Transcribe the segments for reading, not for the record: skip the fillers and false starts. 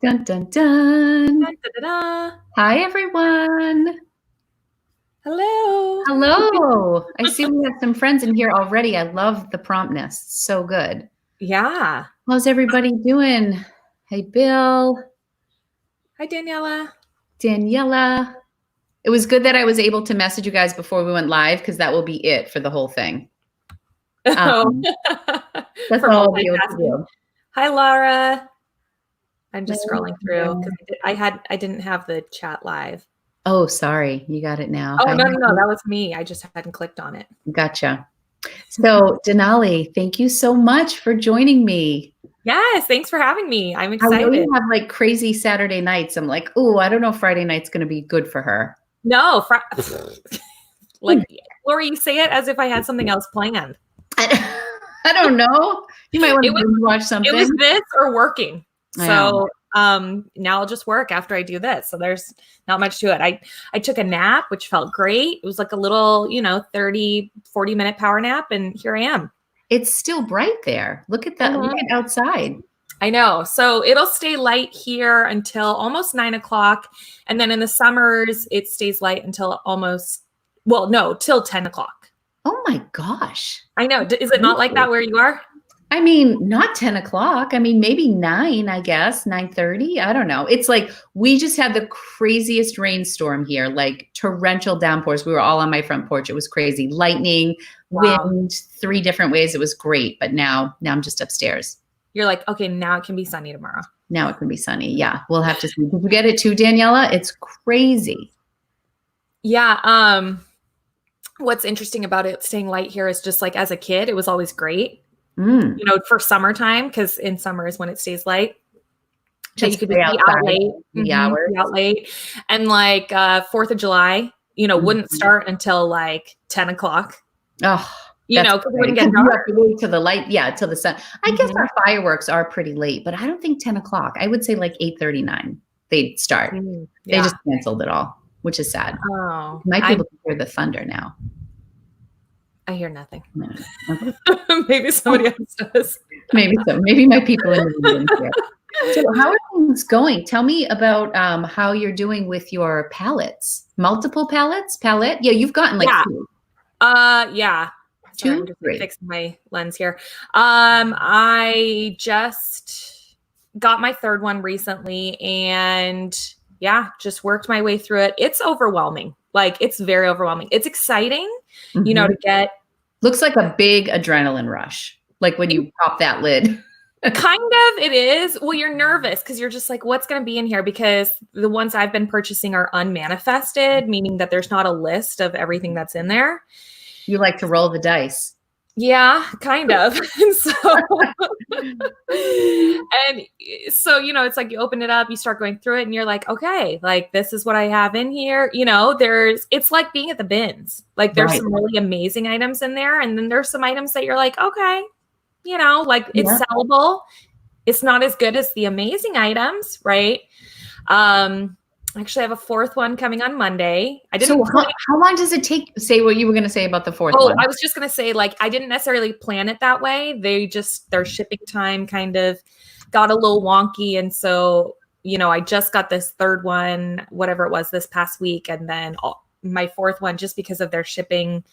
Dun, dun, dun. Da, da, da. Hi, everyone. Hello. Hello. I see we have some friends in here already. I love the promptness. So good. Yeah. How's everybody doing? Hey, Bill, Hi, Daniela. Daniela. It was good that I was able to message you guys before we went live because that will be it for the whole thing. That's all I'll be able to do. Hi, Laura. I'm just scrolling through because I didn't have the chat live. Oh, sorry. You got it now. Oh, no, that was me. I just hadn't clicked on it. Gotcha. So, Denali, thank you so much for joining me. Yes, thanks for having me. I'm excited. I know you have like crazy Saturday nights. I'm like, oh, I don't know if Friday night's going to be good for her. No, like Laura, you say it as if I had something else planned. I don't know. You might want to watch something. It was this or working. So now I'll just work after I do this. So there's not much to it. I took a nap, which felt great. It was like a little, 30, 40-minute power nap. And here I am. It's still bright there. Look at that. Mm-hmm. Look at outside. I know. So it'll stay light here until almost 9 o'clock. And then in the summers, it stays light until till 10 o'clock. Oh my gosh. I know. Is it not like that where you are? I mean, not 10 o'clock. I mean, maybe 9, I guess, 9:30. I don't know. It's like we just had the craziest rainstorm here, like torrential downpours. We were all on my front porch. It was crazy. Lightning, wind, 3 different ways. It was great. But now I'm just upstairs. You're like, okay, now it can be sunny tomorrow. Now it can be sunny. Yeah, we'll have to see. Did you get it too, Daniela? It's crazy. Yeah. What's interesting about it staying light here is just like as a kid, it was always great. For summertime, because in summer is when it stays light. So you could be out late, out late. And like 4th of July, wouldn't start until like 10 o'clock. Oh, because it wouldn't get dark. You have to wait till the light, till the sun. I guess our fireworks are pretty late, but I don't think 10 o'clock. I would say like 8:39 they'd start. They just canceled it all, which is sad. Oh, might be able to hear the thunder now. I hear nothing. Maybe somebody else does. Maybe so. Maybe my people in the room here. So how are things going? Tell me about how you're doing with your palettes. Multiple palettes? Palette? Yeah, you've gotten like 2. Yeah. 2, I'm just fixing my lens here. I just got my 3rd one recently and just worked my way through it. It's overwhelming. Like it's very overwhelming. It's exciting, to get. Looks like a big adrenaline rush. Like when you pop that lid. Kind of it is. Well, you're nervous because you're just like, what's going to be in here? Because the ones I've been purchasing are unmanifested, meaning that there's not a list of everything that's in there. You like to roll the dice. Yeah, kind of. And so, it's like you open it up, you start going through it and you're like, okay, like this is what I have in here. It's like being at the bins. Like there's some really amazing items in there. And then there's some items that you're like, okay, it's sellable. It's not as good as the amazing items. Right. Actually, I have a 4th one coming on Monday. So how long does it take? Say what you were going to say about the 4th one. I was just going to say, like, I didn't necessarily plan it that way. Their shipping time kind of got a little wonky. And so, I just got this 3rd one, whatever it was this past week. And then my 4th one, just because of their shipping.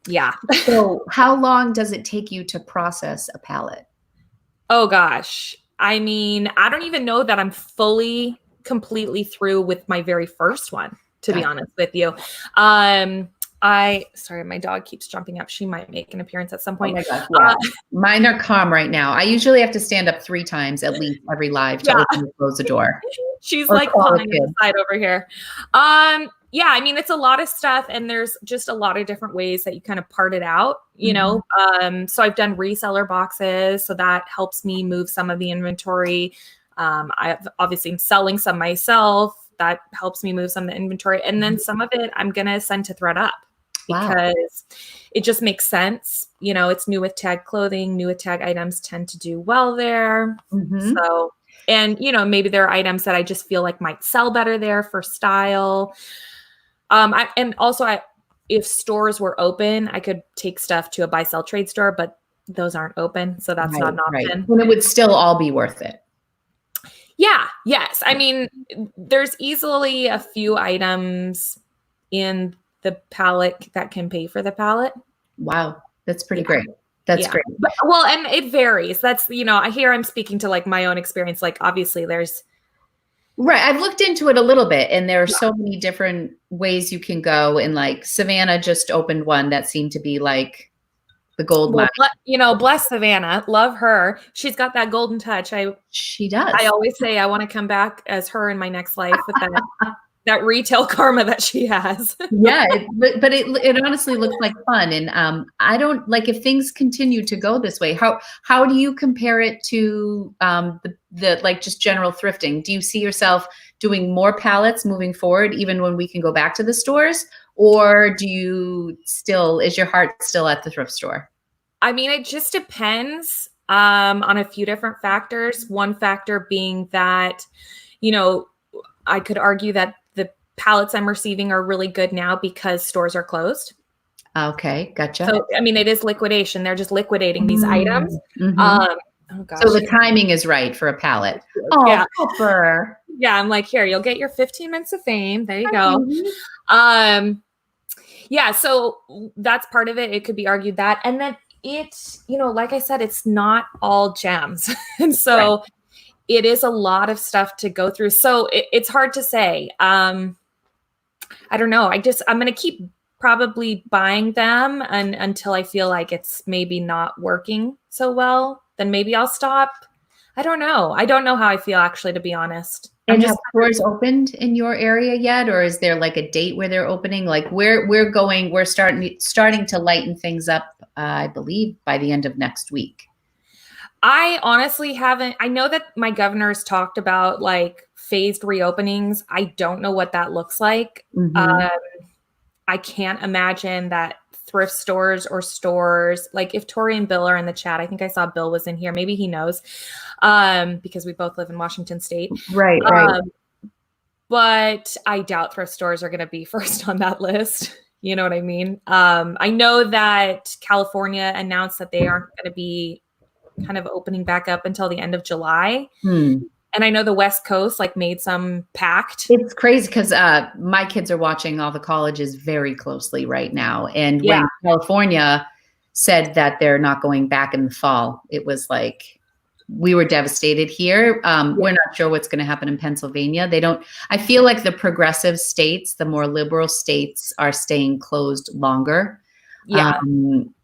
Yeah. So how long does it take you to process a pallet? Oh, gosh. I mean, I don't even know that I'm completely through with my very first one, to be honest with you. Sorry, my dog keeps jumping up. She might make an appearance at some point. Oh my gosh, mine are calm right now. I usually have to stand up 3 times at least every live to open and close the door. She's like pawing inside over here. I mean, it's a lot of stuff and there's just a lot of different ways that you kind of part it out, so I've done reseller boxes. So that helps me move some of the inventory. I've obviously selling some myself. That helps me move some of the inventory. And then some of it I'm going to send to ThredUp because it just makes sense. It's new with tag clothing, new with tag items tend to do well there. So, and maybe there are items that I just feel like might sell better there for style. If stores were open, I could take stuff to a buy sell trade store, but those aren't open. So that's not an option. And it would still all be worth it. Yeah, Yes. I mean, there's easily a few items in the pallet that can pay for the pallet. Wow. That's pretty great. That's great. But, well, and it varies. That's, I'm speaking to like my own experience. Like, obviously there's. Right. I've looked into it a little bit, and there are so many different ways you can go. And like Savannah just opened one that seemed to be like the gold mine. Bless Savannah. Love her. She's got that golden touch. She does. I always say I want to come back as her in my next life with that retail karma that she has. Yeah, but it honestly looks like fun. And I don't like, if things continue to go this way, how do you compare it to the like just general thrifting? Do you see yourself doing more pallets moving forward, even when we can go back to the stores? Or is your heart still at the thrift store? I mean, it just depends on a few different factors. One factor being that, I could argue that the pallets I'm receiving are really good now because stores are closed. Okay, gotcha. So, I mean, it is liquidation. They're just liquidating these items. Mm-hmm. Oh gosh. So the timing is right for a pallet. Oh, yeah. Helper. Yeah, I'm like, here, you'll get your 15 minutes of fame. There you go. Yeah, so that's part of it. It could be argued that. And then it's, like I said, it's not all gems. And so it is a lot of stuff to go through. So it's hard to say. I don't know. I'm going to keep probably buying them until I feel like it's maybe not working so well. Then maybe I'll stop. I don't know. I don't know how I feel, actually, to be honest. And have stores opened in your area yet? Or is there like a date where they're opening? Like we're starting to lighten things up, I believe, by the end of next week. I honestly haven't. I know that my governor's talked about like phased reopenings. I don't know what that looks like. Mm-hmm. I can't imagine that thrift stores or stores, like if Tori and Bill are in the chat, I think I saw Bill was in here. Maybe he knows because we both live in Washington State. Right. But I doubt thrift stores are going to be first on that list. You know what I mean? I know that California announced that they aren't going to be kind of opening back up until the end of July. And I know the West Coast like made some pact. It's crazy because my kids are watching all the colleges very closely right now. And when California said that they're not going back in the fall, it was like, we were devastated here. We're not sure what's going to happen in Pennsylvania. I feel like the progressive states, the more liberal states, are staying closed longer. Yeah.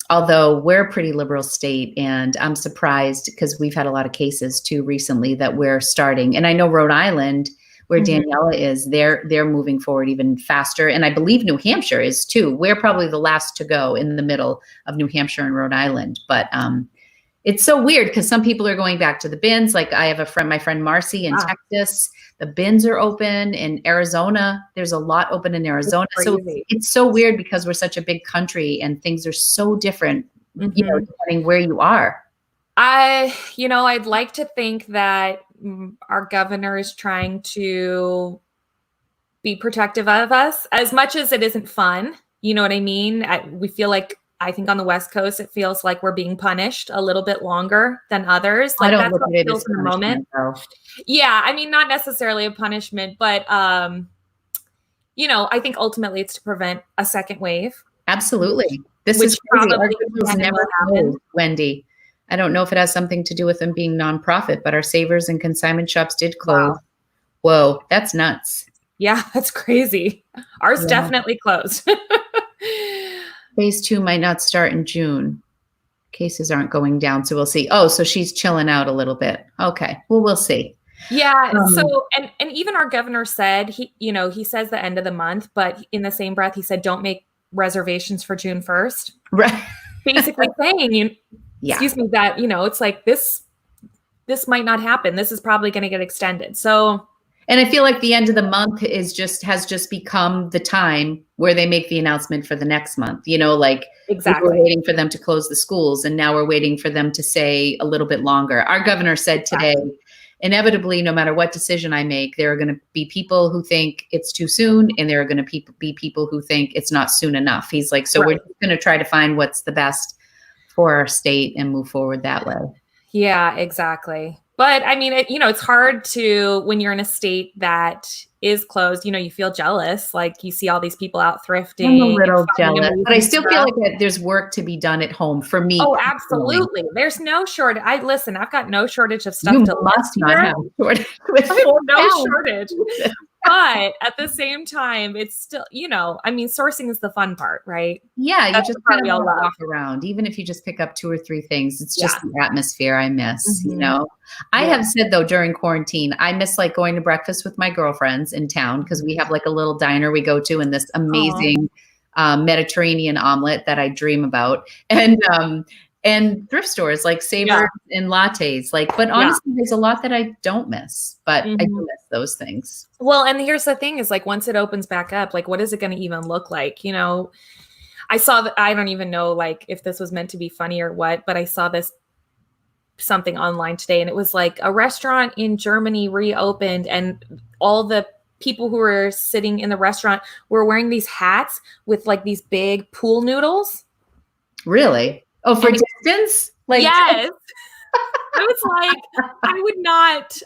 Although we're a pretty liberal state, and I'm surprised because we've had a lot of cases too recently that we're starting. And I know Rhode Island, where Daniela is, they're moving forward even faster. And I believe New Hampshire is too. We're probably the last to go in the middle of New Hampshire and Rhode Island. But it's so weird because some people are going back to the bins. Like I have my friend Marcy in Texas, the bins are open. In Arizona, there's a lot open in Arizona. So it's so weird because we're such a big country and things are so different, depending where you are. I'd like to think that our governor is trying to be protective of us as much as it isn't fun. You know what I mean? We feel like, I think on the West Coast, it feels like we're being punished a little bit longer than others. Like I don't that's look what at it feels in the moment. Though. Yeah, I mean, not necessarily a punishment, but I think ultimately it's to prevent a second wave. Absolutely. This is crazy. Our Goodwill's never closed, Wendy. I don't know if it has something to do with them being nonprofit, but our Savers and consignment shops did close. Wow. Whoa, that's nuts. Yeah, that's crazy. Ours definitely closed. Phase 2 might not start in June. Cases aren't going down, so we'll see. Oh, so she's chilling out a little bit. Okay, well, we'll see. Yeah. So, and even our governor said he says the end of the month, but in the same breath, he said, don't make reservations for June 1st. Right. Basically saying, excuse me, that, it's like this might not happen. This is probably going to get extended. So. And I feel like the end of the month has just become the time where they make the announcement for the next month. Exactly. We were waiting for them to close the schools, and now we're waiting for them to say a little bit longer. Our governor said today, inevitably, no matter what decision I make, there are going to be people who think it's too soon, and there are going to be people who think it's not soon enough. He's like, so we're going to try to find what's the best for our state and move forward that way. Yeah, exactly. But I mean, it's hard to, when you're in a state that is closed, you feel jealous. Like you see all these people out thrifting. I'm a little jealous, but I still feel like there's work to be done at home for me. Oh, absolutely. There's no shortage. I've got no shortage of stuff. You must not have a shortage. No shortage. But at the same time, it's still, sourcing is the fun part, right? Yeah, you just kind of walk around. Even if you just pick up 2 or 3 things, it's just the atmosphere I miss, I have said, though, during quarantine, I miss like going to breakfast with my girlfriends in town because we have like a little diner we go to and this amazing Mediterranean omelet that I dream about. And thrift stores like Savers and Lattes. But honestly, there's a lot that I don't miss, but I do miss those things. Well, and here's the thing is like, once it opens back up, like, what is it going to even look like? I saw that, I don't even know like if this was meant to be funny or what, but I saw something online today and it was like a restaurant in Germany reopened and all the people who were sitting in the restaurant were wearing these hats with like these big pool noodles. Really? Oh, for distance? Yes. I was like,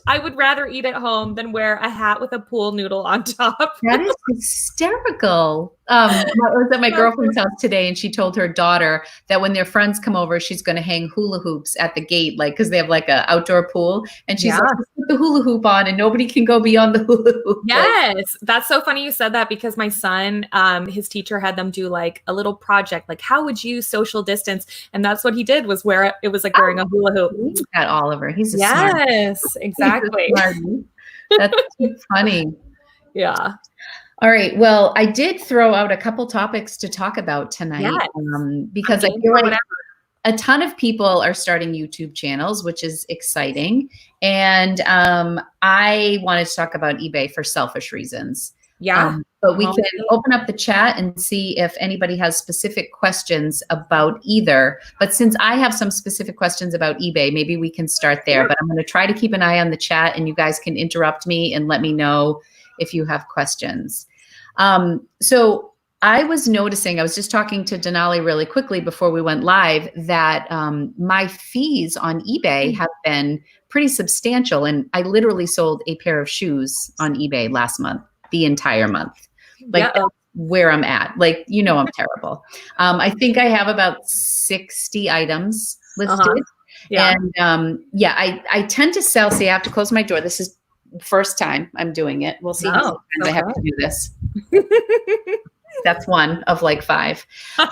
I would rather eat at home than wear a hat with a pool noodle on top. That is hysterical. I was at my girlfriend's house today and she told her daughter that when their friends come over, she's going to hang hula hoops at the gate, because they have like an outdoor pool. And she's like, put the hula hoop on and nobody can go beyond the hula hoop. Yes. That's so funny you said that because my son, his teacher had them do like a little project, like how would you social distance? And that's what he did was wearing a hula hoop. He's got Oliver. He's a exactly. That's too funny. Yeah. All right. Well, I did throw out a couple topics to talk about tonight because I feel like a ton of people are starting YouTube channels, which is exciting. And I wanted to talk about eBay for selfish reasons. Yeah. But we can open up the chat and see if anybody has specific questions about either. But since I have some specific questions about eBay, maybe we can start there. But I'm going to try to keep an eye on the chat and you guys can interrupt me and let me know if you have questions. So I was noticing, I was just talking to Denali really quickly before we went live that my fees on eBay have been pretty substantial. And I literally sold a pair of shoes on eBay last month, the entire month. That's where I'm at. I'm terrible. I think I have about 60 items listed. Yeah. And I tend to sell. See, I have to close my door. This is the first time I'm doing it. We'll see how many times I have to do this. That's one of like 5. But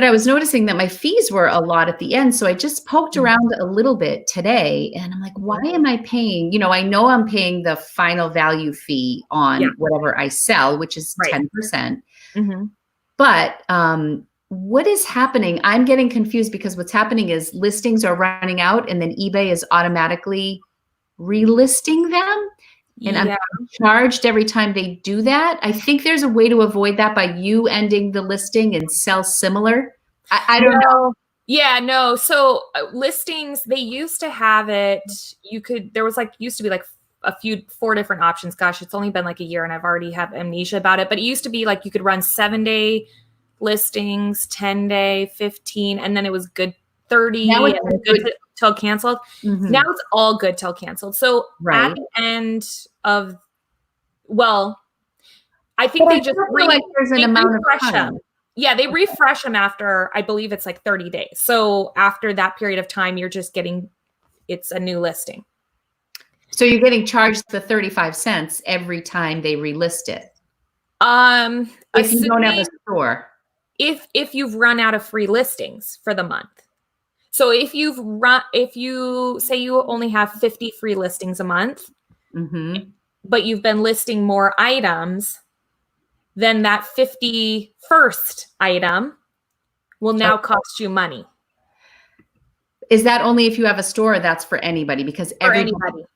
I was noticing that my fees were a lot at the end. So I just poked around a little bit today and I'm like, why am I paying? I know I'm paying the final value fee on whatever I sell, which is 10%. Mm-hmm. But what is happening? I'm getting confused because what's happening is listings are running out and then eBay is automatically relisting them. And I'm charged every time they do that. I think there's a way to avoid that by you ending the listing and sell similar. I don't know. Yeah, no. So listings, they used to have it. There was used to be like 4 different options. Gosh, it's only been like a year and I've already have amnesia about it. But it used to be like you could run 7-day listings, 10-day, 15, and then it was good 30 and good till canceled. Mm-hmm. Now it's all good till canceled. So at the end of, I think they just there's an amount of time. Them. Yeah, they refresh them after, I believe it's like 30 days. So after that period of time, you're just it's a new listing. So you're getting charged the 35 cents every time they relist it. If you don't have a store. If you've run out of free listings for the month. So if you say you only have 50 free listings a month, but you've been listing more items, then that 51st item will now cost you money. Is that only if you have a store or that's for anybody? Because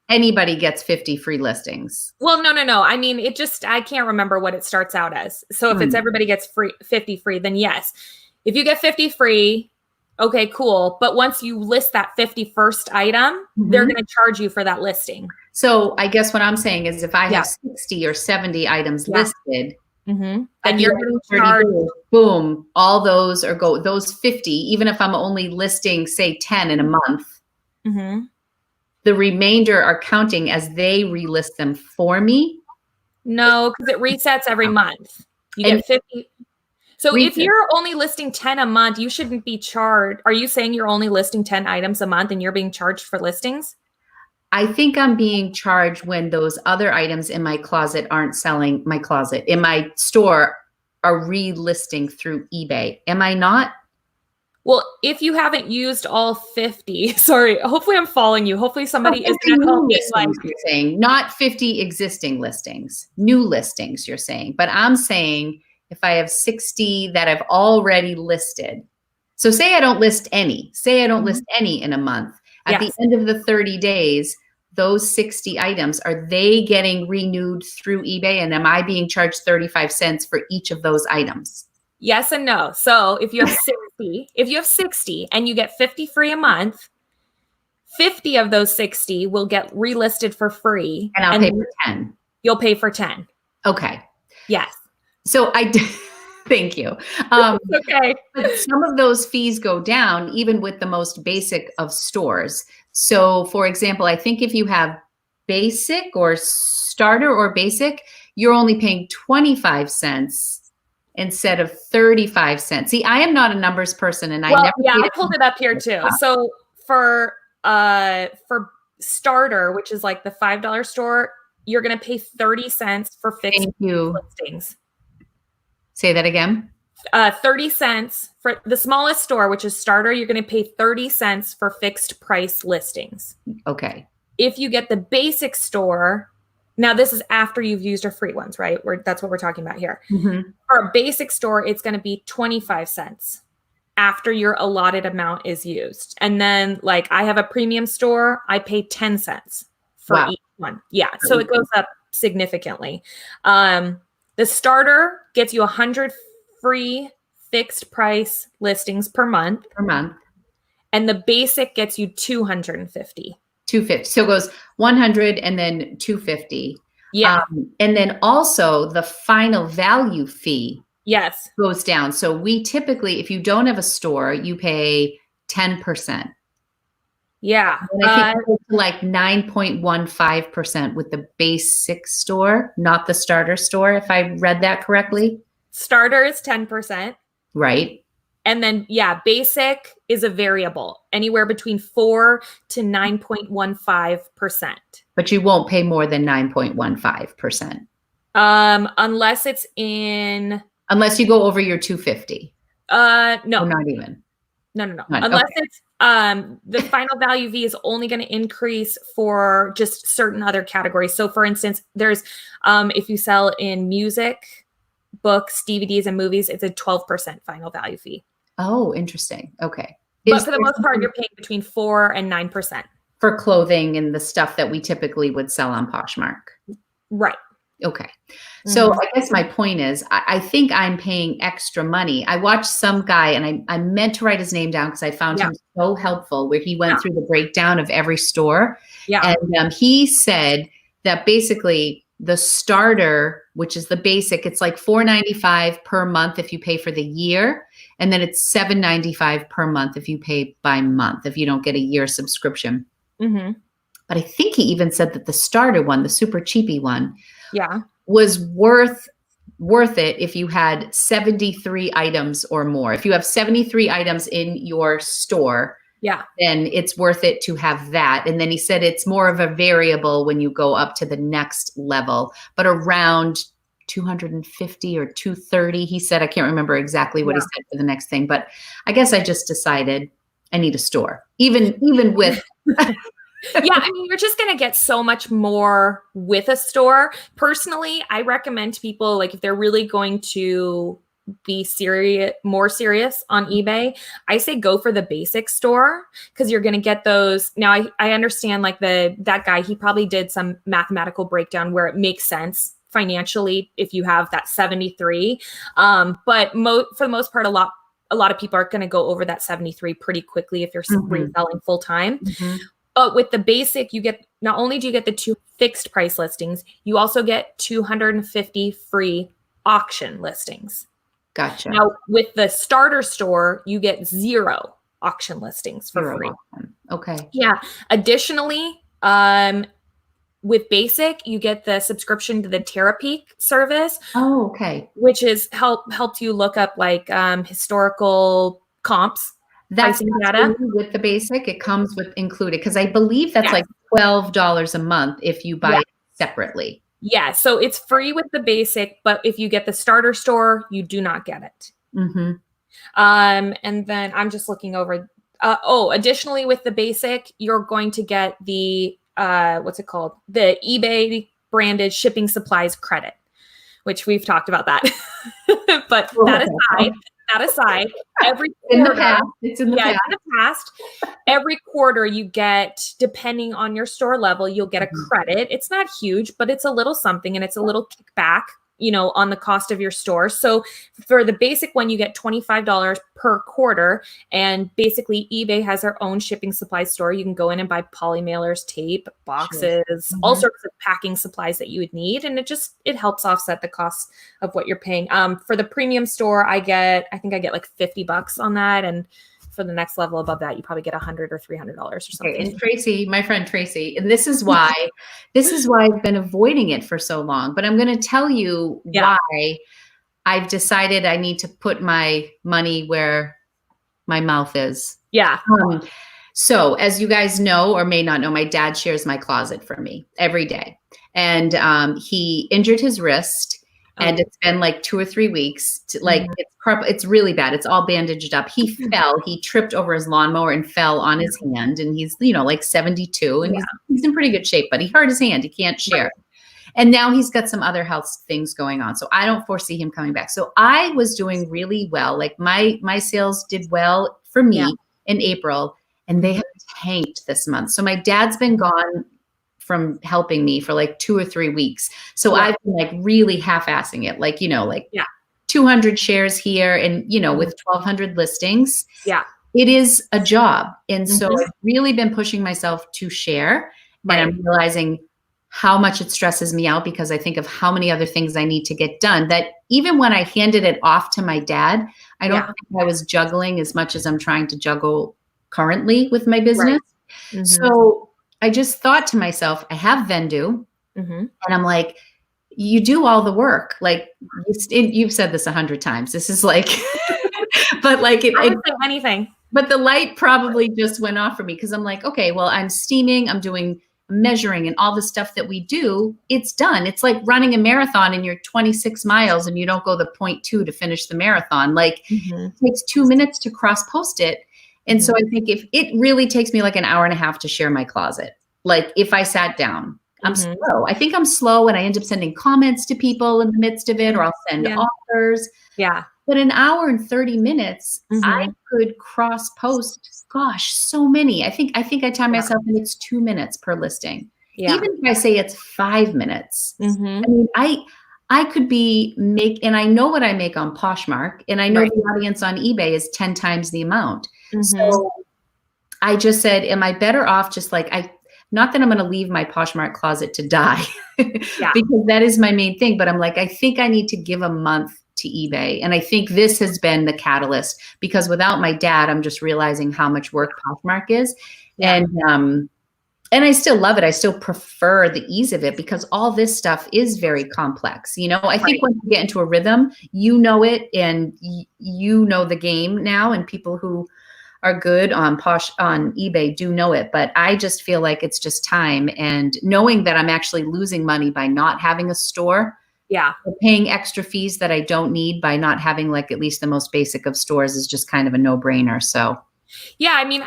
anybody gets 50 free listings. Well, no. I mean, I can't remember what it starts out as. So if it's everybody gets 50 free, then yes. If you get 50 free, okay, cool. But once you list that 51st item, they're going to charge you for that listing. So I guess what I'm saying is if I have 60 or 70 items listed, Mm-hmm. And you're getting charged. Boom. All those those 50, even if I'm only listing, say 10 in a month, the remainder are counting as they relist them for me. No, because it resets every month. You get 50. So if you're only listing 10 a month, you shouldn't be charged. Are you saying you're only listing 10 items a month and you're being charged for listings? I think I'm being charged when those other items in my closet aren't selling. My closet in my store are relisting through eBay. Am I not? Well, if you haven't used all 50, sorry, hopefully I'm following you. Hopefully somebody is at home being like, you're saying, not 50 existing listings, new listings, you're saying. But I'm saying if I have 60 that I've already listed. So say I don't list any, list any in a month. At the end of the 30 days, those 60 items, are they getting renewed through eBay? And am I being charged 35 cents for each of those items? Yes and no. So if you have 60 and you get 50 free a month, 50 of those 60 will get relisted for free. And I'll pay for 10. You'll pay for 10. Okay. Yes. So thank you. Okay. But some of those fees go down even with the most basic of stores. So for example, I think if you have basic or starter or basic, you're only paying 25 cents instead of 35 cents. See, I am not a numbers person, and I pulled it up here too. So for starter, which is like the $5 store, you're going to pay 30 cents for fixed listings. Say that again. 30 cents for the smallest store, which is starter. You're going to pay 30 cents for fixed price listings. Okay. If you get the basic store, now this is after you've used your free ones, right? That's what we're talking about here. For a basic store, it's going to be 25 cents after your allotted amount is used. And then like I have a premium store, I pay 10 cents for each one. Yeah. So it goes up significantly. The starter gets you 100 free fixed price listings per month. And the basic gets you 250. 250. So it goes 100 and then 250. Yeah. And then also the final value fee goes down. So we typically, if you don't have a store, you pay 10%. Yeah. And I think it goes to like 9.15% with the basic store, not the starter store, if I read that correctly. Starter is 10%. Right. And then, basic is a variable, anywhere between 4 to 9.15%. But you won't pay more than 9.15%. Unless it's unless you go over your 250. No. Or not even. No. Unless it's the final value fee is only going to increase for just certain other categories. So for instance, there's if you sell in music, books, DVDs, and movies, it's a 12% final value fee. Oh, interesting. Okay. But for the most part, you're paying between 4 and 9%. For clothing and the stuff that we typically would sell on Poshmark. Right. Okay. So I guess my point is, I think I'm paying extra money. I watched some guy, and I meant to write his name down because I found him so helpful, where he went through the breakdown of every store. Yeah. And he said that basically the starter, which is the basic, it's like $4.95 per month if you pay for the year. And then it's $7.95 per month if you pay by month, if you don't get a year subscription. But I think he even said that the starter one, the super cheapy one, was worth it if you had 73 items or more. If you have 73 items in your store, then it's worth it to have that. And then he said it's more of a variable when you go up to the next level, but around 250 or 230, he said. I can't remember exactly what he said for the next thing, but I guess I just decided I need a store, even with. I mean, you're just going to get so much more with a store. Personally, I recommend to people, like if they're really going to be more serious on eBay, I say go for the basic store, because you're going to get those. Now I understand like that guy, he probably did some mathematical breakdown where it makes sense financially if you have that 73. But for the most part, a lot of people are going to go over that 73 pretty quickly if you're reselling full time. But with the basic, not only do you get the 2 fixed price listings, you also get 250 free auction listings. Gotcha. Now, with the starter store, you get 0 auction listings for free. Okay. Yeah. Additionally, with basic, you get the subscription to the Terapeak service. Oh, okay. Which is helped you look up like historical comps. That's data with the basic. It comes with included, because I believe that's like $12 a month if you buy it separately. Yeah, so it's free with the basic, but if you get the starter store, you do not get it. Mm-hmm. And then I'm just looking over. Additionally, with the basic, you're going to get the what's it called? The eBay branded shipping supplies credit, which we've talked about that. But that aside, every quarter, it's in the past. Every quarter you get, depending on your store level, you'll get a credit. It's not huge, but it's a little something, and it's a little kickback, on the cost of your store. So for the basic one, you get $25 per quarter. And basically eBay has their own shipping supply store. You can go in and buy poly mailers, tape, boxes, all sorts of packing supplies that you would need. And it helps offset the cost of what you're paying. For the premium store, I think I get like $50 on that. And for the next level above that, you probably get $100 or $300 or something. Okay. And Tracy, my friend Tracy, and this is why I've been avoiding it for so long. But I'm going to tell you why I've decided I need to put my money where my mouth is. Yeah. So as you guys know or may not know, my dad shares my closet for me every day, and he injured his wrist. And it's been like 2 or 3 weeks. It's really bad. It's all bandaged up. He fell. He tripped over his lawnmower and fell on his hand. And he's, like 72. And he's in pretty good shape, but he hurt his hand. He can't share. And now he's got some other health things going on. So I don't foresee him coming back. So I was doing really well. Like my sales did well for me in April, and they have tanked this month. So my dad's been gone from helping me for like 2 or 3 weeks. So I've been like really half-assing it, like, 200 shares here and, with 1,200 listings. Yeah. It is a job. And so I've really been pushing myself to share. And I'm realizing how much it stresses me out, because I think of how many other things I need to get done, that even when I handed it off to my dad, I don't think I was juggling as much as I'm trying to juggle currently with my business. Right. So I just thought to myself, I have Vendoo, and I'm like, you do all the work. Like you've said this 100 times. This is like, but like I would say anything. But the light probably just went off for me, because I'm like, okay, well, I'm steaming, I'm doing measuring and all the stuff that we do. It's done. It's like running a marathon and you're 26 miles and you don't go the 0.2 to finish the marathon. Like it takes 2 minutes to cross post it. And so I think if it really takes me like an hour and a half to share my closet, like if I sat down, I'm slow. I think I'm slow, and I end up sending comments to people in the midst of it, or I'll send offers. Yeah. But an hour and 30 minutes, I could cross post, so many. I think I time myself, and it's 2 minutes per listing. Yeah. Even if I say it's 5 minutes, I mean, I could and I know what I make on Poshmark, and I know the audience on eBay is 10 times the amount. So I just said, am I better off just like, not that I'm going to leave my Poshmark closet to die, because that is my main thing. But I'm like, I think I need to give a month to eBay. And I think this has been the catalyst, because without my dad, I'm just realizing how much work Poshmark is. Yeah. And I still love it. I still prefer the ease of it, because all this stuff is very complex. I think once you get into a rhythm, it, and you know the game now, and people who are good on eBay do know it. But I just feel like it's just time, and knowing that I'm actually losing money by not having a store. Yeah. Paying extra fees that I don't need by not having like at least the most basic of stores is just kind of a no-brainer. So. Yeah. I mean,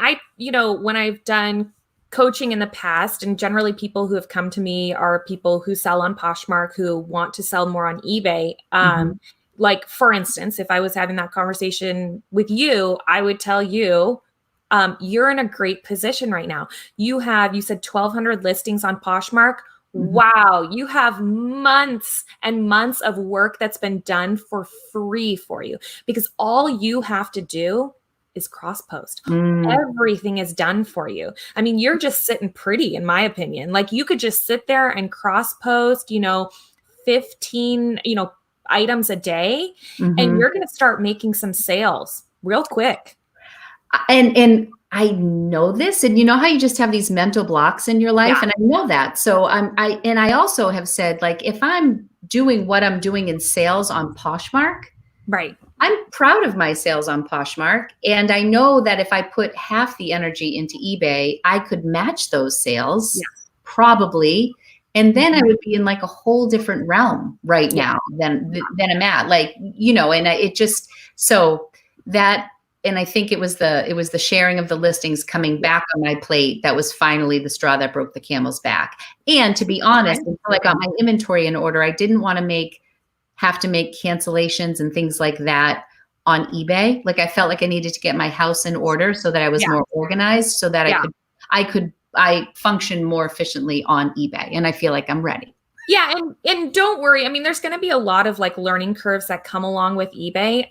when I've done coaching in the past, and generally people who have come to me are people who sell on Poshmark, who want to sell more on eBay. Like, for instance, if I was having that conversation with you, I would tell you, you're in a great position right now. You said 1,200 listings on Poshmark. Wow. You have months and months of work that's been done for free for you, because all you have to do is cross post. Everything is done for you. I mean, you're just sitting pretty, in my opinion. Like, you could just sit there and cross post, 15, items a day, and Mhm. you're going to start making some sales real quick. And I know this, and you know how you just have these mental blocks in your life, Yeah. and I know that. So I also have said, like, if I'm doing what I'm doing in sales on Poshmark, Right. I'm proud of my sales on Poshmark. And I know that if I put half the energy into eBay, I could match those sales probably. And then I would be in like a whole different realm right now than I'm at. Like, you know, and it just, so that, and I think it was the sharing of the listings coming back on my plate that was finally the straw that broke the camel's back. And to be honest, until I got my inventory in order, I didn't want to have to make cancellations and things like that on eBay. Like, I felt like I needed to get my house in order so that I was more organized, so that I function more efficiently on eBay. And I feel like I'm ready. Yeah. And don't worry. I mean, there's going to be a lot of like learning curves that come along with eBay.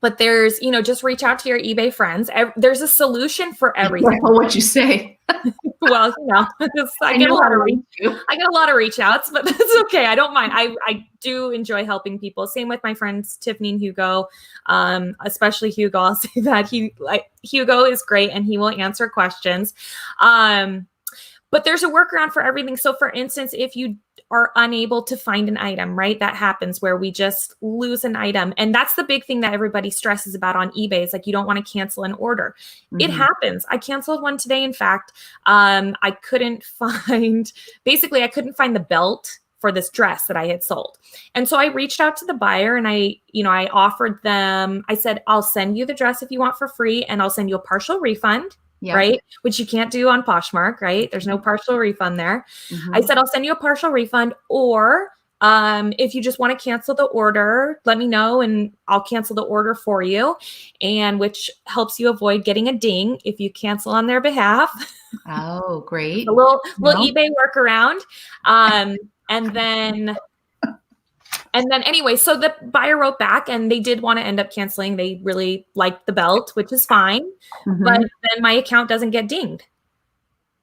But there's, you know, just reach out to your eBay friends. There's a solution for everything. What you say. Well, you know, I get a lot of reach outs, but that's okay. I don't mind. I do enjoy helping people. Same with my friends, Tiffany and Hugo, especially Hugo. I'll say that Hugo is great and he will answer questions. But there's a workaround for everything. So for instance, if you are unable to find an item, right? That happens where we just lose an item. And that's the big thing that everybody stresses about on eBay. Is like, you don't want to cancel an order. Mm-hmm. It happens. I canceled one today. In fact, I couldn't find the belt for this dress that I had sold. And so I reached out to the buyer and I offered them, I said, I'll send you the dress if you want for free, and I'll send you a partial refund. Yeah. Right? Which you can't do on Poshmark, right? There's no partial refund there. Mm-hmm. I said, I'll send you a partial refund, or if you just want to cancel the order, let me know and I'll cancel the order for you. And which helps you avoid getting a ding if you cancel on their behalf. Oh, great. A little eBay workaround. And then anyway, so the buyer wrote back and they did want to end up canceling. They really liked the belt, which is fine. Mm-hmm. But then my account doesn't get dinged.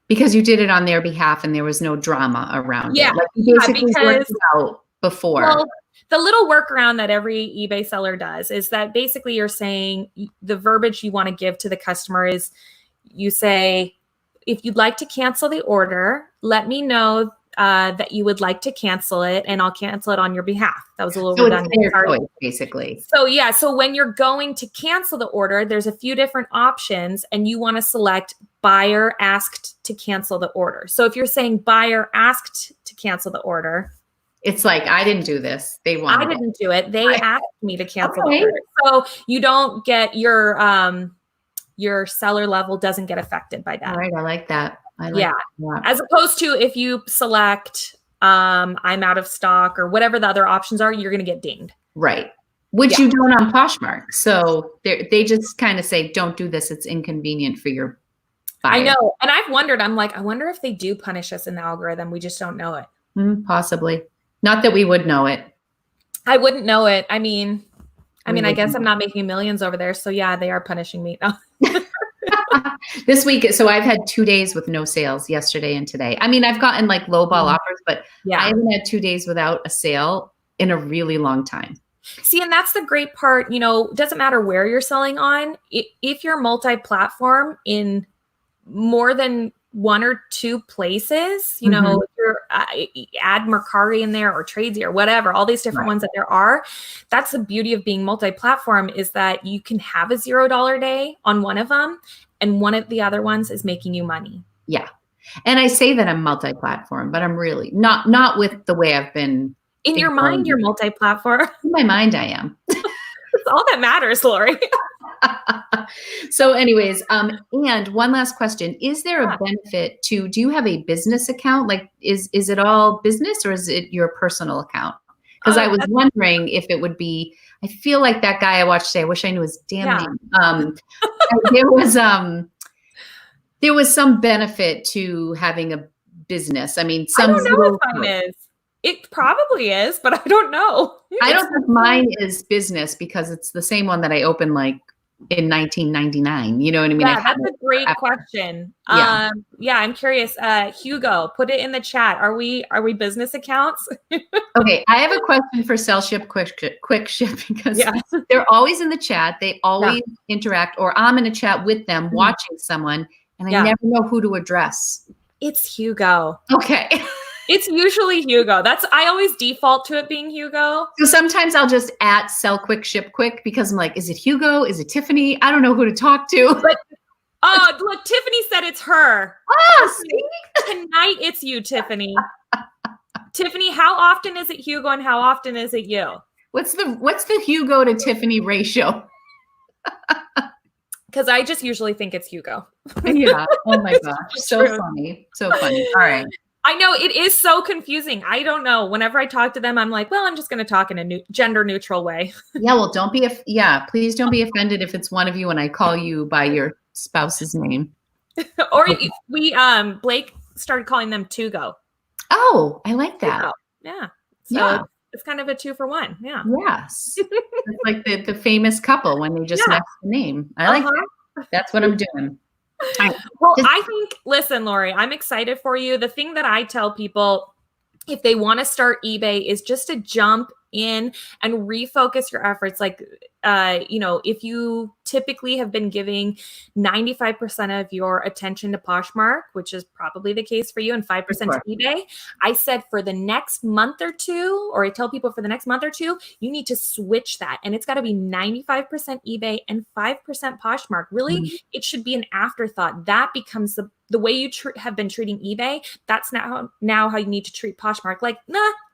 Because you did it on their behalf and there was no drama around it. Like, you basically worked it out before. Well, the little workaround that every eBay seller does is that basically you're saying the verbiage you want to give to the customer is, you say, if you'd like to cancel the order, let me know that you would like to cancel it, and I'll cancel it on your behalf. That was a little redundant, basically. So yeah, so when you're going to cancel the order, there's a few different options, and you want to select buyer asked to cancel the order. So if you're saying buyer asked to cancel the order, it's like, I didn't do this. I didn't do it. They asked me to cancel the order. So you don't get your seller level doesn't get affected by that. All right, I like that. As opposed to if you select I'm out of stock or whatever the other options are, you're going to get dinged. Right. Which you don't on Poshmark. So they just kind of say, don't do this. It's inconvenient for your buyer. I know. And I've wondered, I'm like, I wonder if they do punish us in the algorithm. We just don't know it. Possibly. Not that we would know it. I wouldn't know it. I mean, I guess I'm not making millions over there. So yeah, they are punishing me. This week, so I've had 2 days with no sales, yesterday and today. I mean, I've gotten like lowball offers, but I haven't had 2 days without a sale in a really long time. See, and that's the great part. You know, it doesn't matter where you're selling on. If you're multi-platform in more than one or two places, you know, if you're add Mercari in there or Tradesy or whatever, all these different ones that there are. That's the beauty of being multi-platform, is that you can have a $0 day on one of them, and one of the other ones is making you money. Yeah. And I say that I'm multi-platform, but I'm really not with the way I've been. In your mind, you're multi-platform. In my mind, I am. That's all that matters, Lori. So anyways, and one last question. Is there a benefit do you have a business account? Like, is it all business or is it your personal account? Because I was wondering if it would be, I feel like that guy I watched today, I wish I knew his damn name. There was some benefit to having a business. I mean, I don't know if mine is. It probably is, but I don't know. I don't think mine is business because it's the same one that I opened like in 1999? You know what I mean? Yeah, that's a great question. Yeah. Yeah, I'm curious. Hugo, put it in the chat. Are we business accounts? Okay, I have a question for Sell Ship Quick Ship because they're always in the chat. They always interact, or I'm in a chat with them watching someone, and I never know who to address. It's Hugo. Okay. It's usually Hugo. I always default to it being Hugo. So sometimes I'll just @Sell Quick Ship Quick because I'm like, is it Hugo? Is it Tiffany? I don't know who to talk to. But look, Tiffany said it's her. Oh, see? Tonight it's you, Tiffany. Tiffany, how often is it Hugo and how often is it you? What's the Hugo to Tiffany ratio? Because I just usually think it's Hugo. Yeah. Oh my gosh. So funny. So funny. All right. I know it is so confusing. I don't know. Whenever I talk to them, I'm like, well, I'm just going to talk in a gender neutral way. Yeah. Well, please don't be offended if it's one of you and I call you by your spouse's name. Or Blake started calling them Tugo. Oh, I like that. Tugo. Yeah. So it's kind of a 2-for-1. Yeah. Yes. It's like the famous couple when they just match the name. I like that. That's what I'm doing. Well, I think, listen, Lori, I'm excited for you. The thing that I tell people, if they want to start eBay, is just to jump in and refocus your efforts. Like, if you typically have been giving 95% of your attention to Poshmark, which is probably the case for you, and 5% to eBay, I said for the next month or two, or I tell people for the next month or two, you need to switch that. And it's got to be 95% eBay and 5% Poshmark. Really, it should be an afterthought. That becomes the way you have been treating eBay. That's now how you need to treat Poshmark. Like,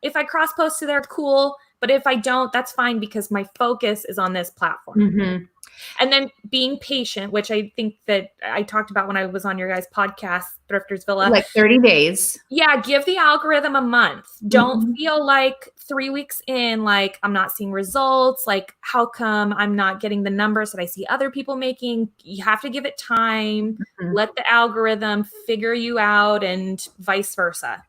if I cross post to there, cool. But if I don't, that's fine because my focus is on this platform. And then being patient, which I think that I talked about when I was on your guys' podcast, Thrifters Villa. Like 30 days. Yeah, give the algorithm a month. Don't feel like 3 weeks in, like I'm not seeing results. Like, how come I'm not getting the numbers that I see other people making? You have to give it time. Let the algorithm figure you out and vice versa.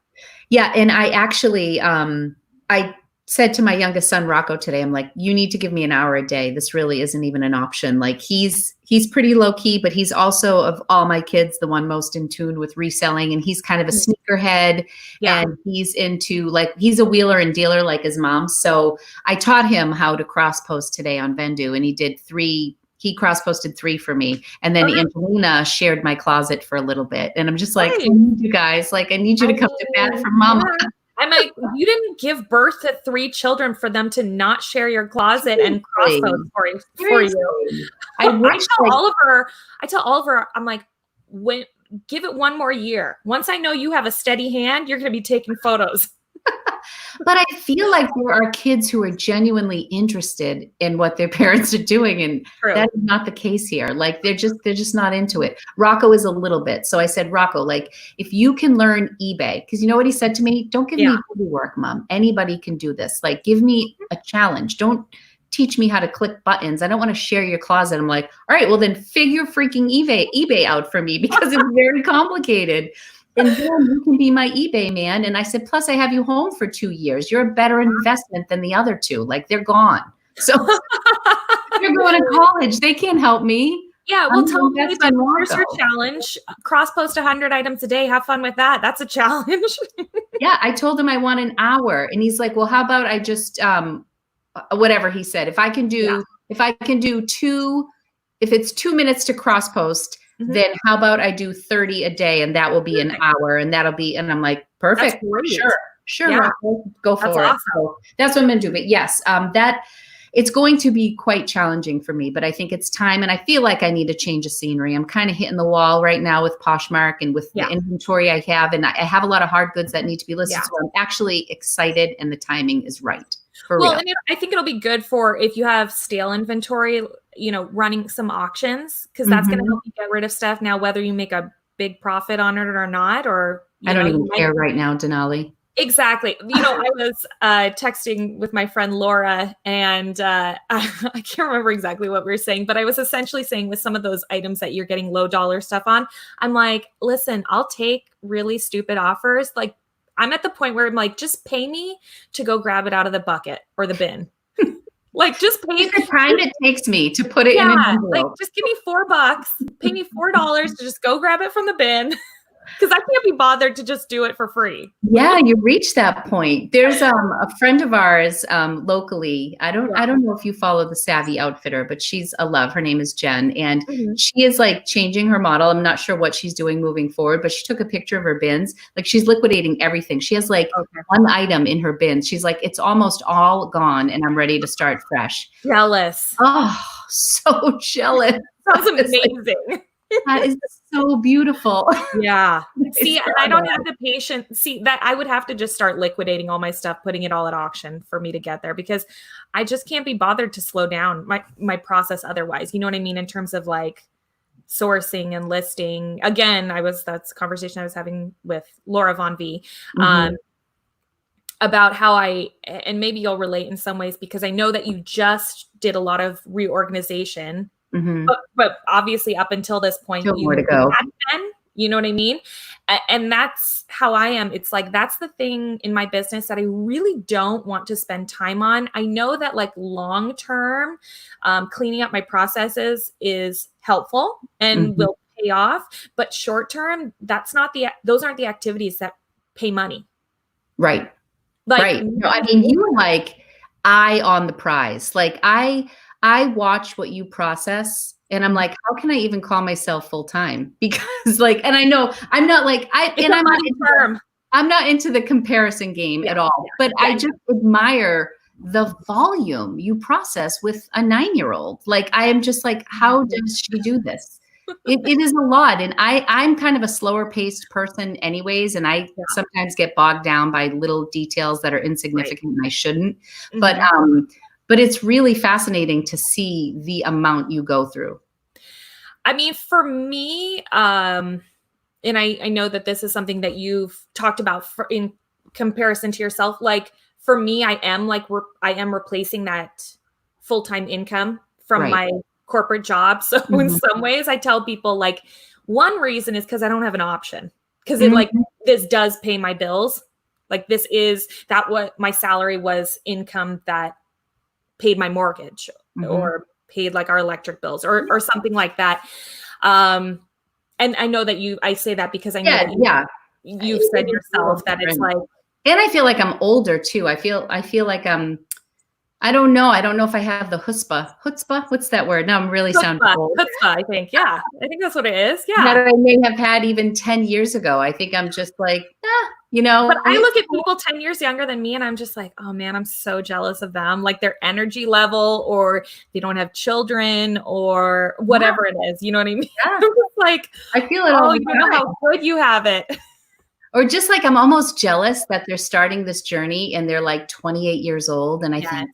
Yeah, and I actually, I said to my youngest son, Rocco, today, I'm like, you need to give me an hour a day. This really isn't even an option. Like he's pretty low key, but he's also, of all my kids, the one most in tune with reselling. And he's kind of a sneakerhead and he's into he's a wheeler and dealer like his mom. So I taught him how to cross post today on Vendoo, and he did 3. He cross-posted 3 for me. And then Angelina shared my closet for a little bit. And I'm just like, I need you guys. Like, I need you to come to bat for mama. I'm like, you didn't give birth to 3 children for them to not share your closet and cross-post for you. I tell Oliver, I'm like, give it 1 more year. Once I know you have a steady hand, you're going to be taking photos. But I feel like there are kids who are genuinely interested in what their parents are doing. And that is not the case here. Like they're just not into it. Rocco is a little bit. So I said, Rocco, like if you can learn eBay, because you know what he said to me? Don't give me heavy work, Mom. Anybody can do this. Like give me a challenge. Don't teach me how to click buttons. I don't want to share your closet. I'm like, all right, well then figure freaking eBay out for me because it's very complicated. And then you can be my eBay man. And I said, plus I have you home for 2 years. You're a better investment than the other 2. Like they're gone. So they're going to college. They can't help me. Yeah. Well, tell me, but here's your challenge. Cross post 100 items a day. Have fun with that. That's a challenge. Yeah. I told him I want an hour. And he's like, well, how about I just, whatever he said, if I can do 2, if it's 2 minutes to cross post, then how about I do 30 a day and that will be an hour and and I'm like, perfect. Sure. Yeah. Go for it. Awesome. So that's what I'm going to do. But yes, it's going to be quite challenging for me, but I think it's time. And I feel like I need to change of scenery. I'm kind of hitting the wall right now with Poshmark and with the inventory I have. And I have a lot of hard goods that need to be listed. So I'm actually excited and the timing is right. Well, and I think it'll be good for if you have stale inventory, running some auctions, because that's going to help you get rid of stuff now, whether you make a big profit on it or not, or I don't even care right now, Denali. Exactly. I was texting with my friend Laura, and I can't remember exactly what we were saying, but I was essentially saying with some of those items that you're getting low dollar stuff on, I'm like, listen, I'll take really stupid offers. Like I'm at the point where I'm like, just pay me to go grab it out of the bucket or the bin. Like just pay the time it takes me to put it in an envelope. Like just give me $4, pay me $4 to just go grab it from the bin. Because I can't be bothered to just do it for free. Yeah, you reach that point. There's a friend of ours locally. I don't know if you follow the Savvy Outfitter, but she's a love. Her name is Jen, and she is like changing her model. I'm not sure what she's doing moving forward, but she took a picture of her bins. Like she's liquidating everything. She has like one item in her bin. She's like, it's almost all gone, and I'm ready to start fresh. Jealous. Oh, so jealous. Sounds amazing. That is so beautiful. Yeah. See, and I don't have the patience. See, that I would have to just start liquidating all my stuff, putting it all at auction for me to get there, because I just can't be bothered to slow down my process otherwise. You know what I mean? In terms of like sourcing and listing. Again, that's a conversation I was having with Laura Von V. About how and maybe you'll relate in some ways, because I know that you just did a lot of reorganization. But obviously up until this point, more to go. You know what I mean? And that's how I am. It's like, that's the thing in my business that I really don't want to spend time on. I know that like long-term, cleaning up my processes is helpful and will pay off, but short-term, those aren't the activities that pay money. Right. Like, right. No, I mean, you were like eye on the prize. Like I watch what you process, and I'm like, how can I even call myself full time? Because like, and I know I'm not like I'm not into the comparison game at all. But I just admire the volume you process with a 9-year-old. Like I am just like, how does she do this? It is a lot, and I'm kind of a slower paced person, anyways, and I sometimes get bogged down by little details that are insignificant and I shouldn't. But it's really fascinating to see the amount you go through. I mean, for me, and I know that this is something that you've talked about in comparison to yourself. Like for me, I am replacing that full-time income from my corporate job. So in some ways I tell people like one reason is because I don't have an option, because it like this does pay my bills. Like this is what my salary was, income that paid my mortgage or paid like our electric bills or something like that. And I know that I say that because I know that you've said yourself that it's like, and I feel like I'm older too. I feel like I don't know if I have the chutzpah. What's that word? Now I'm really sounding old. Chutzpah, I think. Yeah. I think that's what it is. Yeah. That I may have had even 10 years ago. I think I'm just like, you know. But I look at people 10 years younger than me and I'm just like, oh man, I'm so jealous of them. Like their energy level, or they don't have children or whatever it is. You know what I mean? Yeah. Like, I feel it all the time. You know how good you have it. Or just like, I'm almost jealous that they're starting this journey and they're like 28 years old. And I think,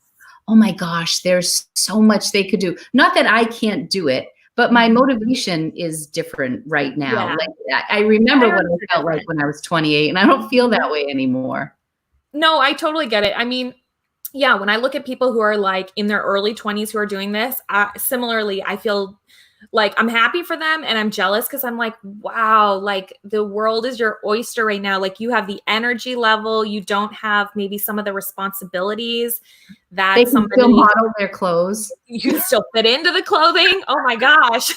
oh my gosh, there's so much they could do. Not that I can't do it, but my motivation is different right now. Yeah. Like I remember what I felt like when I was 28, and I don't feel that way anymore. No, I totally get it. I mean, yeah, when I look at people who are like in their early 20s who are doing this, similarly, I feel like I'm happy for them and I'm jealous, because I'm like, wow, like the world is your oyster right now. Like you have the energy level, you don't have maybe some of the responsibilities that they can still model their clothes. You can still fit into the clothing. Oh my gosh.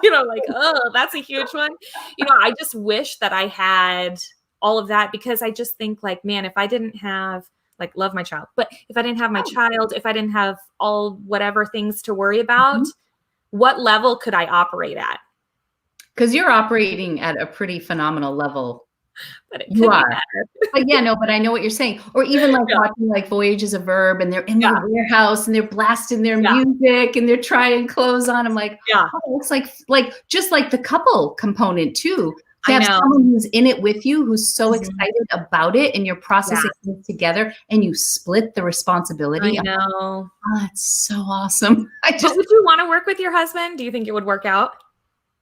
You know, like, oh, that's a huge one. You know, I just wish that I had all of that, because I just think like, man, if I didn't have, like, love my child, but if I didn't have my child, if I didn't have all whatever things to worry about, what level could I operate at? Because you're operating at a pretty phenomenal level. But you are. But yeah, no, but I know what you're saying. Or even like watching like Voyage is a Verb, and they're in the warehouse and they're blasting their music and they're trying clothes on. I'm like, oh, it's like just like the couple component too. To have someone who's in it with you, who's so excited about it, and you're processing it together, and you split the responsibility. I know. Oh, that's so awesome. But would you want to work with your husband? Do you think it would work out?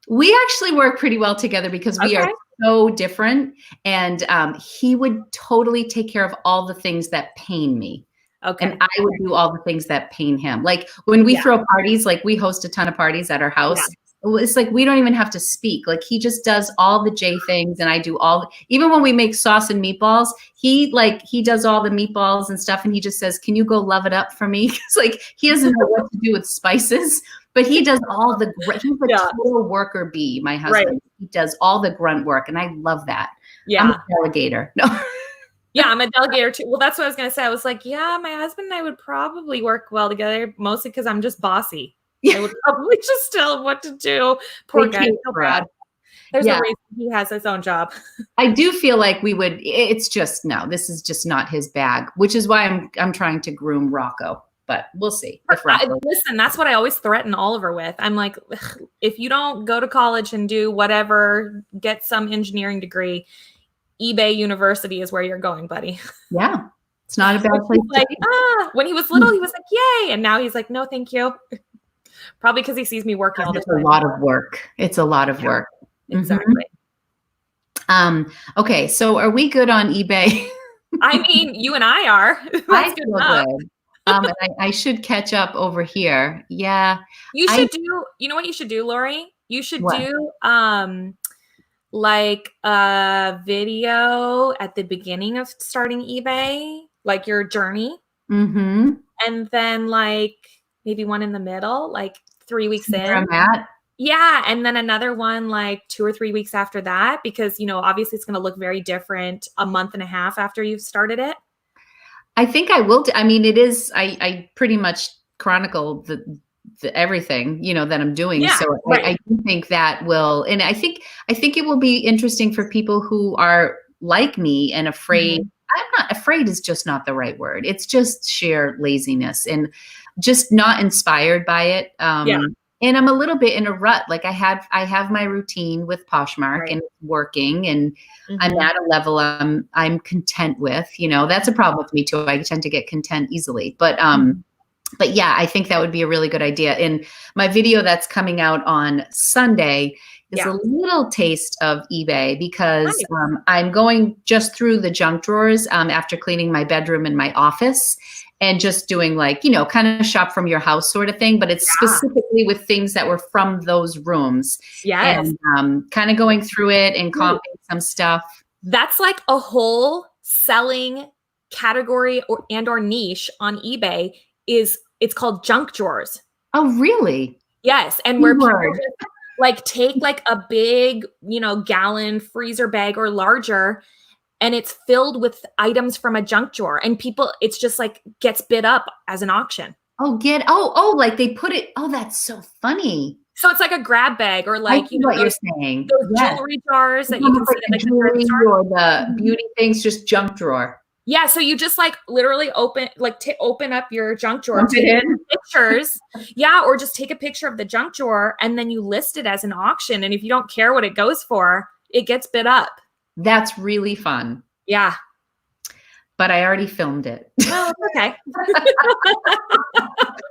We actually work pretty well together because we are so different, and he would totally take care of all the things that pain me. Okay. And I would do all the things that pain him. Like when we throw parties, like we host a ton of parties at our house. It's like we don't even have to speak. Like he just does all the J things, and I do even when we make sauce and meatballs, he does all the meatballs and stuff, and he just says, "Can you go love it up for me?" It's like he doesn't know what to do with spices, but he does all the he's a total worker bee, my husband. Right. He does all the grunt work, and I love that. Yeah. I'm a delegator. No. Yeah, I'm a delegator too. Well, that's what I was going to say. I was like, yeah, my husband and I would probably work well together, mostly because I'm just bossy. Yeah. I would probably just tell him what to do. Poor guy. So bad. There's a reason he has his own job. I do feel like we would. It's just this is just not his bag, which is why I'm trying to groom Rocco. But we'll see. Listen, that's what I always threaten Oliver with. I'm like, if you don't go to college and do whatever, get some engineering degree, eBay University is where you're going, buddy. Yeah. It's not a bad place. Like, when he was little, he was like, yay. And now he's like, no, thank you. Probably because he sees me working all the time. It's a lot of work. It's a lot of work. Exactly. Okay. So are we good on eBay? I mean, you and I are. I feel good. And I should catch up over here. Yeah. You should you know what you should do, Lori? You should do like a video at the beginning of starting eBay, like your journey. Mm-hmm. And then like maybe one in the middle, like 3 weeks in. I'm at. Yeah. And then another one like 2 or 3 weeks after that, because, obviously it's going to look very different a month and a half after you've started it. I think I will. I mean, it is, I pretty much chronicle the everything, that I'm doing. Yeah, so I do think that will, and I think it will be interesting for people who are like me and afraid. Mm-hmm. I'm not afraid is just not the right word. It's just sheer laziness and just not inspired by it. And I'm a little bit in a rut. Like I have my routine with Poshmark and it's working, and I'm at a level I'm content with. That's a problem with me too. I tend to get content easily, but yeah, I think that would be a really good idea. And my video that's coming out on Sunday is a little taste of eBay because I'm going just through the junk drawers after cleaning my bedroom and my office. And just doing like, kind of shop from your house sort of thing, but it's specifically with things that were from those rooms. Yes. And kind of going through it and comping some stuff. That's like a whole selling category or niche on eBay it's called junk drawers. Oh, really? Yes. And where people just like take like a big, gallon freezer bag or larger, and it's filled with items from a junk drawer, and people, it's just like gets bid up as an auction. Like they put it. Oh, that's so funny. So it's like a grab bag or like, what you're saying. Those jewelry jars that you can see like jewelry or the beauty things, just junk drawer. Yeah. So you just like literally open up your junk drawer, take pictures. Yeah. Or just take a picture of the junk drawer and then you list it as an auction. And if you don't care what it goes for, it gets bid up. That's really fun. Yeah. But I already filmed it. Oh, okay.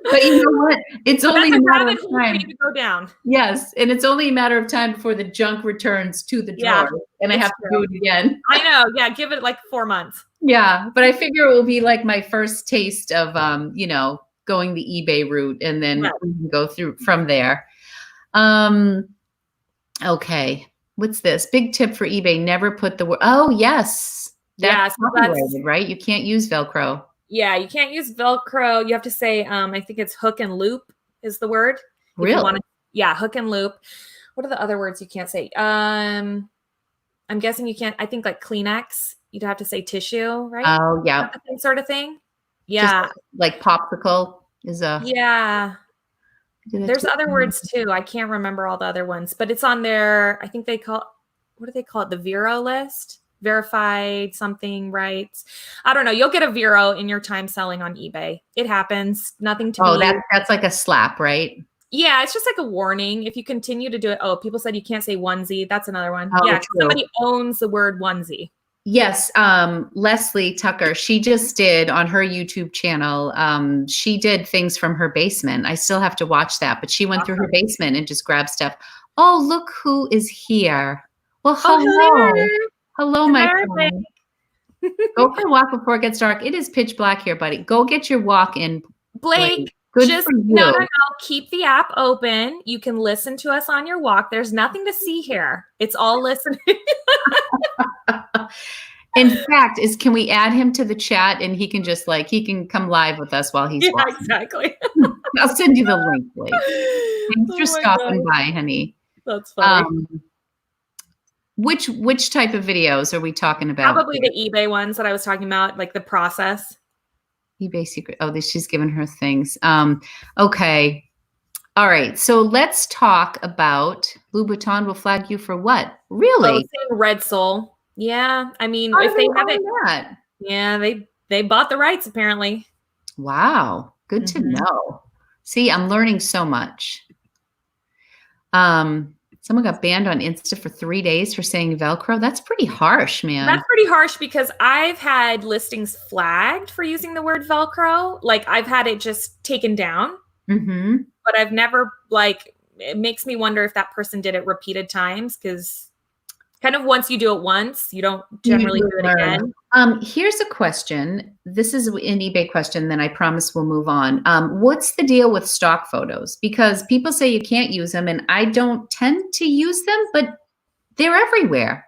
But you know what? It's only a matter of time to go down. Yes. And it's only a matter of time before the junk returns to the drawer. And I have to do it again. I know. Yeah. Give it like 4 months. Yeah. But I figure it will be like my first taste of, going the eBay route, and then we can go through from there. Okay. What's this? Big tip for eBay. Never put the word. Oh, yes. That's copyrighted, right? You can't use Velcro. Yeah, you can't use Velcro. You have to say, I think it's hook and loop is the word. Really? Hook and loop. What are the other words you can't say? I'm guessing you can't. I think like Kleenex, you'd have to say tissue, right? Oh, yeah. Sort of thing. Yeah. Just like popsicle is a. Yeah. There's other words too. I can't remember all the other ones, but it's on their, I think what do they call it? The Vero list, verified something rights. I don't know. You'll get a Vero in your time selling on eBay. It happens. Nothing to be. That's like a slap, right? Yeah. It's just like a warning. If you continue to do it. Oh, people said you can't say onesie. That's another one. Oh, yeah. True. Somebody owns the word onesie. Yes. Leslie Tucker, she just did on her YouTube channel. She did things from her basement. I still have to watch that, but she went through her basement and just grabbed stuff. Oh, look who is here. Well, hello. Hello, my friend. Go for a walk before it gets dark. It is pitch black here, buddy. Go get your walk in. Blake, Good Just for you. no. Keep the app open. You can listen to us on your walk. There's nothing to see here. It's all listening. In fact, can we add him to the chat and he can just he can come live with us while he's walking. Exactly. I'll send you the link, please. Thanks for stopping by, honey. That's funny. Which type of videos are we talking about? Probably the eBay ones that I was talking about, like the process. eBay secret. Oh, she's given her things. Okay. All right. So let's talk about Louboutin will flag you for what? Really? Oh, Red Soul. Yeah. I mean, if they haven't, yeah, they bought the rights apparently. Wow. Good to know. See, I'm learning so much. Someone got banned on Insta for 3 days for saying Velcro. That's pretty harsh, man. That's pretty harsh because I've had listings flagged for using the word Velcro. Like I've had it just taken down, but I've never it makes me wonder if that person did it repeated times because kind of once you do it once, you don't generally do it again. Here's a question. This is an eBay question, then I promise we'll move on. What's the deal with stock photos? Because people say you can't use them, and I don't tend to use them, but they're everywhere.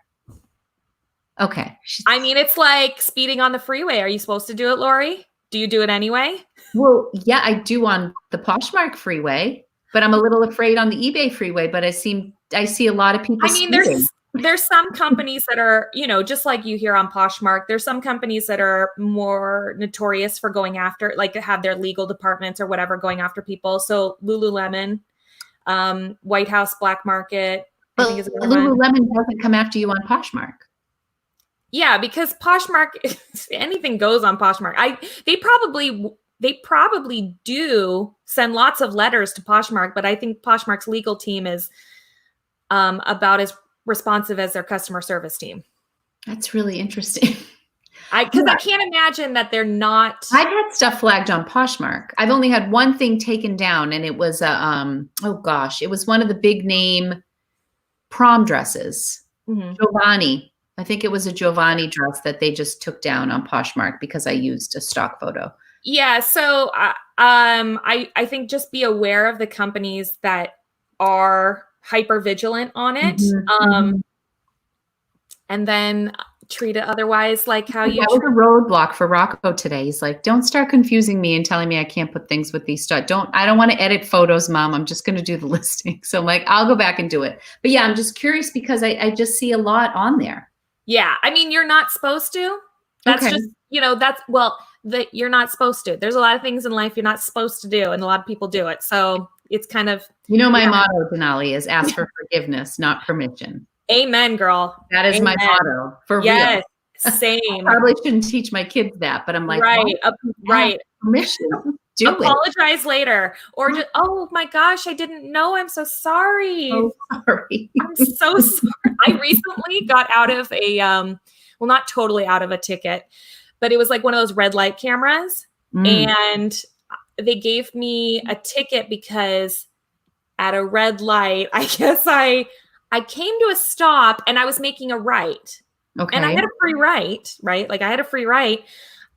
Okay. I mean, it's like speeding on the freeway. Are you supposed to do it, Lori? Do you do it anyway? Well, yeah, I do on the Poshmark freeway, but I'm a little afraid on the eBay freeway, but I see a lot of people speeding. There's some companies that are, just like you hear on Poshmark, there's some companies that are more notorious for going after, like to have their legal departments or whatever going after people. So Lululemon, White House Black Market. But I think Lululemon doesn't come after you on Poshmark. Yeah, because Poshmark, anything goes on Poshmark. They probably do send lots of letters to Poshmark, but I think Poshmark's legal team is about as responsive as their customer service team. That's really interesting. Because I can't imagine that they're not. I've had stuff flagged on Poshmark. I've only had one thing taken down, and it was it was one of the big name prom dresses. Giovanni. I think it was a Giovanni dress that they just took down on Poshmark because I used a stock photo. Yeah. So I think just be aware of the companies that are hyper vigilant on it. And then treat it otherwise like how you. That was a roadblock for Rocco today. He's like, don't start confusing me and telling me I can't put things with these stuff. I don't want to edit photos, Mom. I'm just going to do the listing. So I'm like, I'll go back and do it. But yeah, I'm just curious because I just see a lot on there. Yeah. I mean, you're not supposed to. That's just, you're not supposed to. There's a lot of things in life you're not supposed to do. And a lot of people do it. So it's kind of. My motto, Denali, is ask for forgiveness, not permission. Amen, girl. That is my motto for real. Same. I probably shouldn't teach my kids that, but I'm like, right. Permission. Apologize later, or just, oh my gosh, I didn't know. I'm so sorry. Oh, sorry. I'm so sorry. I recently got out of a, not totally out of a ticket, but it was like one of those red light cameras, and they gave me a ticket because at a red light, I guess I came to a stop and I was making a right. Okay. And I had a free right? Like I had a free right.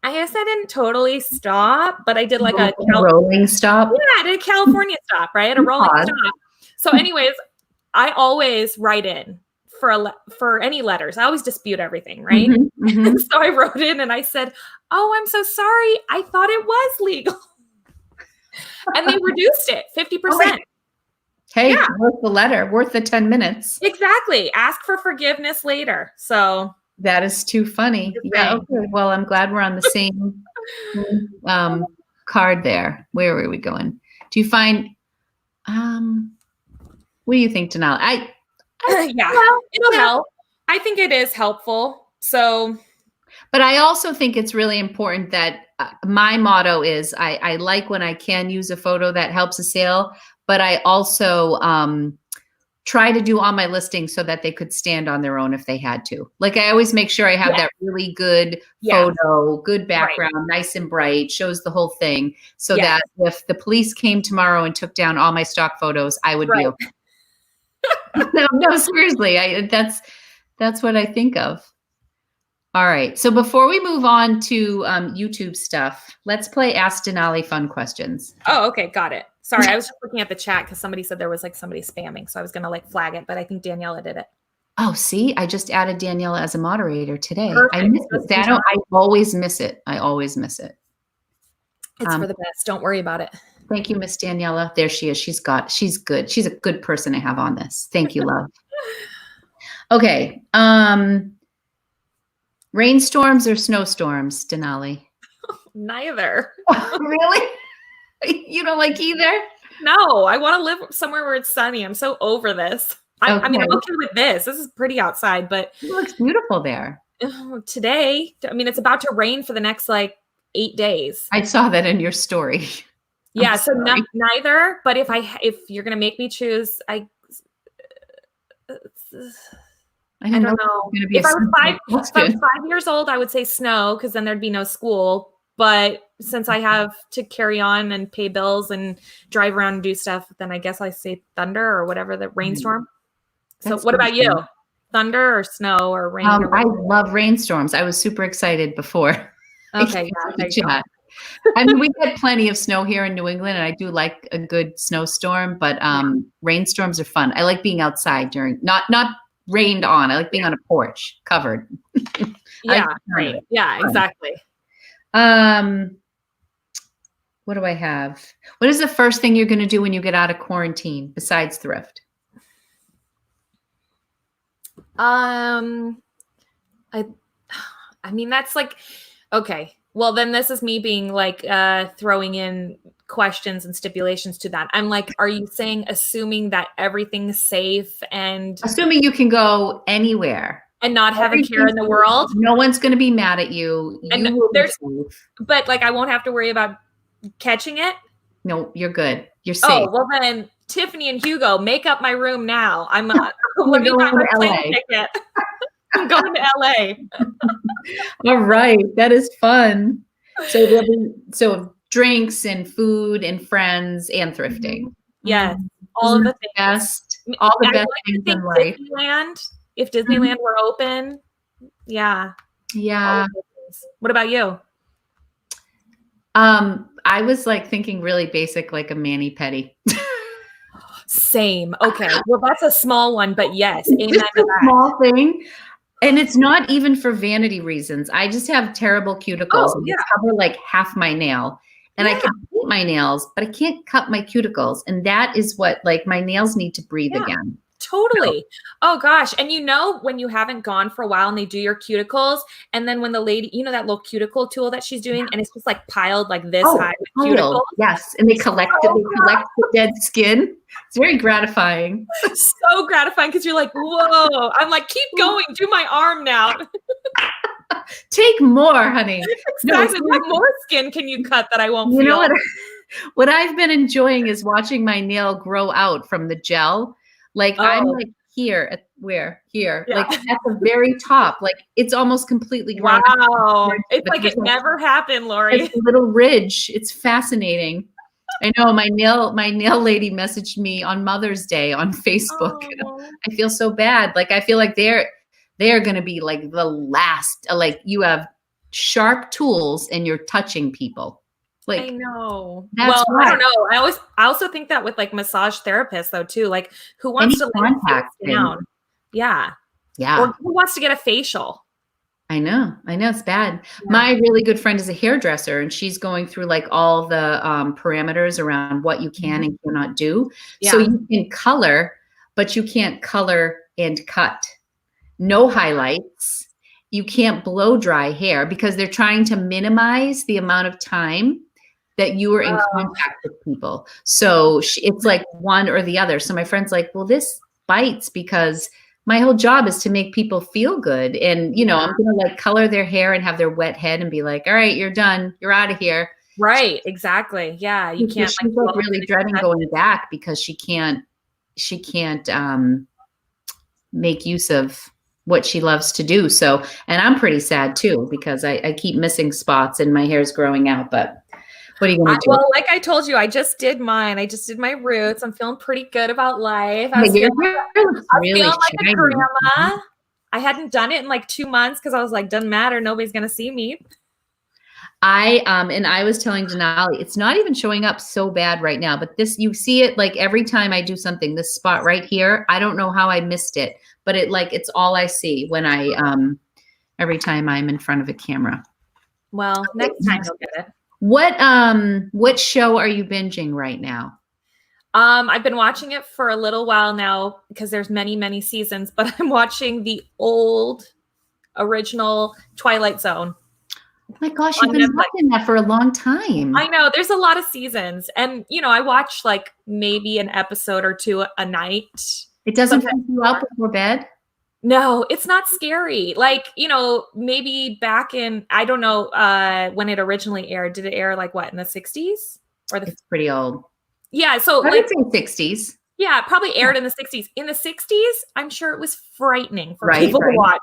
I guess I didn't totally stop, but I did like a rolling stop. Yeah, I did a California stop, right? A rolling stop. So anyways, I always write in for any letters. I always dispute everything, right? So I wrote in and I said, oh, I'm so sorry. I thought it was legal. And they reduced it 50%. Hey, worth the letter, worth the 10 minutes. Exactly. Ask for forgiveness later. So that is too funny. Yeah. Okay. Well, I'm glad we're on the same card there. Where are we going? Do you find, what do you think, Denali? It'll help. I think it is helpful. So, but I also think it's really important that my motto is I like when I can use a photo that helps a sale, but I also try to do all my listings so that they could stand on their own if they had to. Like I always make sure I have that really good photo, good background, nice and bright, shows the whole thing, so that if the police came tomorrow and took down all my stock photos, I would be okay. No, seriously, that's what I think of. All right. So before we move on to YouTube stuff, let's play Ask Denali fun questions. Oh, okay. Got it. Sorry. I was just looking at the chat because somebody said there was like somebody spamming. So I was going to like flag it, but I think Daniela did it. Oh, see, I just added Daniela as a moderator today. Perfect. I miss it. I always miss it. I always miss it. It's for the best. Don't worry about it. Thank you, Miss Daniela. There she is. She's good. She's a good person to have on this. Thank you, love. Okay. Rainstorms or snowstorms, Denali? Neither. Really? You don't like either? No, I want to live somewhere where it's sunny. I'm so over this. I mean, I'm okay with this. This is pretty outside, but it looks beautiful there. Today, I mean, it's about to rain for the next like 8 days. I saw that in your story. Yeah, so neither. But if you're gonna make me choose, I don't know. If I was 5 years old, I would say snow because then there'd be no school. But since I have to carry on and pay bills and drive around and do stuff, then I guess I say thunder or whatever, the rainstorm. So what about you? Thunder or snow or rain? I love rainstorms. I was super excited before. Okay. Yeah, I mean, we get plenty of snow here in New England, and I do like a good snowstorm, but rainstorms are fun. I like being outside during, not rained on. I like being on a porch covered. Yeah, right. Yeah, exactly. What do I have? What is the first thing you're going to do when you get out of quarantine besides thrift? I mean, that's like, okay. Well, then this is me being like, throwing in questions and stipulations to that. I'm like, are you saying, assuming that everything's safe and assuming you can go anywhere and not have a care in the world? No one's going to be mad at you. But like, I won't have to worry about catching it. No, you're good. You're safe. Oh, well then Tiffany and Hugo, make up my room now. I'm let me buy my plane ticket. I'm going to LA. All right. That is fun. So drinks and food and friends and thrifting. Yes. All of the best. All the best things in life. Disneyland, if Disneyland were open. Yeah. Yeah. What about you? I was like thinking really basic, like a mani-pedi. Same. Okay. Well, that's a small one, but yes. Amen to that. Small thing. And it's not even for vanity reasons. I just have terrible cuticles. Oh, yeah. They cover like half my nail. And I can paint my nails, but I can't cut my cuticles. And that is what, like, my nails need to breathe again. Totally. Oh gosh. And you know, when you haven't gone for a while and they do your cuticles, and then when the lady, you know, that little cuticle tool that she's doing, and it's just like piled like this high with cuticles. Yes. And they collect the dead skin. It's very gratifying. So gratifying because you're like, whoa. I'm like, keep going. Do my arm now. Take more, honey. Exactly. What more skin can you cut that I won't feel? You know what I've been enjoying is watching my nail grow out from the gel. Like I'm like here at here, like at the very top, like it's almost completely grown. Wow. It's like it never happened, Lori. It's a little ridge. It's fascinating. I know my nail lady messaged me on Mother's Day on Facebook. Oh. I feel so bad. Like I feel like they're going to be like the last, like you have sharp tools and you're touching people. Like, I know. Well, I don't know. I also think that with like massage therapists though too. Like who wants to lay down? Yeah. Yeah. Or who wants to get a facial? I know it's bad. Yeah. My really good friend is a hairdresser and she's going through like all the parameters around what you can and cannot do. Yeah. So you can color, but you can't color and cut. No highlights. You can't blow dry hair because they're trying to minimize the amount of time that you were in contact with people. So it's like one or the other. So my friend's like, well, this bites because my whole job is to make people feel good. And, you know, I'm going to like color their hair and have their wet head and be like, all right, you're done. You're out of here. Right. Exactly. Yeah. You can't. She's like really dreading going back because she can't make use of what she loves to do. So, and I'm pretty sad too, because I keep missing spots and my hair's growing out, but what are you going to do? Well, like I told you, I just did mine. I just did my roots. I'm feeling pretty good about life. I was feeling like a grandma. I hadn't done it in like 2 months because I was like, doesn't matter. Nobody's going to see me. And I was telling Denali, it's not even showing up so bad right now, but this, you see it like every time I do something, this spot right here, I don't know how I missed it, but it's all I see when every time I'm in front of a camera. Well, next time you'll get it. What show are you binging right now? I've been watching it for a little while now because there's many, many seasons, but I'm watching the old original Twilight Zone. Oh my gosh, you've been watching that for a long time. I know, there's a lot of seasons. And, I watch like maybe an episode or two a night. It doesn't freak you out before bed? No, it's not scary. Like, maybe back in, I don't know when it originally aired. Did it air like what, in the 60s? It's pretty old. Yeah, so I would say 60s. Yeah, it probably aired in the 60s. In the 60s, I'm sure it was frightening for people to watch.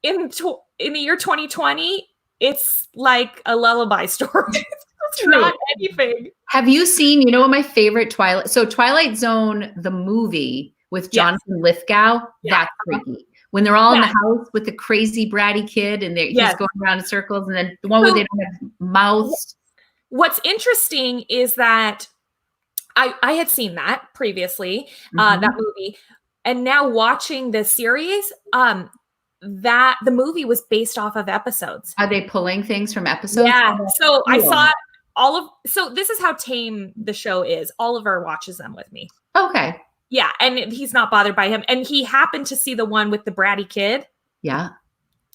In the year 2020, it's like a lullaby story. It's not anything. Have you seen, what my favorite Twilight? So Twilight Zone, the movie with Jonathan Lithgow, that's freaky. When they're all in the house with the crazy bratty kid and he's going around in circles, and then the one where they don't have mouths. What's interesting is that I had seen that previously, that movie, and now watching the series, that the movie was based off of episodes. Are they pulling things from episodes? Yeah. So I saw so this is how tame the show is. Oliver watches them with me. Okay. Yeah. And he's not bothered by him. And he happened to see the one with the bratty kid. Yeah.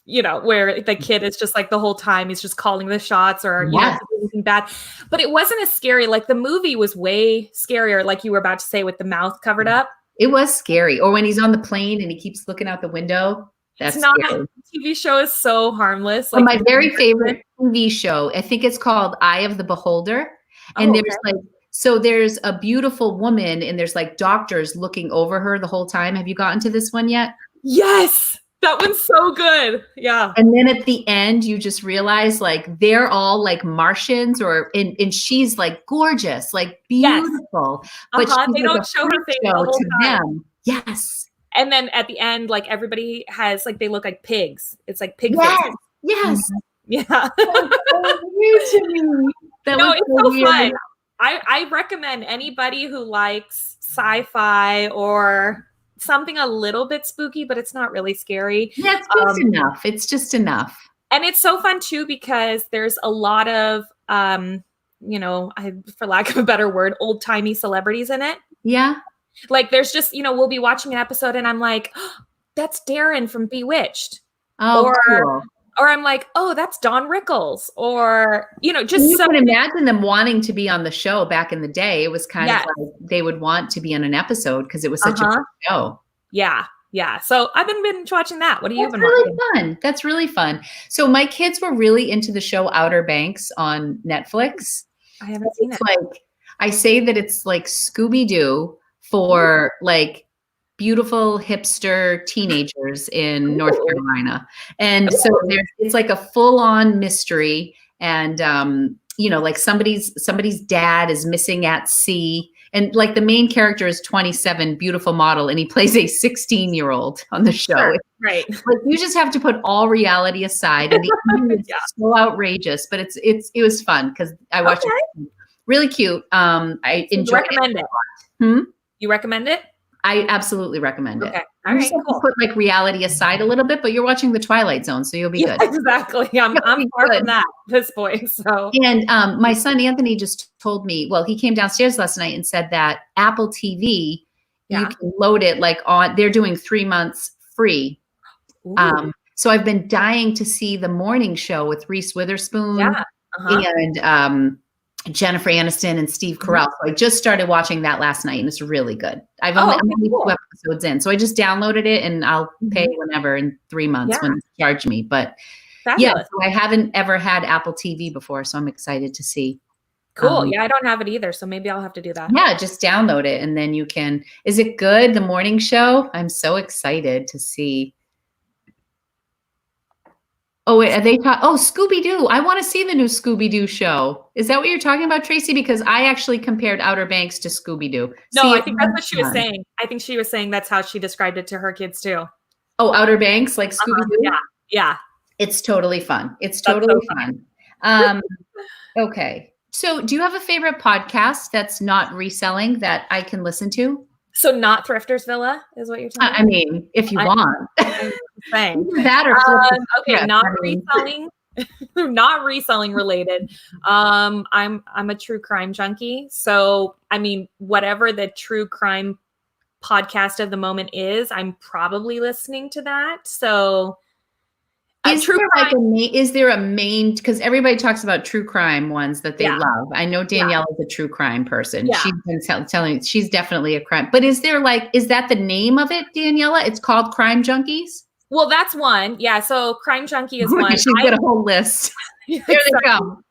Where the kid is just like the whole time he's just calling the shots or anything bad. But it wasn't as scary. Like the movie was way scarier, like you were about to say, with the mouth covered up. It was scary. Or when he's on the plane and he keeps looking out the window. That's scary. The TV show is so harmless. Like my very favorite TV show, I think it's called Eye of the Beholder. And there's a beautiful woman and there's like doctors looking over her the whole time. Have you gotten to this one yet? Yes. That one's so good. Yeah. And then at the end, you just realize like they're all like Martians and she's like gorgeous, like beautiful. But they don't show her face the whole time. Them. Yes. And then at the end, like everybody has like, they look like pigs. It's like pig faces. Yes. Yeah. That was so weird to me. It's so fun. I recommend anybody who likes sci-fi or something a little bit spooky, but it's not really scary. Yeah, it's just enough. It's just enough. And it's so fun too, because there's a lot of, for lack of a better word, old timey celebrities in it. Yeah. Like there's just, we'll be watching an episode and I'm like, oh, that's Darren from Bewitched. Oh, cool. Or I'm like, oh, that's Don Rickles. Or, just you can imagine them wanting to be on the show back in the day. It was kind of like they would want to be on an episode because it was such a good show. Yeah. Yeah. So I've been binge watching that. What have you been watching? Fun. That's really fun. So my kids were really into the show Outer Banks on Netflix. I haven't seen it. Like, I say that it's like Scooby-Doo for like beautiful hipster teenagers in North Carolina. And so it's like a full-on mystery. And, like somebody's dad is missing at sea. And like the main character is 27, beautiful model, and he plays a 16-year-old on the show. Sure, right. Like you just have to put all reality aside. And the ending is so outrageous, but it was fun because I watched it. Really cute. I enjoyed it. You recommend it? I absolutely recommend it. Okay. All right, cool. Put like reality aside a little bit, but you're watching the Twilight Zone, so you'll be good. Exactly. I'm far from that at this point. So. And my son Anthony just told me, well, he came downstairs last night and said that Apple TV, you can load it like they're doing 3 months free. So I've been dying to see the morning show with Reese Witherspoon and Jennifer Aniston and Steve Carell. So I just started watching that last night and it's really good. I'm only 2 episodes in. So I just downloaded it and I'll pay whenever in 3 months when they charge me. But so I haven't ever had Apple TV before. So I'm excited to see. Cool. I don't have it either. So maybe I'll have to do that. Yeah, just download it and then you can. Is it good? The morning show? I'm so excited to see. Oh, wait, are they Scooby-Doo. I want to see the new Scooby-Doo show. Is that what you're talking about, Tracy? Because I actually compared Outer Banks to Scooby-Doo. No, I think that's what she was saying. I think she was saying that's how she described it to her kids too. Oh, Outer Banks, like Scooby-Doo? Yeah. Yeah. It's totally fun. It's That's totally so fun. Okay. So do you have a favorite podcast that's not reselling that I can listen to? So not Thrifter's Villa is what you're telling me? I mean, if you want. I'm saying. Either that or flip the Okay, script. not I mean, reselling. Not reselling related. I'm a true crime junkie. So I mean, whatever the true crime podcast of the moment is, I'm probably listening to that. So is there a main, because everybody talks about true crime ones that they love. I know Danielle is a true crime person. Yeah. She's been telling she's definitely a crime. But is that the name of it, Daniela? It's called Crime Junkies? Well, that's one. Yeah. So Crime Junkie is one. She's got a whole list. There they come.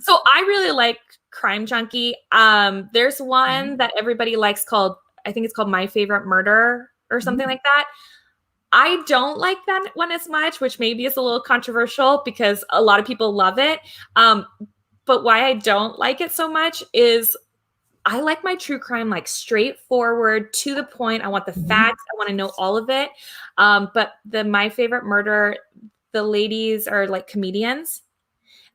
So I really like Crime Junkie. There's one that everybody likes called, I think it's called My Favorite Murder or something like that. I don't like that one as much, which maybe is a little controversial because a lot of people love it. But why I don't like it so much is I like my true crime like straightforward, to the point. I want the facts. I want to know all of it. But the My Favorite Murder, the ladies are like comedians.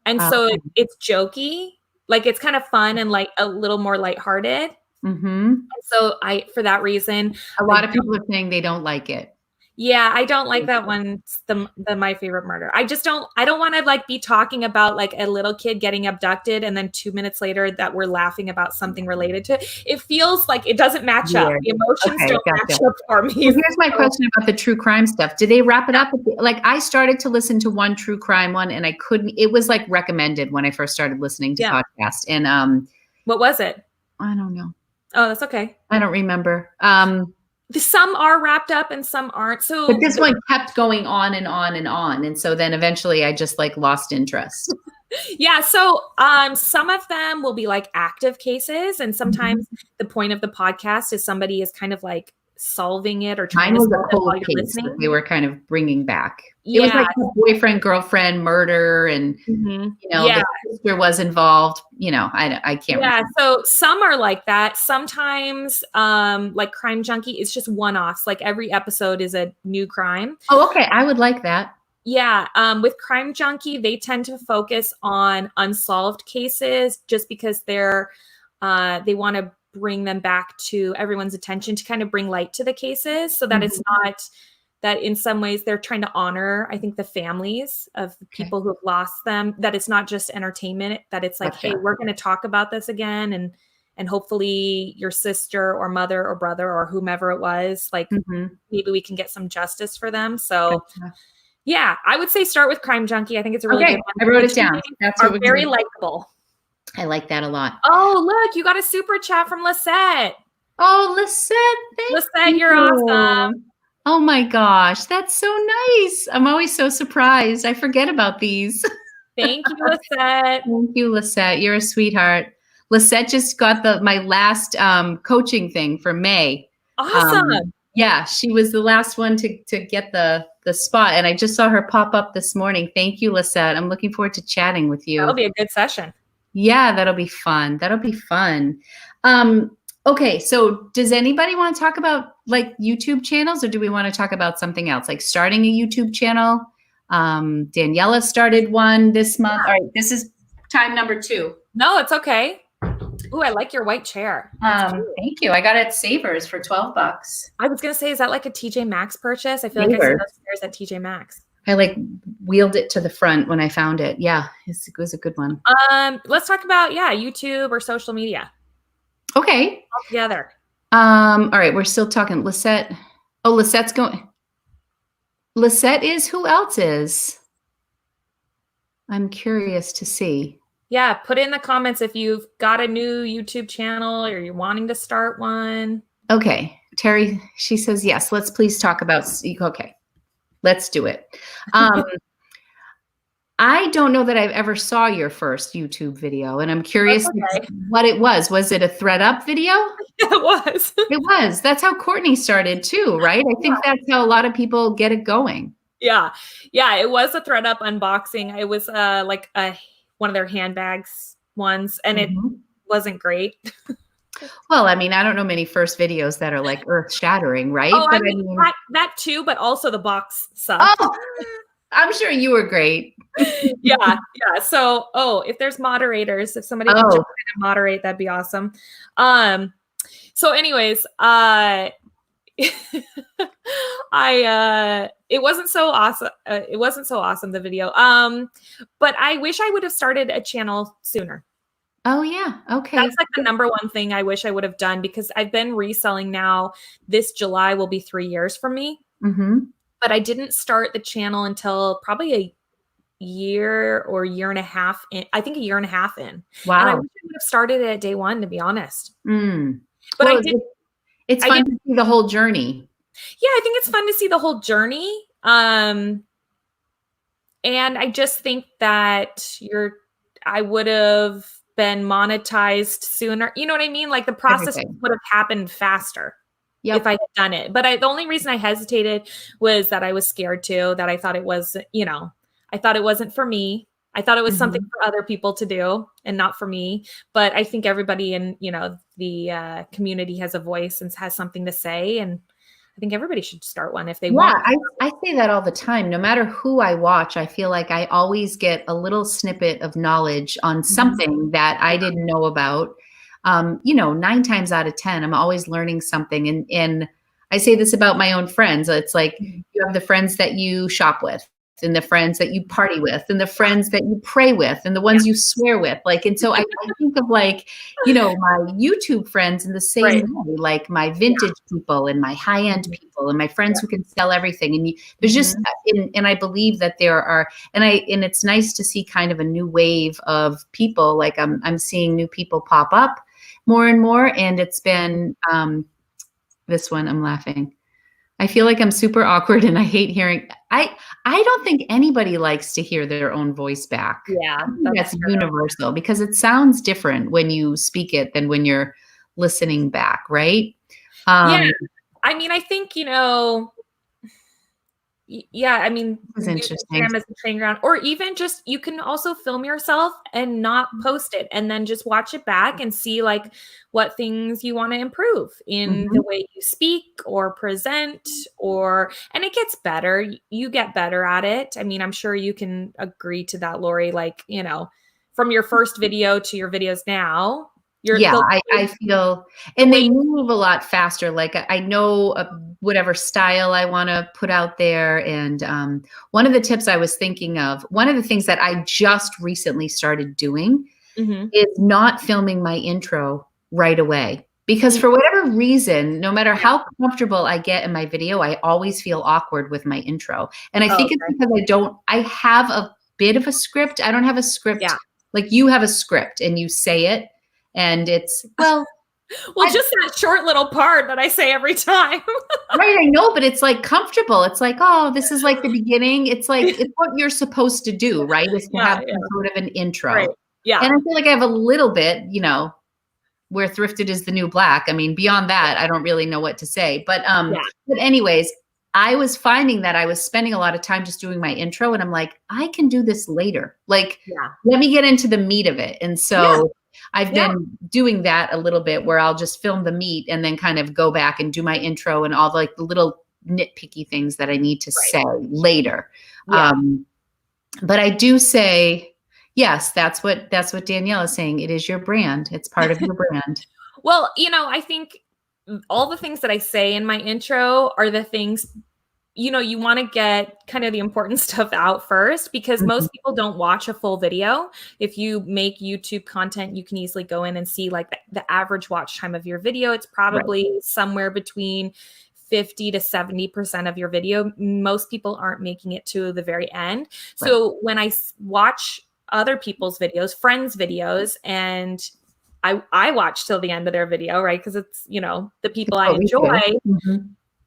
And so it's jokey. Like it's kind of fun and like a little more lighthearted. And so for that reason, a lot of people are saying they don't like it. Yeah, I don't like that one. The My Favorite Murder. I don't want to like be talking about like a little kid getting abducted and then 2 minutes later that we're laughing about something related to it. It feels like it doesn't match up. The emotions don't match up for me. Well, here's my question about the true crime stuff. Did they wrap it up? Like I started to listen to one true crime one and I couldn't, it was like recommended when I first started listening to podcasts. And what was it? I don't know. Oh, that's okay. I don't remember. Some are wrapped up and some aren't. So but this one kept going on and on and on. And so then eventually I just like lost interest. Yeah. So some of them will be like active cases. And sometimes the point of the podcast is somebody is kind of like solving it or trying to solve it while you're listening. They were kind of bringing back. It was like a boyfriend, girlfriend murder. And, you know, the sister was involved. You know, I can't remember. So some are like that. Sometimes like Crime Junkie is just one-offs. Like every episode is a new crime. Oh, okay. I would like that. Yeah. With Crime Junkie, they tend to focus on unsolved cases just because they want to bring them back to everyone's attention to kind of bring light to the cases so that it's not that in some ways they're trying to honor, I think, the families of the people who have lost them, that it's not just entertainment, that it's like, hey, we're going to talk about this again. And hopefully your sister or mother or brother or whomever it was, like maybe we can get some justice for them. So yeah, I would say start with Crime Junkie. I think it's a really good one. I wrote it down. That's what very likable. I like that a lot. Oh, look, you got a super chat from Lisette. Oh, Lisette, Lisette, you're awesome. Oh my gosh, that's so nice. I'm always so surprised. I forget about these. Thank you, Lisette. Thank you, Lisette. You're a sweetheart. Lisette just got my last coaching thing for May. Awesome. Yeah, she was the last one to get the spot. And I just saw her pop up this morning. Thank you, Lisette. I'm looking forward to chatting with you. That'll be a good session. Yeah, that'll be fun. That'll be fun. Okay, so does anybody want to talk about like YouTube channels, or do we want to talk about something else, like starting a YouTube channel? Daniela started one this month. All right, this is time number 2. No, it's okay. Ooh, I like your white chair. Thank you. I got it at Savers for $12. I was gonna say, is that like a TJ Maxx purchase? I feel like I see those chairs at TJ Maxx. I like wheeled it to the front when I found it. Yeah, it was a good one. Let's talk about YouTube or social media. Okay. All together. All right, we're still talking. Lisette. Oh, Lisette's going. Lisette is, who else is? I'm curious to see. Yeah, put in the comments if you've got a new YouTube channel or you're wanting to start one. Okay. Terry, she says, yes, let's please talk about, okay, let's do it. I don't know that I've ever saw your first YouTube video, and I'm curious what it was. Was it a ThreadUp video? It was. It was. That's how Courtney started too, right? I think that's how a lot of people get it going. Yeah. Yeah, it was a ThreadUp unboxing. It was like one of their handbags ones, and it wasn't great. Well, I mean, I don't know many first videos that are like earth shattering, right? Oh, But I mean, that too, but also the box sucked. oh, I'm sure you were great. Yeah. So, if there's moderators, if somebody can jump in and moderate, that'd be awesome. So anyways, it wasn't so awesome. It wasn't so awesome, the video. But I wish I would have started a channel sooner. Oh yeah. Okay. That's like the number one thing I wish I would have done, because I've been reselling now. This July will be 3 years for me. Mm-hmm. But I didn't start the channel until probably a year or year and a half in. I think a year and a half in. Wow. And I wish I would have started it at day one, to be honest. Mm. But well, I did. It's fun to see the whole journey. Yeah, I think it's fun to see the whole journey. And I just think that I would have been monetized sooner. You know what I mean? Like the process would have happened faster if I had done it. But the only reason I hesitated was that I was scared too, that I thought it was, I thought it wasn't for me. I thought it was something for other people to do and not for me. But I think everybody in, the community has a voice and has something to say. And I think everybody should start one if they want. I say that all the time. No matter who I watch, I feel like I always get a little snippet of knowledge on something that I didn't know about. 9 times out of 10, I'm always learning something. And I say this about my own friends. It's like you have the friends that you shop with, and the friends that you party with, and the friends that you pray with, and the ones you swear with. Like, and so I think of like, my YouTube friends in the same way, like my vintage people and my high-end people and my friends who can sell everything. And there's just, and I believe that there are, and it's nice to see kind of a new wave of people. Like I'm seeing new people pop up more and more. And it's been, this one, I'm laughing. I feel like I'm super awkward and I hate hearing. I don't think anybody likes to hear their own voice back. Yeah, that's universal, because it sounds different when you speak it than when you're listening back, right? Yeah, I mean, I think I mean, it's interesting as a training ground, or even just you can also film yourself and not post it, and then just watch it back and see like what things you want to improve in the way you speak or present, and it gets better. You get better at it. I mean, I'm sure you can agree to that, Lori. Like, from your first video to your videos now. I feel, and they move a lot faster. Like I know whatever style I want to put out there. And one of the tips I was thinking of, one of the things that I just recently started doing is not filming my intro right away. Because for whatever reason, no matter how comfortable I get in my video, I always feel awkward with my intro. And I think it's because I have a bit of a script. I don't have a script. Like you have a script and you say it. And it's, just that short little part that I say every time. Right, I know, but it's like comfortable. It's like, oh, this is like the beginning. It's like, it's what you're supposed to do, right? Is to have some sort of an intro. Right. Yeah. And I feel like I have a little bit, where thrifted is the new black. I mean, beyond that, I don't really know what to say. But anyways, I was finding that I was spending a lot of time just doing my intro, and I'm like, I can do this later. Like, let me get into the meat of it. And so I've been doing that a little bit, where I'll just film the meat and then kind of go back and do my intro and all the little nitpicky things that I need to say later. But I do say, yes, that's what Danielle is saying. It is your brand. It's part of your brand. Well, I think all the things that I say in my intro are the things, you want to get kind of the important stuff out first, because most people don't watch a full video. If you make YouTube content, you can easily go in and see like the average watch time of your video. It's probably somewhere between 50 to 70% of your video. Most people aren't making it to the very end. So when I watch other people's videos, friends' videos, and I watch till the end of their video, right? Because it's, the people I enjoy.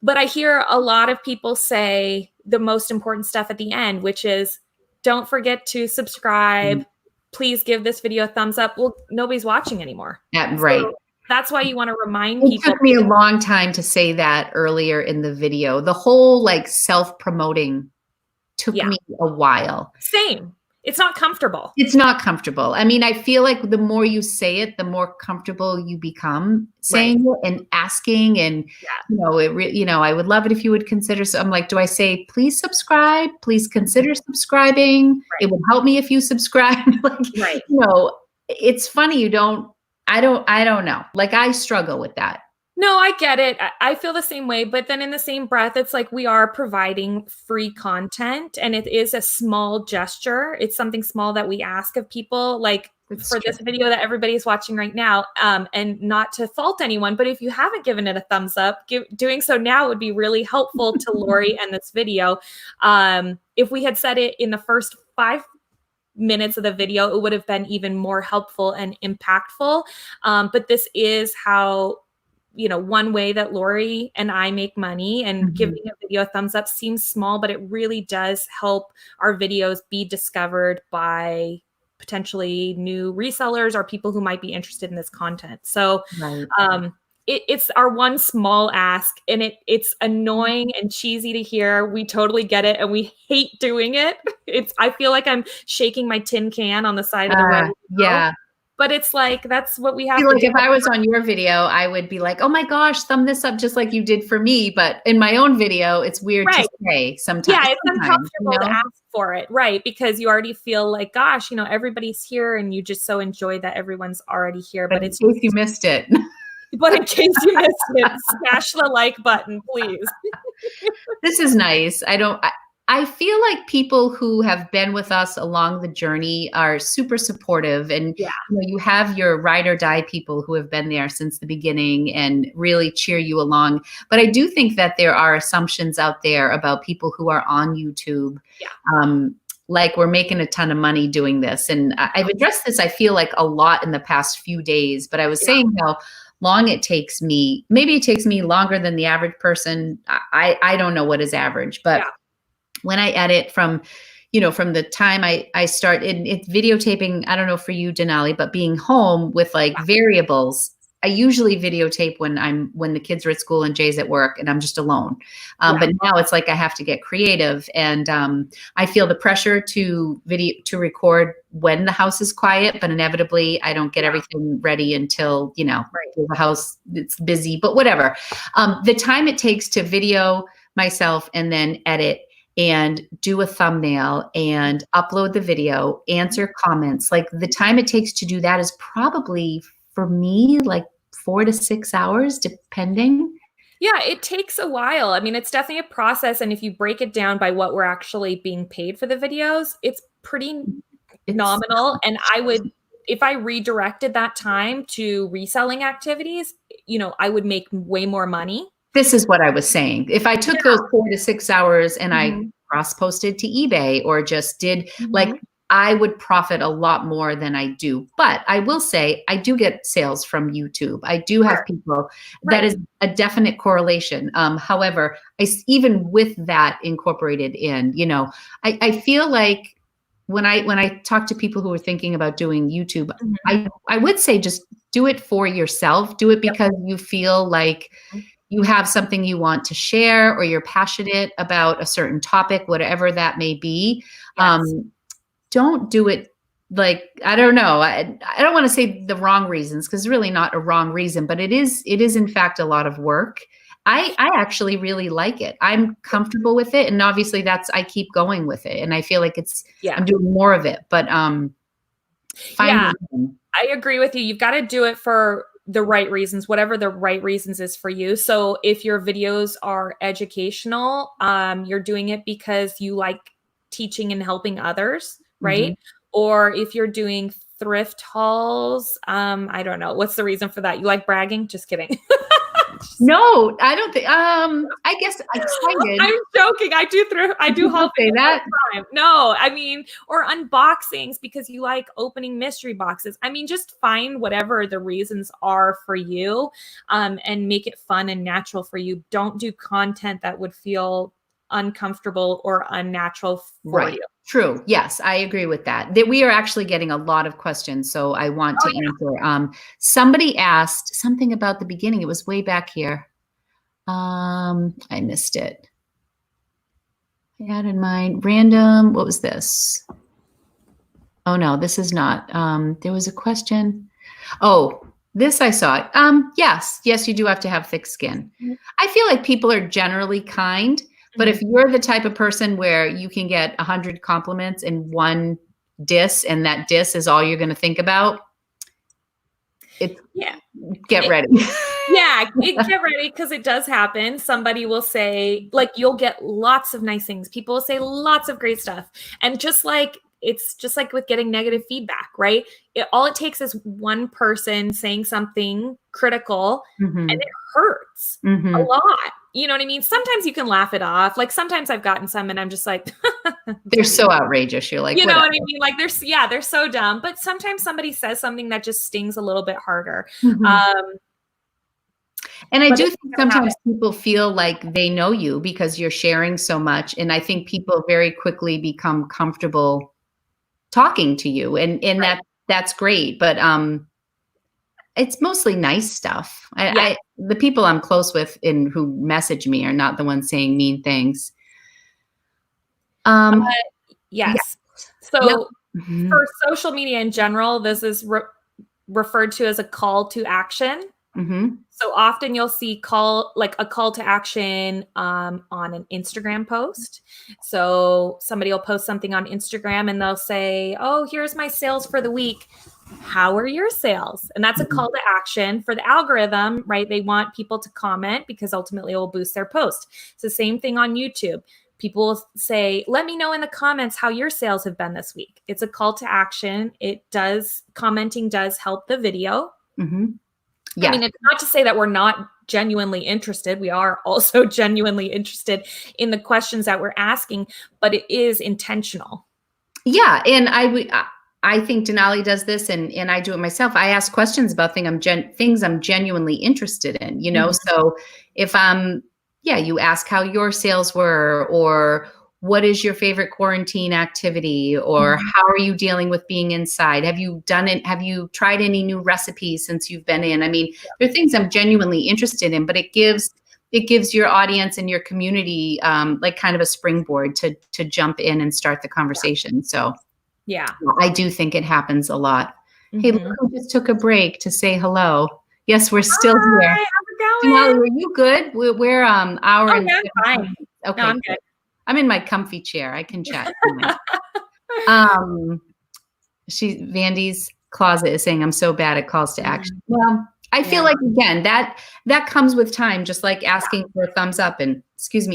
But I hear a lot of people say the most important stuff at the end, which is, don't forget to subscribe. Please give this video a thumbs up. Well, nobody's watching anymore. Yeah, right. So that's why you want to remind people. It took me a long time to say that earlier in the video. The whole like self-promoting took me a while. Same. It's not comfortable. It's not comfortable. I mean, I feel like the more you say it, the more comfortable you become saying it and asking. And, I would love it if you would consider. So I'm like, do I say, please subscribe? Please consider subscribing. It would help me if you subscribe. It's funny. I don't know. Like, I struggle with that. No, I get it. I feel the same way. But then in the same breath, it's like we are providing free content, and it is a small gesture. It's something small that we ask of people, like this video that everybody's watching right now, and not to fault anyone, but if you haven't given it a thumbs up, doing so now would be really helpful to Lori and this video. If we had said it in the first 5 minutes of the video, it would have been even more helpful and impactful. But this is how, one way that Lori and I make money, and giving a video a thumbs up seems small, but it really does help our videos be discovered by potentially new resellers or people who might be interested in this content. So, it's our one small ask, and it's annoying and cheesy to hear. We totally get it, and we hate doing it. I feel like I'm shaking my tin can on the side of the road. Yeah. But it's like, that's what we have to do. If I was on your video, I would be like, oh my gosh, thumb this up just like you did for me. But in my own video, it's weird to say sometimes. Yeah, it's uncomfortable to ask for it, right? Because you already feel like, gosh, everybody's here, and you just so enjoy that everyone's already here. But in case you missed it. But in case you missed it, smash the like button, please. This is nice. I feel like people who have been with us along the journey are super supportive, and you have your ride or die people who have been there since the beginning and really cheer you along. But I do think that there are assumptions out there about people who are on YouTube. Like, we're making a ton of money doing this. And I've addressed this, I feel like, a lot in the past few days, but I was saying how long it takes me. Maybe it takes me longer than the average person. I don't know what is average, but when I edit from the time I start it's videotaping, I don't know for you, Denali, but being home with variables, I usually videotape when the kids are at school and Jay's at work and I'm just alone. But now it's like I have to get creative, and I feel the pressure to record when the house is quiet, but inevitably I don't get everything ready until, the house, it's busy, but whatever. The time it takes to video myself and then edit and do a thumbnail and upload the video, answer comments, like the time it takes to do that is probably, for me, like 4 to 6 hours, depending. Yeah, it takes a while. I mean, it's definitely a process. And if you break it down by what we're actually being paid for the videos, it's pretty nominal. And if I redirected that time to reselling activities, I would make way more money. This is what I was saying. If I took those 4 to 6 hours and I cross-posted to eBay or just did I would profit a lot more than I do. But I will say I do get sales from YouTube. I do have people. That is a definite correlation. However, even with that incorporated in, I feel like when I talk to people who are thinking about doing YouTube, I would say just do it for yourself. Do it because you feel like you have something you want to share, or you're passionate about a certain topic, whatever that may be. Don't do it like, I don't know. I don't want to say the wrong reasons, because it's really not a wrong reason, but it is in fact a lot of work. I actually really like it. I'm comfortable with it. And obviously I keep going with it. And I feel like I'm doing more of it, but I agree with you. You've got to do it for the right reasons, whatever the right reasons is for you. So if your videos are educational, you're doing it because you like teaching and helping others, right? Or if you're doing thrift hauls, I don't know. What's the reason for that? You like bragging? Just kidding. No, I don't think. I guess excited. I'm joking. I do hauls say that. Time. No, I mean, or unboxings because you like opening mystery boxes. I mean, just find whatever the reasons are for you, and make it fun and natural for you. Don't do content that would feel uncomfortable or unnatural for you. True. Yes, I agree with that. That we are actually getting a lot of questions, so I want to answer. Somebody asked something about the beginning. It was way back here. I missed it. I had in mind random. What was this? Oh no, this is not. There was a question. Oh, this I saw. Yes, you do have to have thick skin. I feel like people are generally kind, but if you're the type of person where you can get 100 compliments in one diss, and that diss is all you're going to think about, get ready. Get ready, because it does happen. Somebody will say, like, you'll get lots of nice things. People will say lots of great stuff. And it's just like with getting negative feedback, right? All it takes is one person saying something critical, and it hurts a lot. You know what I mean? Sometimes you can laugh it off. Like, sometimes I've gotten some and I'm just like, they're so outrageous. You're like, you know what I mean? Like, they're so dumb. But sometimes somebody says something that just stings a little bit harder. And I do think sometimes people feel like they know you because you're sharing so much. And I think people very quickly become comfortable talking to you. And that's great. But it's mostly nice stuff. The people I'm close with and who message me are not the ones saying mean things. Yes. So for social media in general, this is referred to as a call to action. So often you'll see a call to action on an Instagram post. So somebody will post something on Instagram and they'll say, oh, here's my sales for the week. How are your sales? And that's a call to action for the algorithm, right? They want people to comment because ultimately it will boost their post. It's the same thing on YouTube. People will say, let me know in the comments how your sales have been this week. It's a call to action. Commenting does help the video. I mean, it's not to say that we're not genuinely interested. We are also genuinely interested in the questions that we're asking, but it is intentional. Yeah. And I think Denali does this, and I do it myself. I ask questions about things I'm genuinely interested in, you know? So if you ask how your sales were, or what is your favorite quarantine activity, or how are you dealing with being inside? Have you done it? Have you tried any new recipes since you've been in? I mean, there are things I'm genuinely interested in, but it gives your audience and your community like kind of a springboard to jump in and start the conversation. So I do think it happens a lot. Hey, look who just took a break to say hello. Yes, we're still here. How's it going? Denali, are you good? We're hour. I'm fine. Okay, no, I'm good. I'm in my comfy chair. I can chat. Vandy's closet is saying I'm so bad at calls to action. Well, I feel like, again, that comes with time, just like asking for a thumbs up and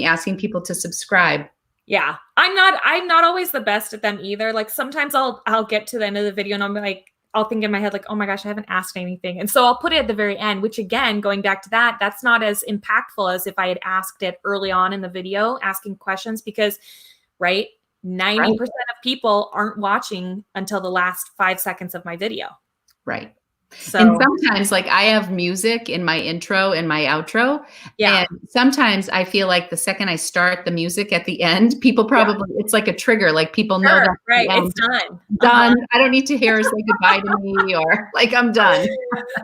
asking people to subscribe. Yeah. I'm not always the best at them either. Like, sometimes I'll get to the end of the video and I'm like, I'll think in my head, like, oh my gosh, I haven't asked anything. And so I'll put it at the very end, which, again, going back to that's not as impactful as if I had asked it early on in the video, asking questions, because, 90% of people aren't watching until the last 5 seconds of my video. Right. So, and sometimes, like, I have music in my intro and my outro. Yeah. And sometimes I feel like the second I start the music at the end, people probably, it's like a trigger. Like, people know that. Right. It's done. Done. I don't need to hear her say goodbye to me, or like, I'm done.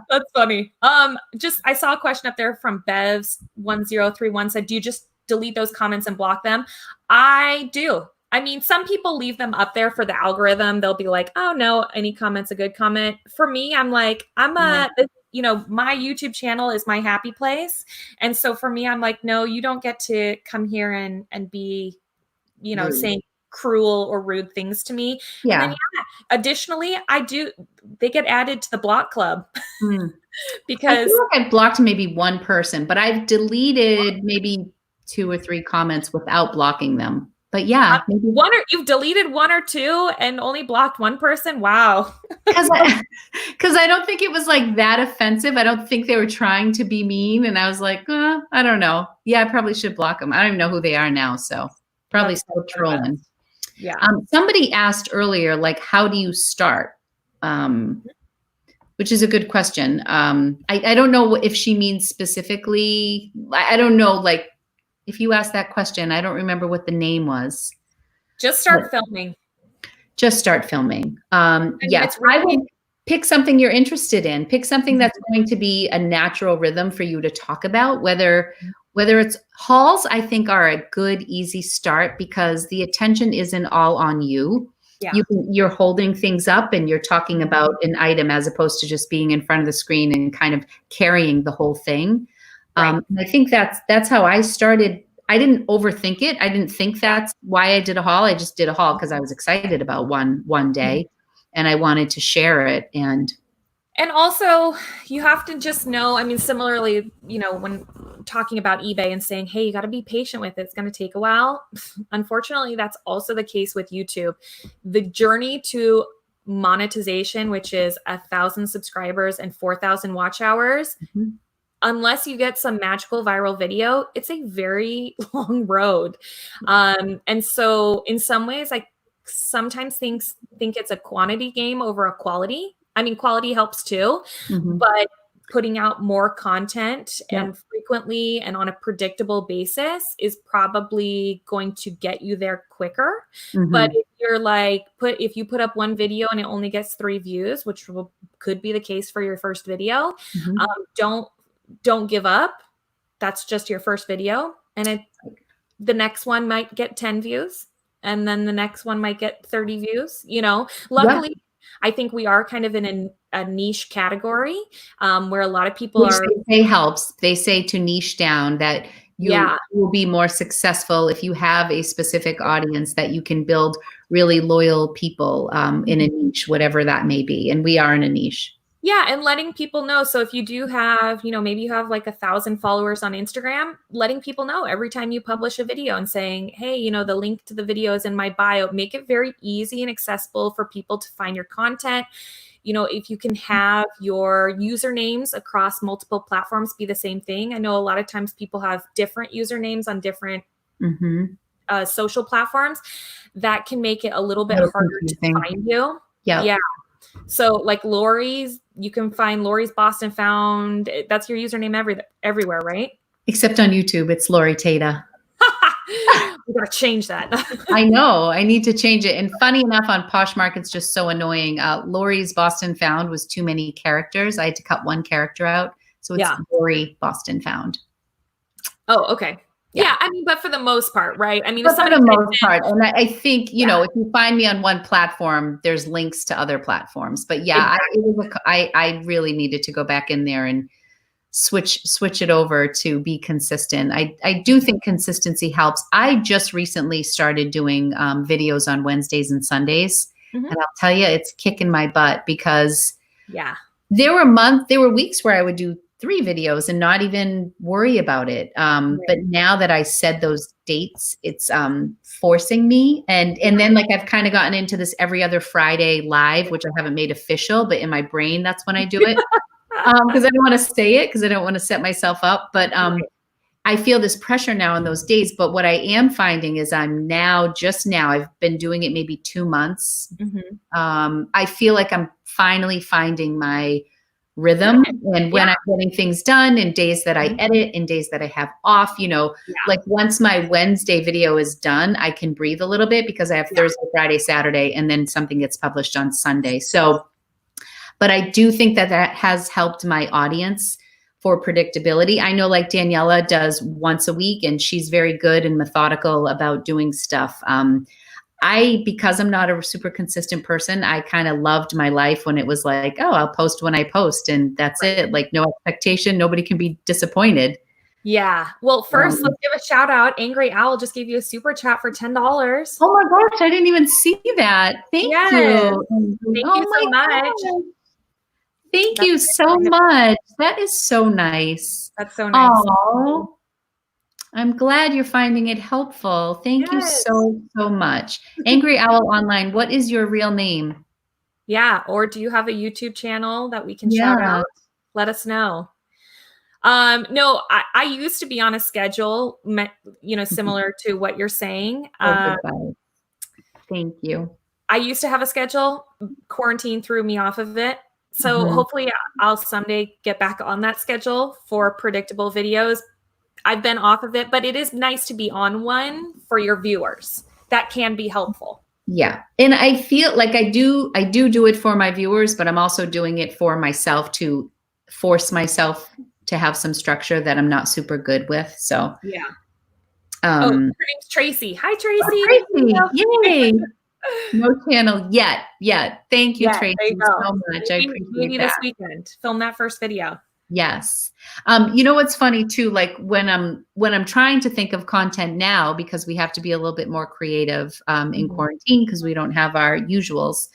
That's funny. I saw a question up there from Bevs1031 said, do you just delete those comments and block them? I do. I mean, some people leave them up there for the algorithm. They'll be like, oh no, any comment's a good comment. For me, I'm like, my YouTube channel is my happy place. And so for me, I'm like, no, you don't get to come here and be, saying cruel or rude things to me. Yeah. And then, additionally, they get added to the block club. Because I feel like I've blocked maybe one person, but I've deleted maybe 2 or 3 comments without blocking them. But yeah, maybe you've deleted 1 or 2 and only blocked 1 person. Wow. Because I don't think it was like that offensive. I don't think they were trying to be mean. And I was like, I don't know. Yeah, I probably should block them. I don't even know who they are now. So probably still trolling. Yeah. Somebody asked earlier, like, how do you start? Which is a good question. I don't know if she means specifically. I don't know, like, if you asked that question, I don't remember what the name was. Just start filming. Just start filming. Yes, I would pick something you're interested in. Pick something that's going to be a natural rhythm for you to talk about. Whether it's hauls, I think are a good, easy start because the attention isn't all on you. Yeah. You're holding things up and you're talking about an item as opposed to just being in front of the screen and kind of carrying the whole thing. Right. And I think that's how I started. I didn't overthink it. I didn't think that's why I did a haul. I just did a haul because I was excited about one day and I wanted to share it. And also, you have to just know, I mean, similarly, you know, when talking about eBay and saying, hey, you got to be patient with it. It's going to take a while. Unfortunately, that's also the case with YouTube. The journey to monetization, which is 1,000 subscribers and 4,000 watch hours, unless you get some magical viral video, it's a very long road. And so in some ways, I sometimes think it's a quantity game over a quality. I mean, quality helps too, but putting out more content and frequently and on a predictable basis is probably going to get you there quicker. But if you're like, if you put up one video and it only gets 3 views, which could be the case for your first video, don't give up. That's just your first video. And the next one might get 10 views. And then the next one might get 30 views, you know, luckily, I think we are kind of in a niche category where a lot of people They helps. They say to niche down that you will be more successful if you have a specific audience that you can build really loyal people in a niche, whatever that may be. And we are in a niche. Yeah. And letting people know. So if you do have, you know, maybe you have like 1,000 followers on Instagram, letting people know every time you publish a video and saying, hey, you know, the link to the video is in my bio. Make it very easy and accessible for people to find your content. You know, if you can have your usernames across multiple platforms be the same thing. I know a lot of times people have different usernames on different social platforms. That can make it a little bit harder to find you. Yeah. So like Lori's, you can find Lori's Boston Found. That's your username everywhere, right? Except on YouTube, it's Lori Tata. We gotta change that. I know. I need to change it. And funny enough, on Poshmark, it's just so annoying. Lori's Boston Found was too many characters. I had to cut one character out. So it's Lori Boston Found. Oh, okay. Yeah, I mean, but for the most part, right? I mean, for the most part. And I think, you know, if you find me on one platform, there's links to other platforms. But yeah, I really needed to go back in there and switch it over to be consistent. I do think consistency helps. I just recently started doing videos on Wednesdays and Sundays. And I'll tell you, it's kicking my butt because there were weeks where I would do 3 videos and not even worry about it. But now that I said those dates, it's forcing me. And then like I've kind of gotten into this every other Friday live, which I haven't made official, but in my brain, that's when I do it. Because I don't want to say it because I don't want to set myself up. But I feel this pressure now in those days. But what I am finding is just now, I've been doing it maybe 2 months. I feel like I'm finally finding my rhythm and when I'm getting things done and days that I edit and days that I have off, you know, like once my Wednesday video is done, I can breathe a little bit because I have Thursday, Friday, Saturday, and then something gets published on Sunday. So, but I do think that has helped my audience for predictability. I know like Daniela does once a week and she's very good and methodical about doing stuff. Because I'm not a super consistent person, I kind of loved my life when it was like, oh, I'll post when I post and that's it. Like no expectation. Nobody can be disappointed. Yeah. Well, first, let's give a shout out. Angry Owl just gave you a super chat for $10. Oh my gosh. I didn't even see that. Thank you. Thank you so much. Thank you so much. That is so nice. That's so nice. Oh, I'm glad you're finding it helpful. Thank you so much. Angry Owl Online, what is your real name? Yeah. Or do you have a YouTube channel that we can shout out? Let us know. No, I used to be on a schedule, you know, similar to what you're saying. Thank you. I used to have a schedule. Quarantine threw me off of it. So hopefully I'll someday get back on that schedule for predictable videos. I've been off of it, but it is nice to be on one for your viewers. That can be helpful. Yeah. And I feel like I do it for my viewers, but I'm also doing it for myself to force myself to have some structure that I'm not super good with. So yeah. Her name's Tracy. Hi, Tracy. Oh, Tracy. Yay. No channel yet. Thank you, Yeah, Tracy, there you go. so much. I appreciate Maybe that. this weekend, film that first video. Yes. You know what's funny too, like when I'm trying to think of content now, because we have to be a little bit more creative in quarantine because we don't have our usuals.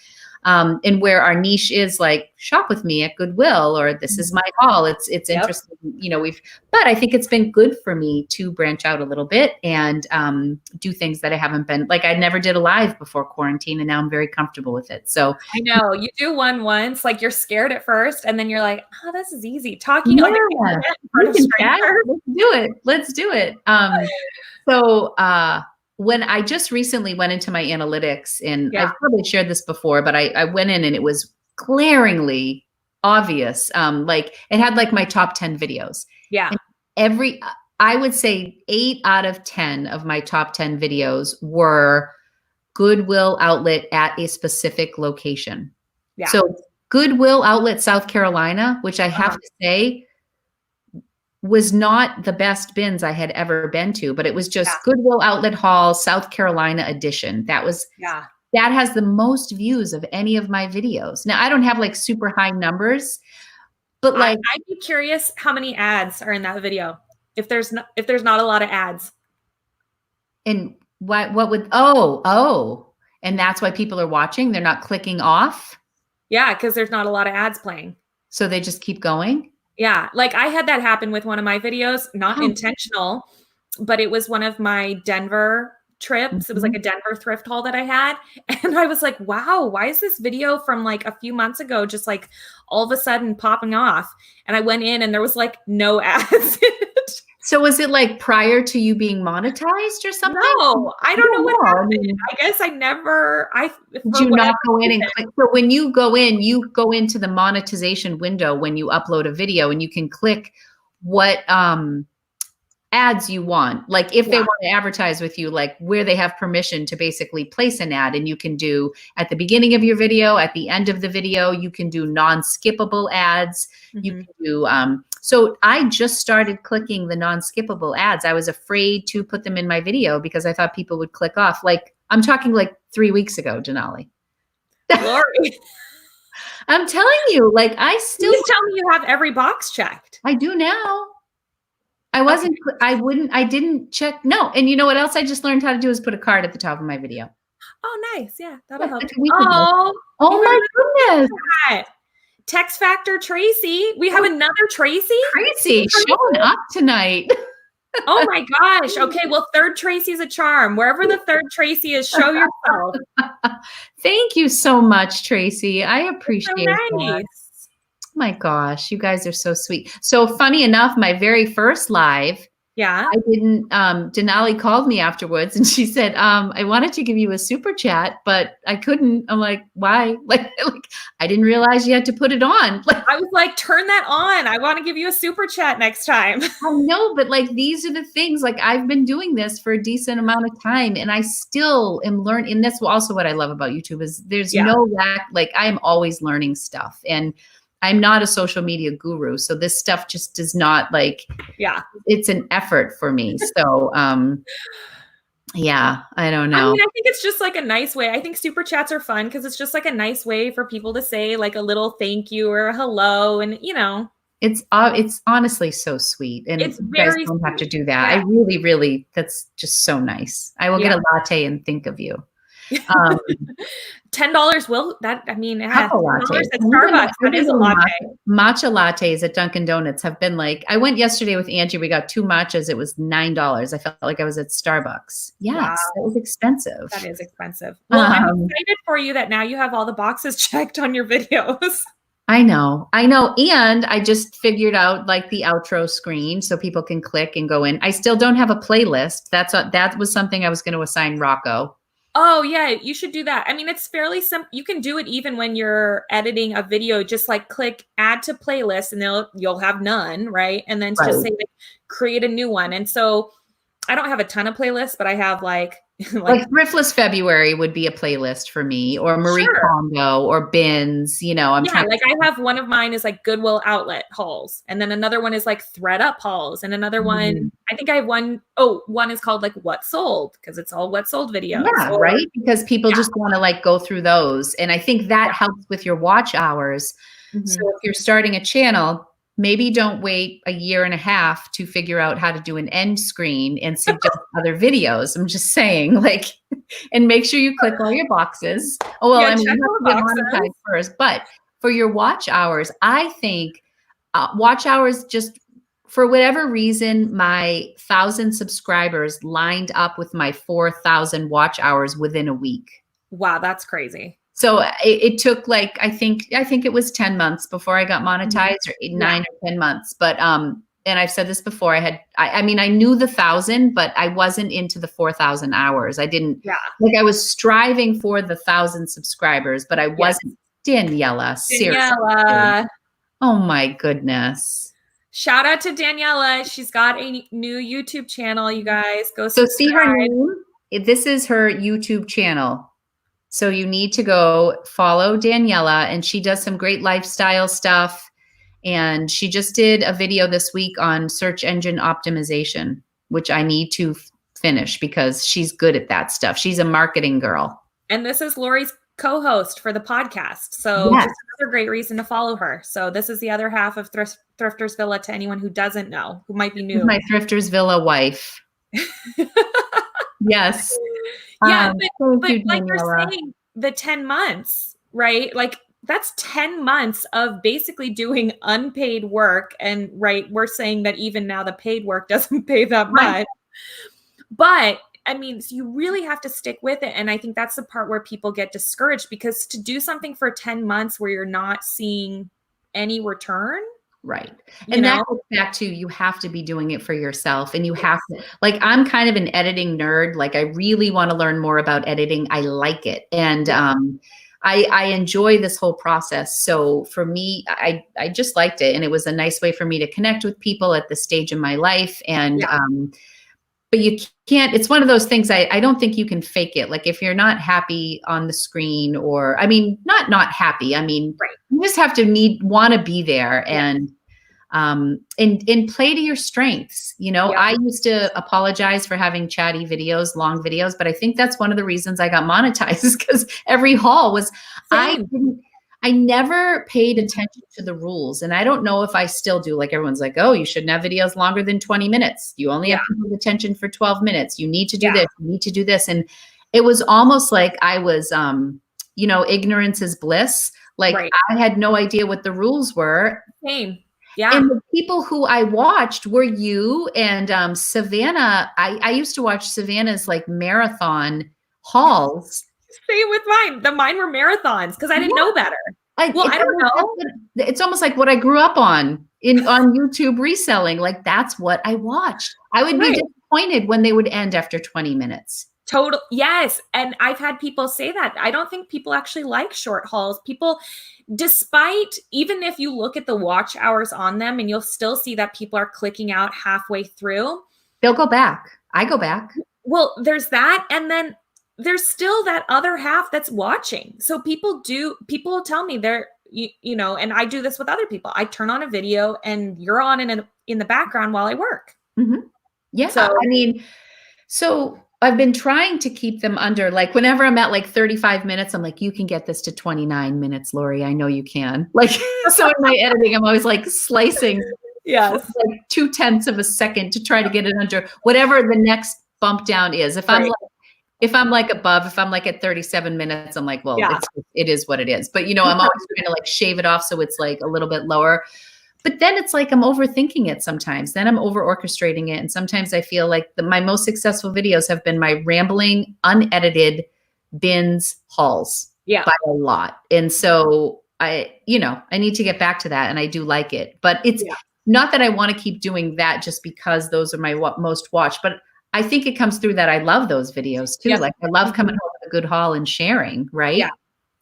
And where our niche is like shop with me at Goodwill, or this is my haul. It's interesting, you know, but I think it's been good for me to branch out a little bit and do things that I haven't been, like I never did a live before quarantine, and now I'm very comfortable with it. So I know you do one once, like you're scared at first, and then you're like, oh, this is easy. Talking on the internet in front of strangers. Let's do it. So when I just recently went into my analytics, and I've probably shared this before, but I went in and it was glaringly obvious. Like it had like my top 10 videos. Yeah. And I would say 8 out of 10 of my top 10 videos were Goodwill outlet at a specific location. Yeah. So Goodwill outlet, South Carolina, which I have to say was not the best bins I had ever been to, but it was just Goodwill Outlet Hall, South Carolina edition. That has the most views of any of my videos. Now I don't have like super high numbers, but like I'd be curious how many ads are in that video. If there's not a lot of ads. And what would, and that's why people are watching. They're not clicking off. Yeah. Cause there's not a lot of ads playing. So they just keep going. Yeah. Like I had that happen with one of my videos, not intentional, but it was one of my Denver trips. It was like a Denver thrift haul that I had. And I was like, wow, why is this video from like a few months ago just like all of a sudden popping off? And I went in and there was like no ads in it. So was it like prior to you being monetized or something? No, I don't know what happened. I guess I did you not go in and click? So when you go into the monetization window when you upload a video, and you can click what ads you want. Like if they want to advertise with you, like where they have permission to basically place an ad, and you can do at the beginning of your video, at the end of the video, you can do non-skippable ads. You can do, so I just started clicking the non-skippable ads. I was afraid to put them in my video because I thought people would click off. Like I'm talking like 3 weeks ago, Denali. Lori. I'm telling you, like I still. You tell me you have every box checked. I do now. I didn't check. No. And you know what else I just learned how to do is put a card at the top of my video. Oh, nice. Yeah. That'll help. Oh my goodness. Text Factor Tracy. We have another Tracy. Tracy showing up tonight. Oh my gosh. Okay. Well, third Tracy's a charm. Wherever the third Tracy is, show yourself. Thank you so much, Tracy. I appreciate it. Nice. My gosh, you guys are so sweet. So funny enough, my very first live, I didn't, Denali called me afterwards and she said, I wanted to give you a super chat, but I couldn't. I'm like, why? Like I didn't realize you had to put it on. Like I was like, turn that on. I want to give you a super chat next time. I know, but like, these are the things, like I've been doing this for a decent amount of time and I still am learning. And that's also what I love about YouTube is there's no lack, like I'm always learning stuff, and I'm not a social media guru. So this stuff just does not it's an effort for me. So, I don't know. I mean, I think it's just like a nice way. I think super chats are fun because it's just like a nice way for people to say like a little thank you or hello. And it's honestly so sweet. And it's you guys don't have to do that. I really, that's just so nice. I will get a latte and think of you. $10 will that, I mean, $10 at Starbucks, that is a latte. Matcha lattes at Dunkin' Donuts have been like, I went yesterday with Angie, we got 2 matchas. It was $9. I felt like I was at Starbucks. Yes, that was expensive. That is expensive. Well, I'm excited for you that now you have all the boxes checked on your videos. I know. And I just figured out like the outro screen so people can click and go in. I still don't have a playlist. That was something I was going to assign Rocco. Oh yeah, you should do that. I mean, it's fairly simple. You can do it even when you're editing a video. Just like click add to playlist and you'll have none, right? And then just say like, create a new one. And so I don't have a ton of playlists, but I have like like Thriftless February would be a playlist for me, or Marie Kondo, or Bins. I'm trying. Like I have one of mine is like Goodwill outlet hauls, and then another one is like thread up hauls, and another one, I think I have one is called like what sold, because it's all what sold videos. Yeah, right. Because people just want to like go through those, and I think that helps with your watch hours. So if you're starting a channel, maybe don't wait a year and a half to figure out how to do an end screen and suggest other videos. I'm just saying, like, and make sure you click all your boxes. Oh, well, I mean, you have to get monetized first. But for your watch hours, I think watch hours, just for whatever reason, my 1,000 subscribers lined up with my 4,000 watch hours within a week. Wow, that's crazy. So it took like, I think it was 10 months before I got monetized, or 9 or 10 months. But, and I've said this before, I mean, I knew the 1,000, but I wasn't into the 4,000 hours. I didn't, like, I was striving for the 1,000 subscribers, but I wasn't. Daniela, seriously. Oh my goodness. Shout out to Daniela. She's got a new YouTube channel, you guys. Go subscribe. So see her name? This is her YouTube channel. So you need to go follow Daniela, and she does some great lifestyle stuff. And she just did a video this week on search engine optimization, which I need to finish because she's good at that stuff. She's a marketing girl. And this is Lori's co-host for the podcast. So just another great reason to follow her. So this is the other half of Thrifters Villa to anyone who doesn't know, who might be new. My Thrifters Villa wife. Yes. Yeah, but like you're saying, the 10 months, right? Like that's 10 months of basically doing unpaid work. And we're saying that even now the paid work doesn't pay that much. But I mean, so you really have to stick with it. And I think that's the part where people get discouraged, because to do something for 10 months where you're not seeing any return. Right. And that goes back to, you have to be doing it for yourself, and you have to, like, I'm kind of an editing nerd. Like, I really want to learn more about editing. I like it. And I enjoy this whole process. So for me, I just liked it. And it was a nice way for me to connect with people at this stage in my life. And, but you can't, it's one of those things, I don't think you can fake it. Like, if you're not happy on the screen, or, I mean, not happy, I mean, you just have to want to be there, and play to your strengths. I used to apologize for having chatty videos, long videos, but I think that's one of the reasons I got monetized, is because every haul was, I never paid attention to the rules. And I don't know if I still do. Like, everyone's like, oh, you shouldn't have videos longer than 20 minutes. You only have people's attention for 12 minutes. You need to do this. You need to do this. And it was almost like I was, ignorance is bliss. Like, I had no idea what the rules were. Same. Yeah. And the people who I watched were you and Savannah. I used to watch Savannah's like marathon hauls. Same with mine. Mine were marathons because I didn't know better. I don't know. It's almost like what I grew up on YouTube reselling. Like, that's what I watched. I would be disappointed when they would end after 20 minutes. Total. Yes. And I've had people say that. I don't think people actually like short hauls. People, despite, even if you look at the watch hours on them, and you'll still see that people are clicking out halfway through. They'll go back. I go back. Well, there's that. And then there's still that other half that's watching. So people will tell me and I do this with other people. I turn on a video and you're on in the background while I work. Mm-hmm. Yeah. So, I mean, so I've been trying to keep them under, like, whenever I'm at like 35 minutes, I'm like, you can get this to 29 minutes, Lori. I know you can. Like, so in my editing, I'm always like slicing like 0.2 of a second to try to get it under whatever the next bump down is. If I'm like above, if I'm like at 37 minutes, I'm like, well, it is what it is. But, I'm always trying to like shave it off so it's like a little bit lower. But then it's like I'm overthinking it sometimes. Then I'm over orchestrating it. And sometimes I feel like my most successful videos have been my rambling, unedited bins hauls by a lot. And so I need to get back to that. And I do like it. But it's not that I want to keep doing that just because those are my most watched. But I think it comes through that I love those videos too. Like, I love coming home with a good haul and sharing, right? Yeah,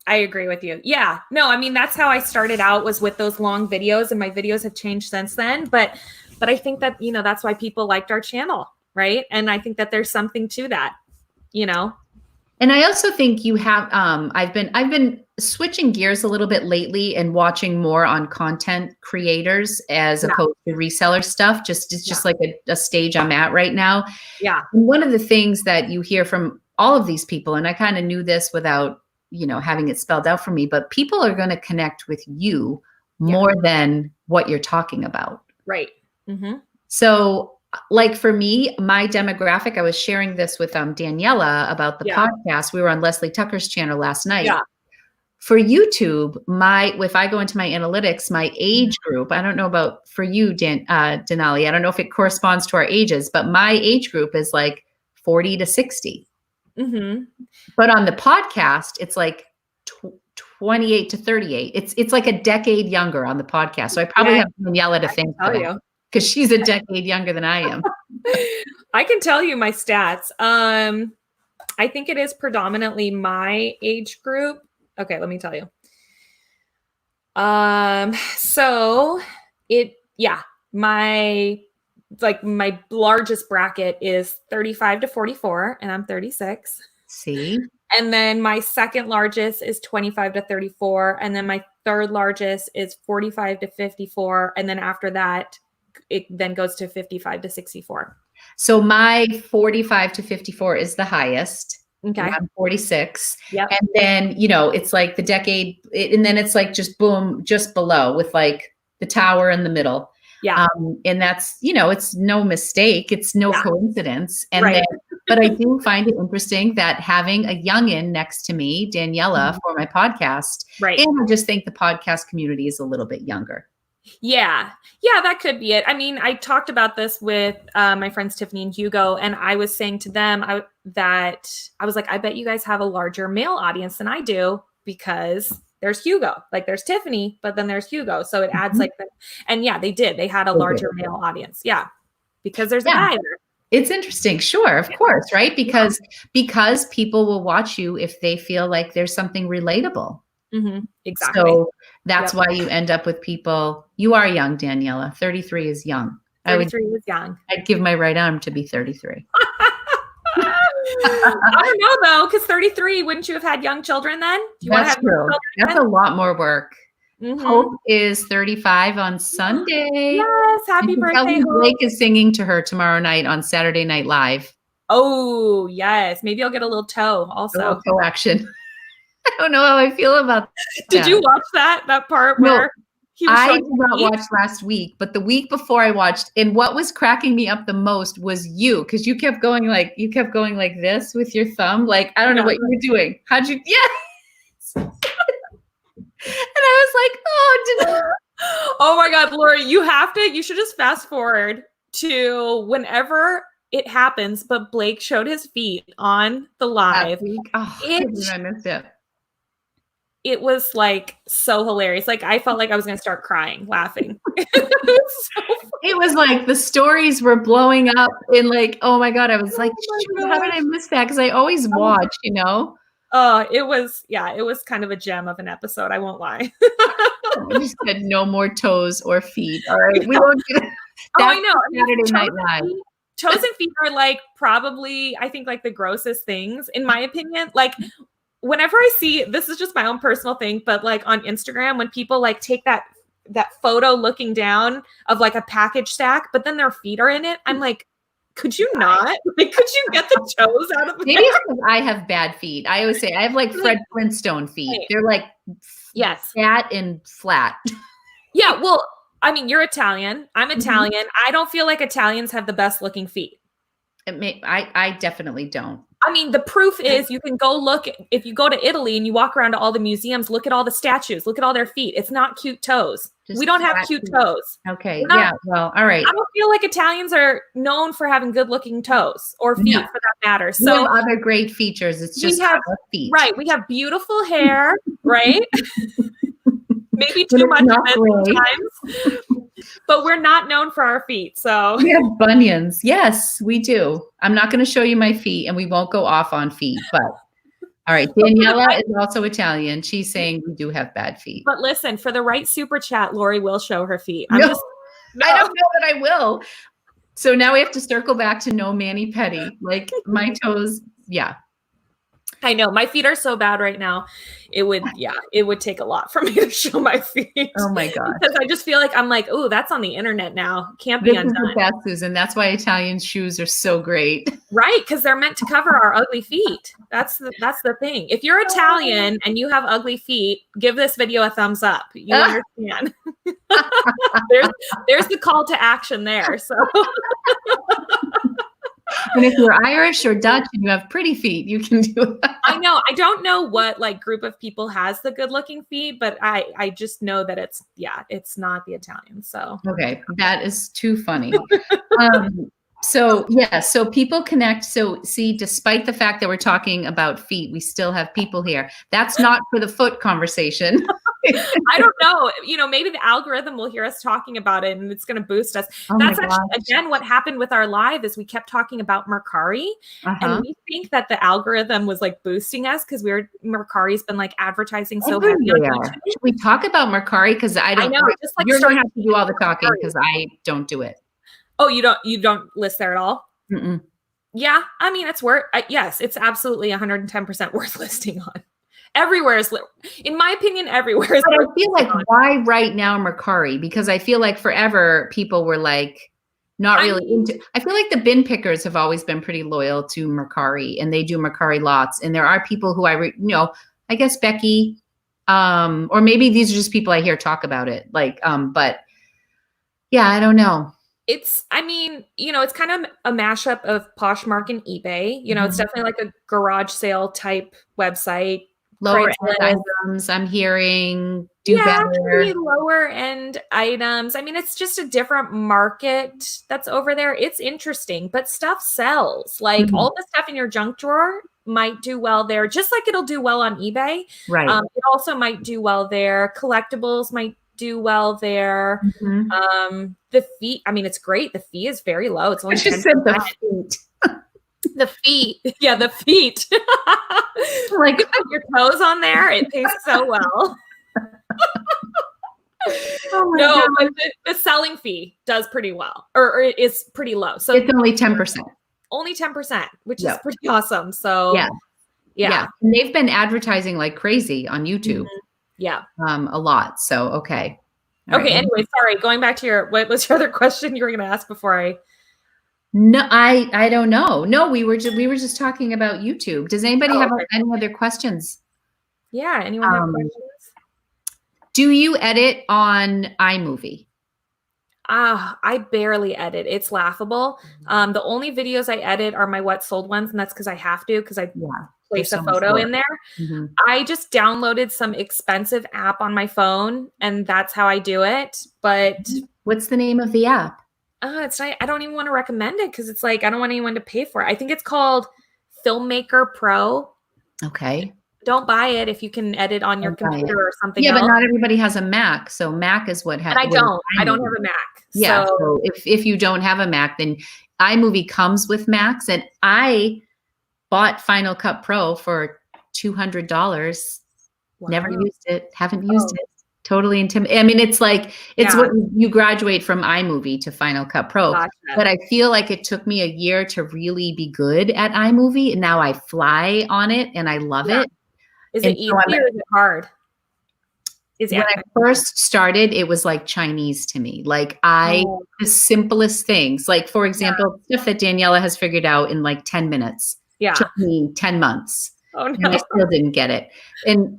I agree with you. Yeah, no, I mean, that's how I started out, was with those long videos, and my videos have changed since then. But I think that, that's why people liked our channel, right? And I think that there's something to that. And I also think you have, I've been switching gears a little bit lately and watching more on content creators as opposed to reseller stuff. It's just like a stage I'm at right now. Yeah. And one of the things that you hear from all of these people, and I kind of knew this without, having it spelled out for me, but people are going to connect with you more than what you're talking about. Right. Mm-hmm. So like for me, my demographic, I was sharing this with Daniela about the podcast. We were on Leslie Tucker's channel last night. Yeah. For YouTube, if I go into my analytics, my age group, I don't know about for you, Denali, I don't know if it corresponds to our ages, but my age group is like 40 to 60. Mm-hmm. But on the podcast, it's like 28 to 38. It's like a decade younger on the podcast. So I probably have Daniela to thank for that, because she's a decade younger than I am. I can tell you my stats. I think it is predominantly my age group. Okay, let me tell you. So my largest bracket is 35 to 44, and I'm 36. See? And then my second largest is 25 to 34. And then my third largest is 45 to 54. And then after that, it then goes to 55 to 64. So my 45 to 54 is the highest. Okay. I'm 46. Yep. And then, it's like the decade, and then it's like just boom, just below with like the tower in the middle. Yeah. And that's, it's no mistake. It's no coincidence. And then, but I do find it interesting that having a youngin next to me, Daniela, for my podcast. Right. And I just think the podcast community is a little bit younger. Yeah. Yeah, that could be it. I mean, I talked about this with my friends Tiffany and Hugo, and I was saying to them that I was like, I bet you guys have a larger male audience than I do, because there's Hugo, like there's Tiffany, but then there's Hugo. So it adds like that. And yeah, they did. They had a larger male audience. Yeah. Because there's a guy there. It's interesting. Sure. Of course. Right. Because people will watch you if they feel like there's something relatable. Mm-hmm. Exactly. So that's why you end up with people. You are young, Daniela. 33 is young. 33 is young. I'd give my right arm to be 33. I don't know though, because 33, wouldn't you have had young children then? Do you want to have true. That's a lot more work. Mm-hmm. Hope is 35 on Sunday. Yes, happy birthday, Hope. Blake is singing to her tomorrow night on Saturday Night Live. Oh, yes. Maybe I'll get a little toe also. A little toe action. I don't know how I feel about that. Did you watch that part where I did not watch last week, but the week before I watched, and what was cracking me up the most was you, because you kept going like this with your thumb. Like, I don't know what you were doing. How'd you? Yes. And I was like, oh, oh my God, Laura, you should just fast forward to whenever it happens, but Blake showed his feet on the live. Oh, I missed it. It was like so hilarious. Like I felt like I was going to start crying, laughing. It was like the stories were blowing up and like, oh my God. I was like, how did I miss that? Because I always watch, it was kind of a gem of an episode. I won't lie. We just said no more toes or feet. All right. We won't do that. I know. Saturday Night Live. Toes and feet are like probably, I think, like the grossest things in my opinion. Like whenever I see, this is just my own personal thing, but like on Instagram, when people like take that photo looking down of like a package stack, but then their feet are in it, I'm like, could you not? Like, could you get the toes out of the Maybe because I have bad feet. I always say I have like Fred Flintstone feet. They're like fat and flat. Yeah, well, I mean, you're Italian. I'm Italian. I don't feel like Italians have the best looking feet. I definitely don't. I mean, the proof is you can go look, if you go to Italy and you walk around to all the museums, look at all the statues, look at all their feet. It's not cute toes. We don't have cute toes. Okay. Yeah. Well, all right. I don't feel like Italians are known for having good looking toes or feet for that matter. So we have other great features. It's just our feet. Right. We have beautiful hair, right? Maybe too much of it sometimes. But we're not known for our feet. So we have bunions. Yes, we do. I'm not going to show you my feet and we won't go off on feet, but all right. Daniela is also Italian. She's saying we do have bad feet. But listen, for the right super chat, Lori will show her feet. I don't know that I will. So now we have to circle back to no mani-pedi. Like my toes yeah. I know my feet are so bad right now. It would take a lot for me to show my feet. Oh my God. Because I just feel like I'm like, oh, that's on the internet now. Can't be This undone. is the best, Susan. That's why Italian shoes are so great. Right, because they're meant to cover our ugly feet. That's the thing. If you're Italian and you have ugly feet, give this video a thumbs up. You understand. there's the call to action there. So and if you're Irish or Dutch and you have pretty feet, you can do it. I know. I don't know what like group of people has the good looking feet, but I just know that it's not the Italians. So okay, that is too funny. So people connect. So see, despite the fact that we're talking about feet, we still have people here. That's not for the foot conversation. I don't know. Maybe the algorithm will hear us talking about it and it's going to boost us. Oh That's actually, again, what happened with our live is we kept talking about Mercari and we think that the algorithm was like boosting us because Mercari's been like advertising so heavy. Should we talk about Mercari? Because I know. Just like you're going to have to do all the talking because I don't do it. Oh, you don't list there at all? Mm-mm. Yeah. I mean, it's worth, yes, it's absolutely 110% worth listing on. Everywhere is, in my opinion, everywhere is. But I feel like why right now Mercari? Because I feel like forever people were like not really into. I feel like the bin pickers have always been pretty loyal to Mercari, and they do Mercari lots. And there are people who I guess Becky, or maybe these are just people I hear talk about it. Like, but yeah, I don't know. It's kind of a mashup of Poshmark and eBay. It's definitely like a garage sale type website. Lower end items, I'm hearing do better. Lower end items. I mean, it's just a different market that's over there. It's interesting, but stuff sells. Like all the stuff in your junk drawer might do well there, just like it'll do well on eBay. Right. It also might do well there. Collectibles might do well there. The fee, I mean, it's great. The fee is very low. It's only 10%. The feet. Yeah, the feet. Like your toes on there, it pays so well. But the selling fee does pretty well, or it is pretty low. So it's only 10%. Only 10%, which is pretty awesome. So yeah. And they've been advertising like crazy on YouTube. Yeah. A lot. So okay. All right. Anyway, sorry. Going back to what was your other question you were going to ask before I? No, I don't know. No, we were just talking about YouTube. Does anybody have any other questions? Yeah. Anyone have questions? Do you edit on iMovie? I barely edit. It's laughable. The only videos I edit are my what sold ones, and that's because I have to because I place a photo in there. I just downloaded some expensive app on my phone, and that's how I do it. But what's the name of the app? It's not, I don't even want to recommend it because it's like I don't want anyone to pay for it. I think it's called Filmmaker Pro. Okay. Don't buy it if you can edit on your computer or something. Yeah, but not everybody has a Mac, so Mac is what has. I don't have a Mac. Yeah. So if you don't have a Mac, then iMovie comes with Macs, and I bought Final Cut Pro for $200. Wow. Never used it. Haven't used it. Totally intimidating. I mean, it's like, what you graduate from iMovie to Final Cut Pro. Gotcha. But I feel like it took me a year to really be good at iMovie. And now I fly on it and I love it. Is it easy or is it hard? When I first started, it was like Chinese to me. Like the simplest things, like for example, stuff that Daniela has figured out in like 10 minutes. Yeah. Took me 10 months. Oh, no. And I still didn't get it. And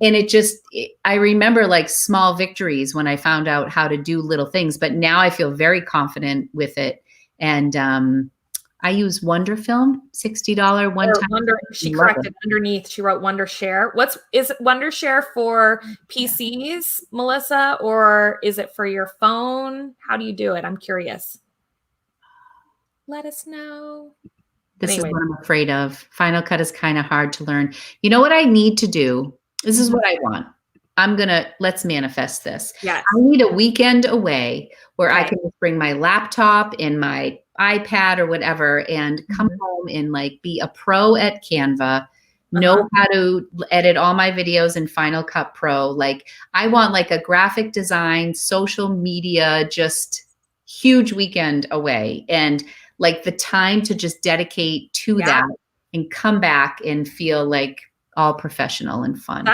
I remember like small victories when I found out how to do little things, but now I feel very confident with it. And I use Wonderfilm, $60 one time. She corrected underneath. She wrote Wondershare. Is Wondershare for PCs, Melissa, or is it for your phone? How do you do it? I'm curious. Let us know. This is what I'm afraid of. Final Cut is kind of hard to learn. You know what I need to do? This is what I want. Let's manifest this. Yes. I need a weekend away where I can just bring my laptop and my iPad or whatever and come home and like be a pro at Canva, know how to edit all my videos in Final Cut Pro. Like I want like a graphic design, social media, just huge weekend away. And like the time to just dedicate to that and come back and feel like all professional and fun.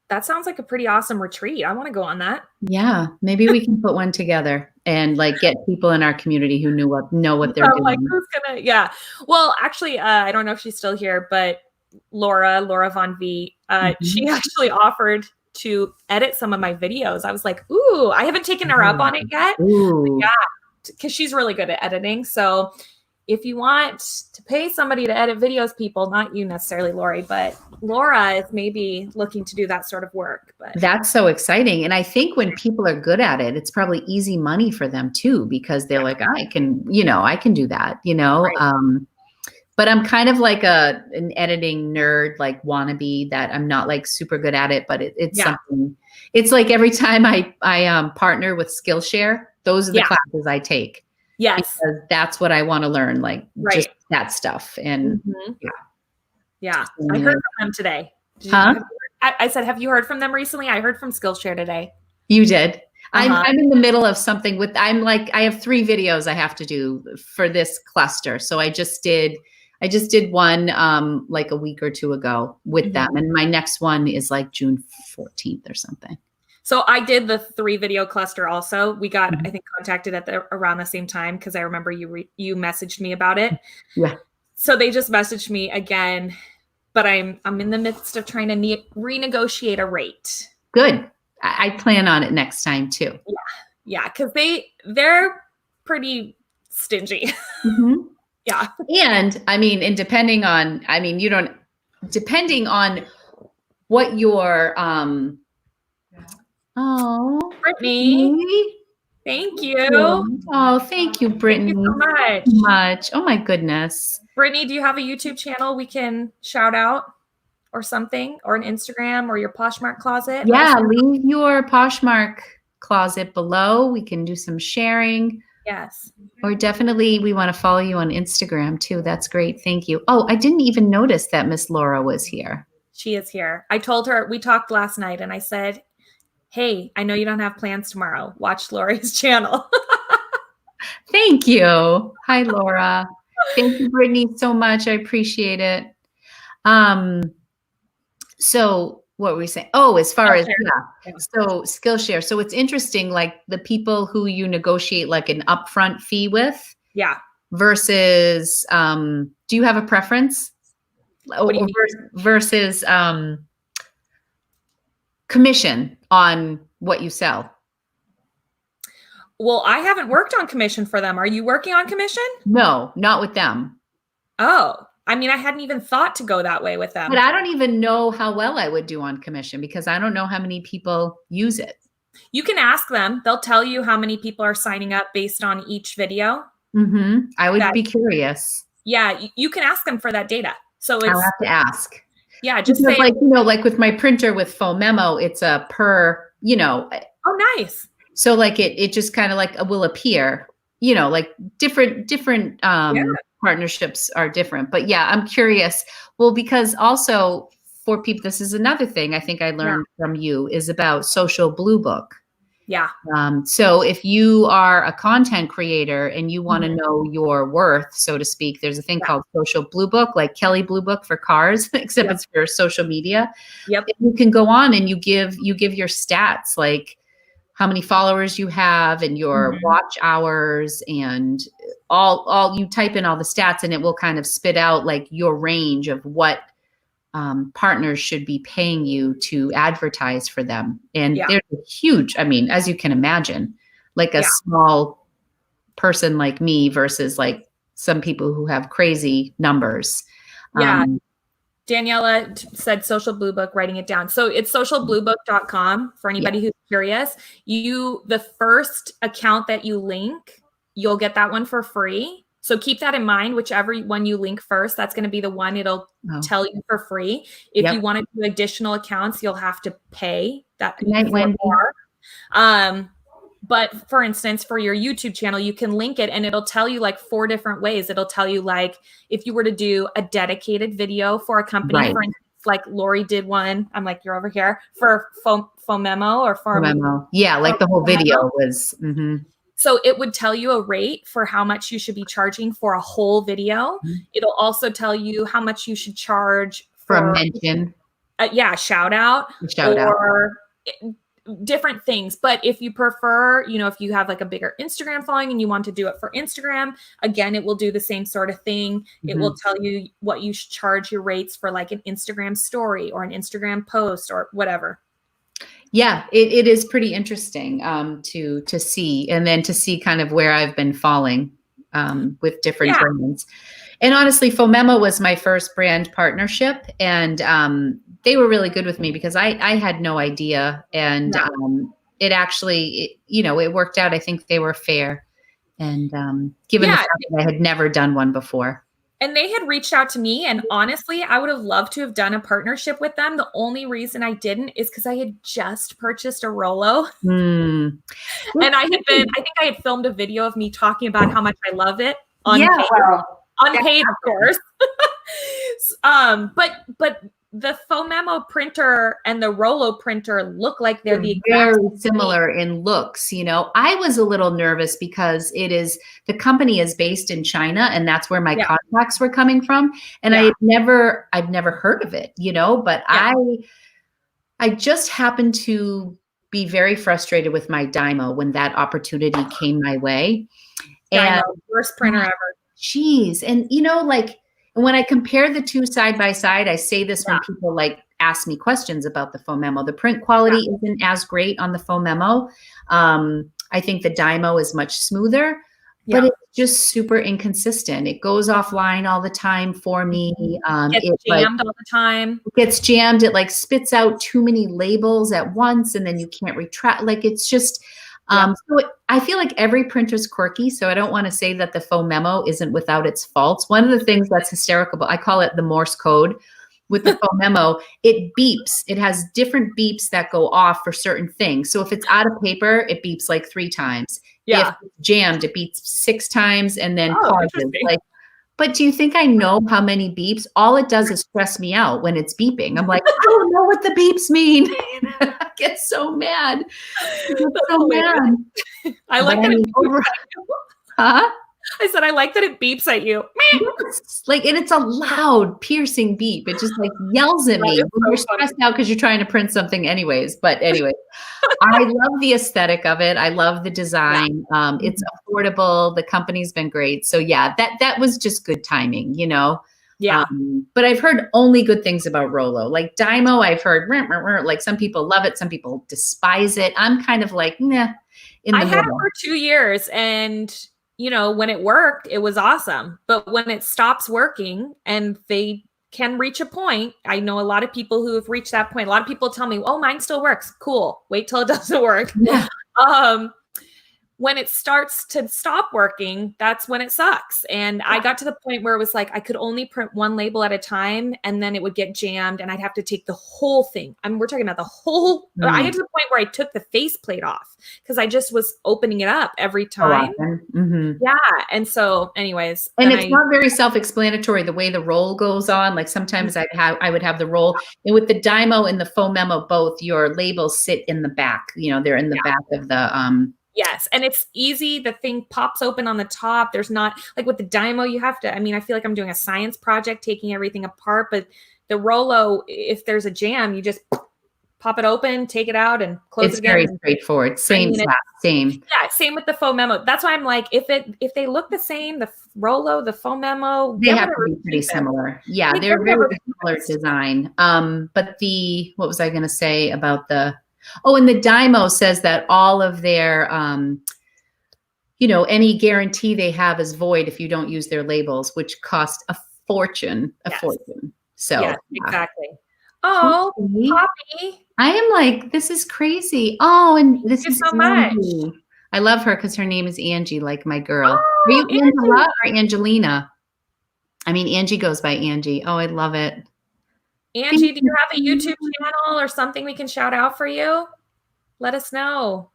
That sounds like a pretty awesome retreat. I want to go on that. Yeah, maybe we can put one together and like get people in our community who know what they're doing. Like, who's gonna? Yeah. Well, actually, I don't know if she's still here, but Laura Von V, she actually offered to edit some of my videos. I was like, ooh, I haven't taken her up on it yet. Yeah, because she's really good at editing. So if you want to pay somebody to edit videos, people, not you necessarily, Lori, but Laura is maybe looking to do that sort of work. But that's so exciting. And I think when people are good at it, it's probably easy money for them too, because they're like, I can do that, Right. But I'm kind of like an editing nerd, like wannabe, that I'm not like super good at it, but it's something. It's like every time I partner with Skillshare, those are the classes I take. Yes. Because that's what I want to learn, like just that stuff. And I heard from them today. I said, have you heard from them recently? I heard from Skillshare today. You did? I'm in the middle of something I have 3 videos I have to do for this cluster. So I just did one like a week or 2 ago with them. And my next one is like June 14th or something. So I did the 3 video cluster also. We got, I think, contacted around the same time because I remember you messaged me about it. Yeah. So they just messaged me again, but I'm in the midst of trying to renegotiate a rate. Good. I plan on it next time too. Yeah, because they're pretty stingy. Yeah. And I mean, and depending on what your Brittany. Thank you. Oh, thank you, Brittany. Thank you so much. Oh my goodness. Brittany, do you have a YouTube channel we can shout out or something, or an Instagram or your Poshmark closet? Yeah, leave your Poshmark closet below. We can do some sharing. Yes. Or definitely we want to follow you on Instagram too. That's great. Thank you. Oh, I didn't even notice that Miss Laura was here. She is here. I told her, we talked last night and I said, hey, I know you don't have plans tomorrow. Watch Lori's channel. Thank you. Hi, Laura. Thank you, Brittany, so much. I appreciate it. So what were we saying? Oh, as far as, so Skillshare. So it's interesting, like the people who you negotiate like an upfront fee with. Yeah. Versus, do you have a preference? What do you mean? Versus commission on what you sell? Well, I haven't worked on commission for them. Are you working on commission? No, not with them. Oh, I mean, I hadn't even thought to go that way with them. But I don't even know how well I would do on commission because I don't know how many people use it. You can ask them. They'll tell you how many people are signing up based on each video. I would be curious. Yeah, you can ask them for that data. So I'll have to ask. Yeah, just say, like, like with my printer with Faux Memo, it's a per, Oh, nice. So like it just kind of like will appear, like different partnerships are different. But yeah, I'm curious. Well, because also for people, this is another thing I think I learned from you is about Social Blue Book. Yeah. So if you are a content creator and you want to know your worth, so to speak, there's a thing called Social Blue Book, like Kelly Blue Book for cars, except it's for social media. Yep. You can go on and you give your stats, like how many followers you have and your watch hours and all you type in all the stats and it will kind of spit out like your range of what partners should be paying you to advertise for them. And there's a huge, I mean, as you can imagine, like a small person like me versus like some people who have crazy numbers. Yeah. Daniela said Social Blue Book, writing it down. So it's socialbluebook.com for anybody who's curious. The first account that you link, you'll get that one for free. So keep that in mind. Whichever one you link first, that's going to be the one it'll tell you for free. If you want to do additional accounts, you'll have to pay that more. But for instance, for your YouTube channel, you can link it and it'll tell you like 4 different ways. It'll tell you like if you were to do a dedicated video for a company, for instance, like Lori did one. I'm like, you're over here for Faux Memo or for Memo. Yeah, like the whole video was. So it would tell you a rate for how much you should be charging for a whole video. It'll also tell you how much you should charge for a mention. Shout out or different things. But if you prefer, if you have like a bigger Instagram following and you want to do it for Instagram, again, it will do the same sort of thing. It will tell you what you should charge your rates for like an Instagram story or an Instagram post or whatever. Yeah, it is pretty interesting to see, and then to see kind of where I've been falling with different brands. And honestly, Fomemo was my first brand partnership, and they were really good with me because I had no idea, and it actually, it worked out. I think they were fair, and given the fact that I had never done one before. And they had reached out to me, and honestly, I would have loved to have done a partnership with them. The only reason I didn't is because I had just purchased a Rollo. And I think I had filmed a video of me talking about how much I love it. Unpaid, of course. But the Fomemo printer and the Rollo printer look like they're very similar in looks. I was a little nervous because the company is based in China, and that's where my contacts were coming from. And I've never heard of it, but I just happened to be very frustrated with my Dymo when that opportunity came my way. And worst printer ever. Jeez. And when I compare the two side by side, I say this when people ask me questions about the Fomemo. The print quality isn't as great on the Fomemo. I think the Dymo is much smoother, but it's just super inconsistent. It goes offline all the time for me. It gets jammed all the time. It gets jammed. It spits out too many labels at once, and then you can't retract. It's just. So I feel like every printer's quirky, so I don't want to say that the Fomemo isn't without its faults. One of the things that's hysterical, but I call it the Morse code with the Fomemo, it beeps. It has different beeps that go off for certain things. So if it's out of paper, it beeps 3 times. If it's jammed, it beeps 6 times and then pauses. But do you think I know how many beeps? All it does is stress me out when it's beeping. I'm like, I don't know what the beeps mean. I get so mad. I like that it beeps at you. Huh? I said, I like that it beeps at you. Yes. And it's a loud, piercing beep. It just yells at me when you're stressed out because you're trying to print something anyways. But anyway, I love the aesthetic of it. I love the design. It's affordable. The company's been great. So that was just good timing, Yeah. But I've heard only good things about Rollo. Dymo, I've heard some people love it, some people despise it. I'm kind of nah. I had it for 2 years, and when it worked, it was awesome. But when it stops working, and they can reach a point, I know a lot of people who have reached that point. A lot of people tell me, "Oh, mine still works." Cool. Wait till it doesn't work. Yeah. When it starts to stop working, that's when it sucks. And I got to the point where it was I could only print one label at a time, and then it would get jammed and I'd have to take the whole thing. We're talking about the whole, I get to the point where I took the faceplate off because I just was opening it up every time. Yeah. And so anyways. And it's not very self-explanatory the way the roll goes on. Sometimes I would have the roll, and with the Dymo and the Fomemo, both your labels sit in the back, they're in the back of the, Yes. And it's easy. The thing pops open on the top. There's not with the Dymo, you have to, I feel like I'm doing a science project, taking everything apart, but the Rollo, if there's a jam, you just pop it open, take it out and close it again. It's very straightforward. Same. Yeah. Same with the Fomemo. That's why I'm if they look the same, the Rollo, the Fomemo, they have to be pretty similar. Yeah. They're very similar design. But what was I going to say about and the Dymo says that all of their, any guarantee they have is void if you don't use their labels, which cost a fortune. So exactly. Oh, Poppy. I am this is crazy. Oh, and this is so much. I love her because her name is Angie, like my girl. Oh, are you Angela or Angelina? Angie goes by Angie. Oh, I love it. Angie, do you have a YouTube channel or something we can shout out for you? Let us know.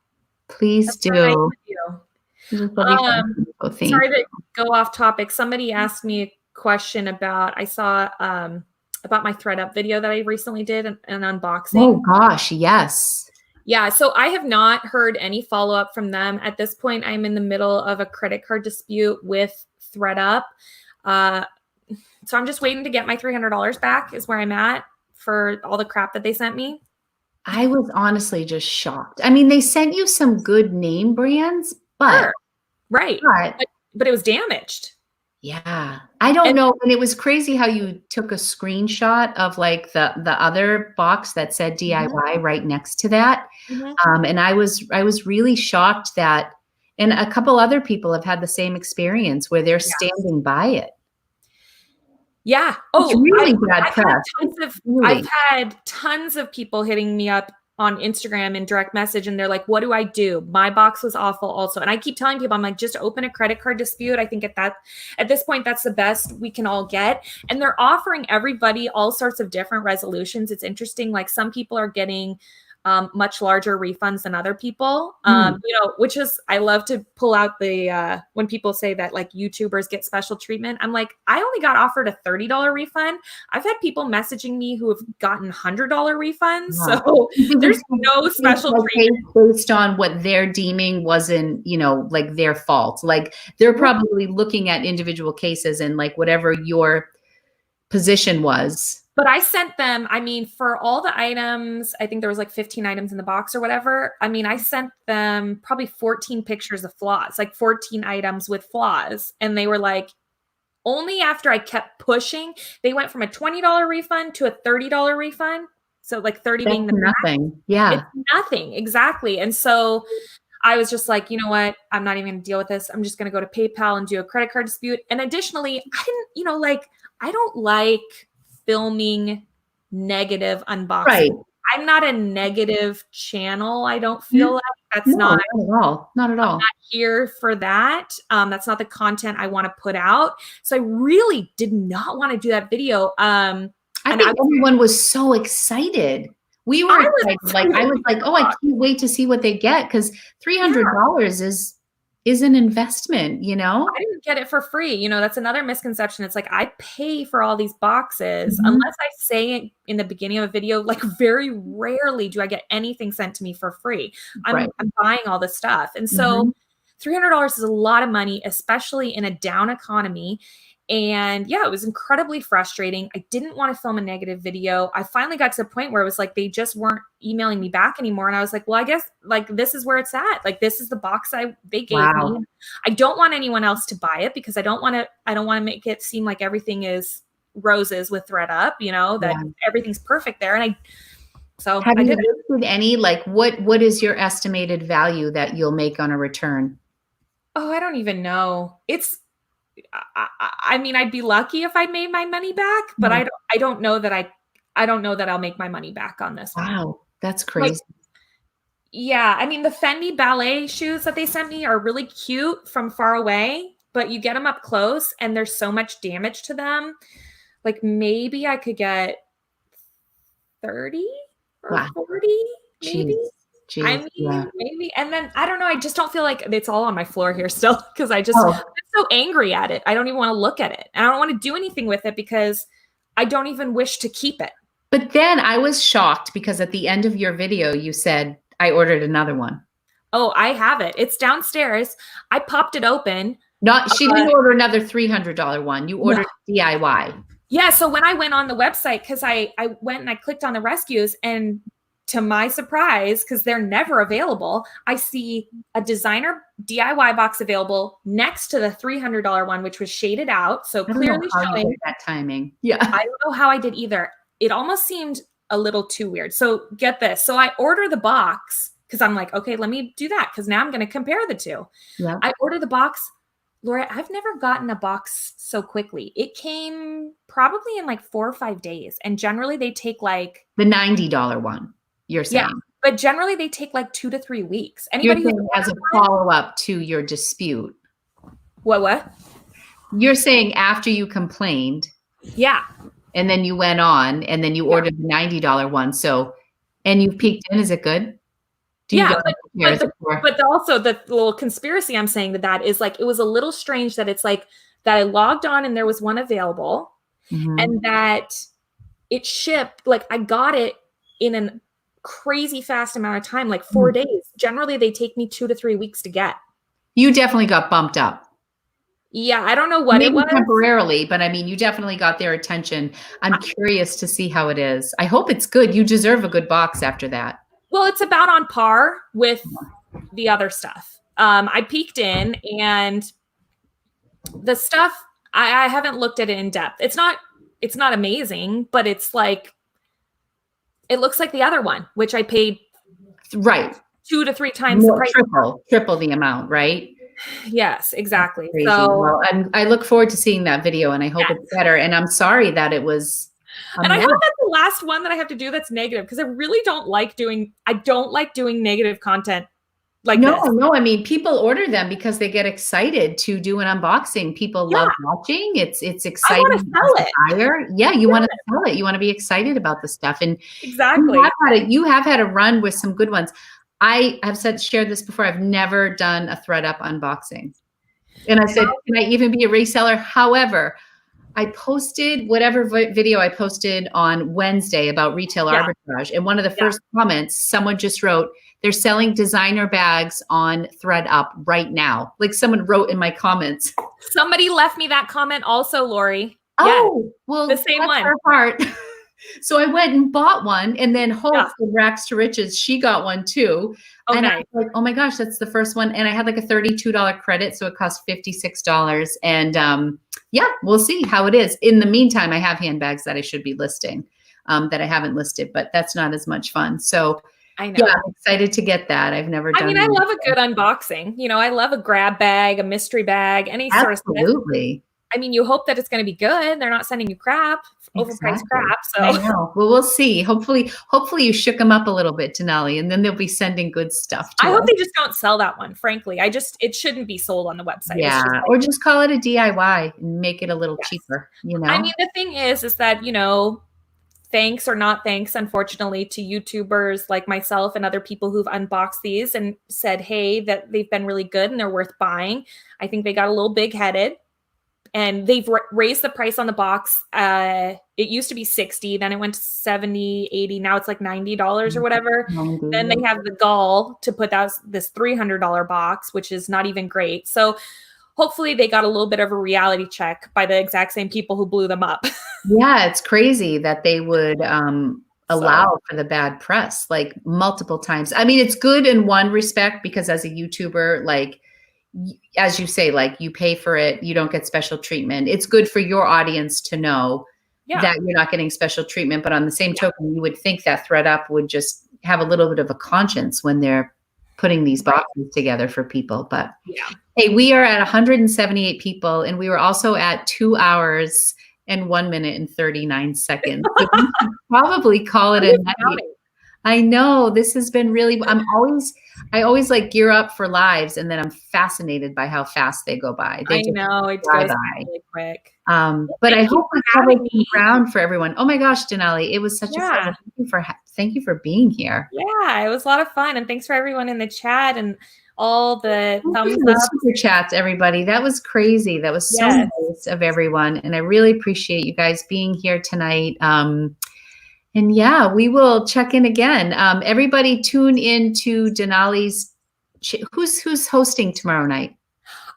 Please do. Sorry to go off topic. Somebody asked me a question I saw about my thread up video that I recently did, an unboxing. Oh gosh, yes. Yeah. So I have not heard any follow-up from them. At this point, I'm in the middle of a credit card dispute with ThredUp. So I'm just waiting to get my $300 back is where I'm at for all the crap that they sent me. I was honestly just shocked. I mean, they sent you some good name brands, but Sure. Right. But it was damaged. Yeah. I don't know. And it was crazy how you took a screenshot of like the other box that said DIY right next to that. And I was really shocked that, and a couple other people have had the same experience where they're standing by it. Yeah. It's really bad press. I've had tons of people hitting me up on Instagram and direct message, and they're like, what do I do? My box was awful also. And I keep telling people, I'm like, just open a credit card dispute. I think at this point, that's the best we can all get. And they're offering everybody all sorts of different resolutions. It's interesting. Like some people are getting much larger refunds than other people, which is, I love to pull out the, when people say that like YouTubers get special treatment, I'm like, I only got offered a $30 refund. I've had people messaging me who have gotten $100 refunds. So there's no special treatment based on what they're deeming wasn't, like their fault. Like they're probably looking at individual cases and like whatever your position was. But I sent them, I mean, for all the items, I think there was like 15 items in the box or whatever. I mean, I sent them probably 14 pictures of flaws, like 14 items with flaws. And they were like, only after I kept pushing, they went from a $20 refund to a $30 refund. So like 30 being the nothing. Max. Yeah. It's nothing. Exactly. And so I was just like, you know what? I'm not even going to deal with this. I'm just going to go to PayPal and do a credit card dispute. And additionally, I don't like filming negative unboxing. Right. I'm not a negative channel. I don't feel like that's not at all. Not at all. I'm not here for that. That's not the content I want to put out. So I really did not want to do that video. I think everyone was so excited. We were I was like, oh, I can't wait to see what they get because $300 is an investment, I didn't get it for free. That's another misconception. It's like, I pay for all these boxes unless I say it in the beginning of a video, like very rarely do I get anything sent to me for free. I'm buying all this stuff. And so $300 is a lot of money, especially in a down economy. And yeah, it was incredibly frustrating. I didn't want to film a negative video. I finally got to the point where it was like, they just weren't emailing me back anymore. And I was like, well, I guess like, this is where it's at. Like, this is the box they gave me. I don't want anyone else to buy it because I don't want to make it seem like everything is roses with ThredUp, that everything's perfect there. And have you listed any, like what is your estimated value that you'll make on a return? Oh, I don't even know. I mean, I'd be lucky if I made my money back, but I don't know that I don't know that I'll make my money back on this. Wow, that's crazy. Like, yeah, I mean, the Fendi ballet shoes that they sent me are really cute from far away, but you get them up close and there's so much damage to them. Like maybe I could get 30 or 40, maybe. Jeez, I mean, maybe. And then I don't know. I just don't feel like it's all on my floor here still because I'm so angry at it. I don't even want to look at it. I don't want to do anything with it because I don't even wish to keep it. But then I was shocked because at the end of your video, you said, I ordered another one. Oh, I have it. It's downstairs. I popped it open. She didn't order another $300 one. You ordered DIY. Yeah. So when I went on the website, because I went and I clicked on the rescues and to my surprise, because they're never available, I see a designer DIY box available next to the $300 one, which was shaded out. So clearly showing that timing. Yeah. I don't know how I did either. It almost seemed a little too weird. So get this. So I order the box because I'm like, okay, let me do that because now I'm going to compare the two. Yeah. I order the box. Laura, I've never gotten a box so quickly. It came probably in like 4 or 5 days. And generally they take like the $90 one. You're saying, yeah, but generally they take like 2 to 3 weeks. Anybody who has a follow-up to your dispute. What? You're saying after you complained. Yeah. And then you went on and then you ordered the $90 one. So, and you peeked in, is it good? But also the little conspiracy I'm saying that is like, it was a little strange that it's like that I logged on and there was one available and that it shipped, like I got it in an crazy fast amount of time, like 4 days. Generally, they take me 2 to 3 weeks to get. You definitely got bumped up. Yeah, I don't know what Maybe it was. Temporarily, but I mean, you definitely got their attention. I'm curious to see how it is. I hope it's good. You deserve a good box after that. Well, it's about on par with the other stuff. I peeked in, and the stuff, I haven't looked at it in depth. It's not amazing, but it's like, it looks like the other one, which I paid right 2 to 3 times the price. Triple the amount, right? Yes, exactly. Crazy. So well, I look forward to seeing that video, and I hope it's better. And I'm sorry that it was. And I hope that's the last one that I have to do that's negative, because I really don't like doing negative content like this. No. I mean, people order them because they get excited to do an unboxing. People love watching. It's exciting. I want to sell it. Yeah, you want to sell it. You want to be excited about the stuff. And exactly. You have had a run with some good ones. I have shared this before. I've never done a ThredUp unboxing. And I said, can I even be a reseller? However, I posted whatever video I posted on Wednesday about retail arbitrage. And one of the first comments, someone just wrote, they're selling designer bags on ThredUp right now. Like someone wrote in my comments. Somebody left me that comment also, Lori. Oh, well, the same one. Her part. So I went and bought one, and then Hope from Rags to Riches, she got one too. Okay. And I was like, oh my gosh, that's the first one. And I had like a $32 credit, so it cost $56. And we'll see how it is. In the meantime, I have handbags that I should be listing that I haven't listed, but that's not as much fun. So I know. Yeah, I'm excited to get that. I've never done. I mean, I love a good unboxing. You know, I love a grab bag, a mystery bag, any sort of stuff. Absolutely. I mean, you hope that it's going to be good. They're not sending you crap, overpriced crap. So I know. Well, we'll see. Hopefully you shook them up a little bit, Denali, and then they'll be sending good stuff to I us. hope they just don't sell that one. Frankly, it shouldn't be sold on the website. Yeah, or just call it a DIY and make it a little cheaper. You know. I mean, the thing is that thanks or not thanks, unfortunately, to YouTubers like myself and other people who've unboxed these and said, hey, that they've been really good and they're worth buying. I think they got a little big-headed. And they've raised the price on the box. It used to be $60, then it went to $70, $80. Now it's like $90 or whatever. Then they have the gall to put out this $300 box, which is not even great. So hopefully they got a little bit of a reality check by the exact same people who blew them up. Yeah, it's crazy that they would allow for the bad press like multiple times. I mean, it's good in one respect because as a YouTuber, like, as you say, like you pay for it, you don't get special treatment. It's good for your audience to know that you're not getting special treatment. But on the same token, you would think that ThredUp would just have a little bit of a conscience when they're putting these boxes together for people. But hey, we are at 178 people, and we were also at 2 hours and 1 minute and 39 seconds. So we should probably call it a night. I know this has been really, I always like gear up for lives, and then I'm fascinated by how fast they go by. I know it goes really quick. But I hope we covered the ground for everyone. Oh my gosh, Denali, it was such a fun. Thank you for being here. Yeah, it was a lot of fun, and thanks for everyone in the chat and all the thumbs up. Super chats, everybody. That was crazy. That was so nice of everyone, and I really appreciate you guys being here tonight. And yeah, we will check in again. Everybody tune in to Denali's. Who's hosting tomorrow night?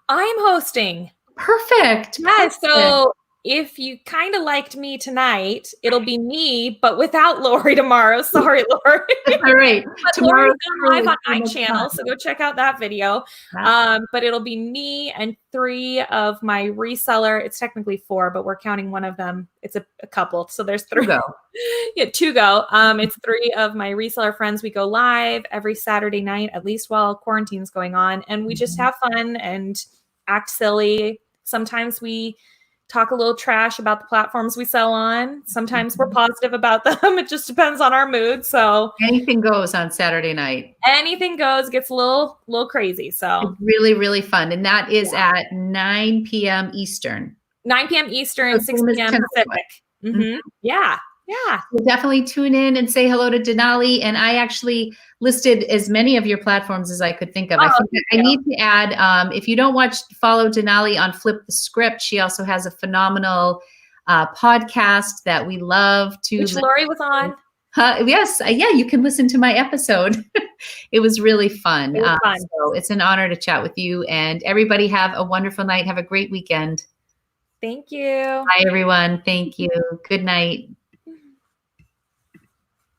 I'm hosting. Perfect. Yeah, so if you kind of liked me tonight, it'll be me, but without Lori tomorrow. Sorry, Lori. All right. But Lori's gone live on my channel, so go check out that video. But it'll be me and 3 of my reseller. It's technically 4, but we're counting one of them. It's a couple, so there's 3. 2 go. It's 3 of my reseller friends. We go live every Saturday night, at least while quarantine's going on, and we just have fun and act silly. Sometimes we talk a little trash about the platforms we sell on. Sometimes we're positive about them. It just depends on our mood. So anything goes on Saturday night. Anything goes, gets a little crazy. So it's really, really fun. And that is at 9 p.m. Eastern. 9 p.m. Eastern, 6 p.m. Pacific. Yeah. So definitely tune in and say hello to Denali. And I actually listed as many of your platforms as I could think of. I think that I need to add, if you don't follow Denali on Flip the Script, she also has a phenomenal podcast that we love to. Which Lori was on. Yes. Yeah, you can listen to my episode. It was really fun. It was fun. So it's an honor to chat with you, and everybody have a wonderful night. Have a great weekend. Thank you. Bye, everyone. Thank you. Good night.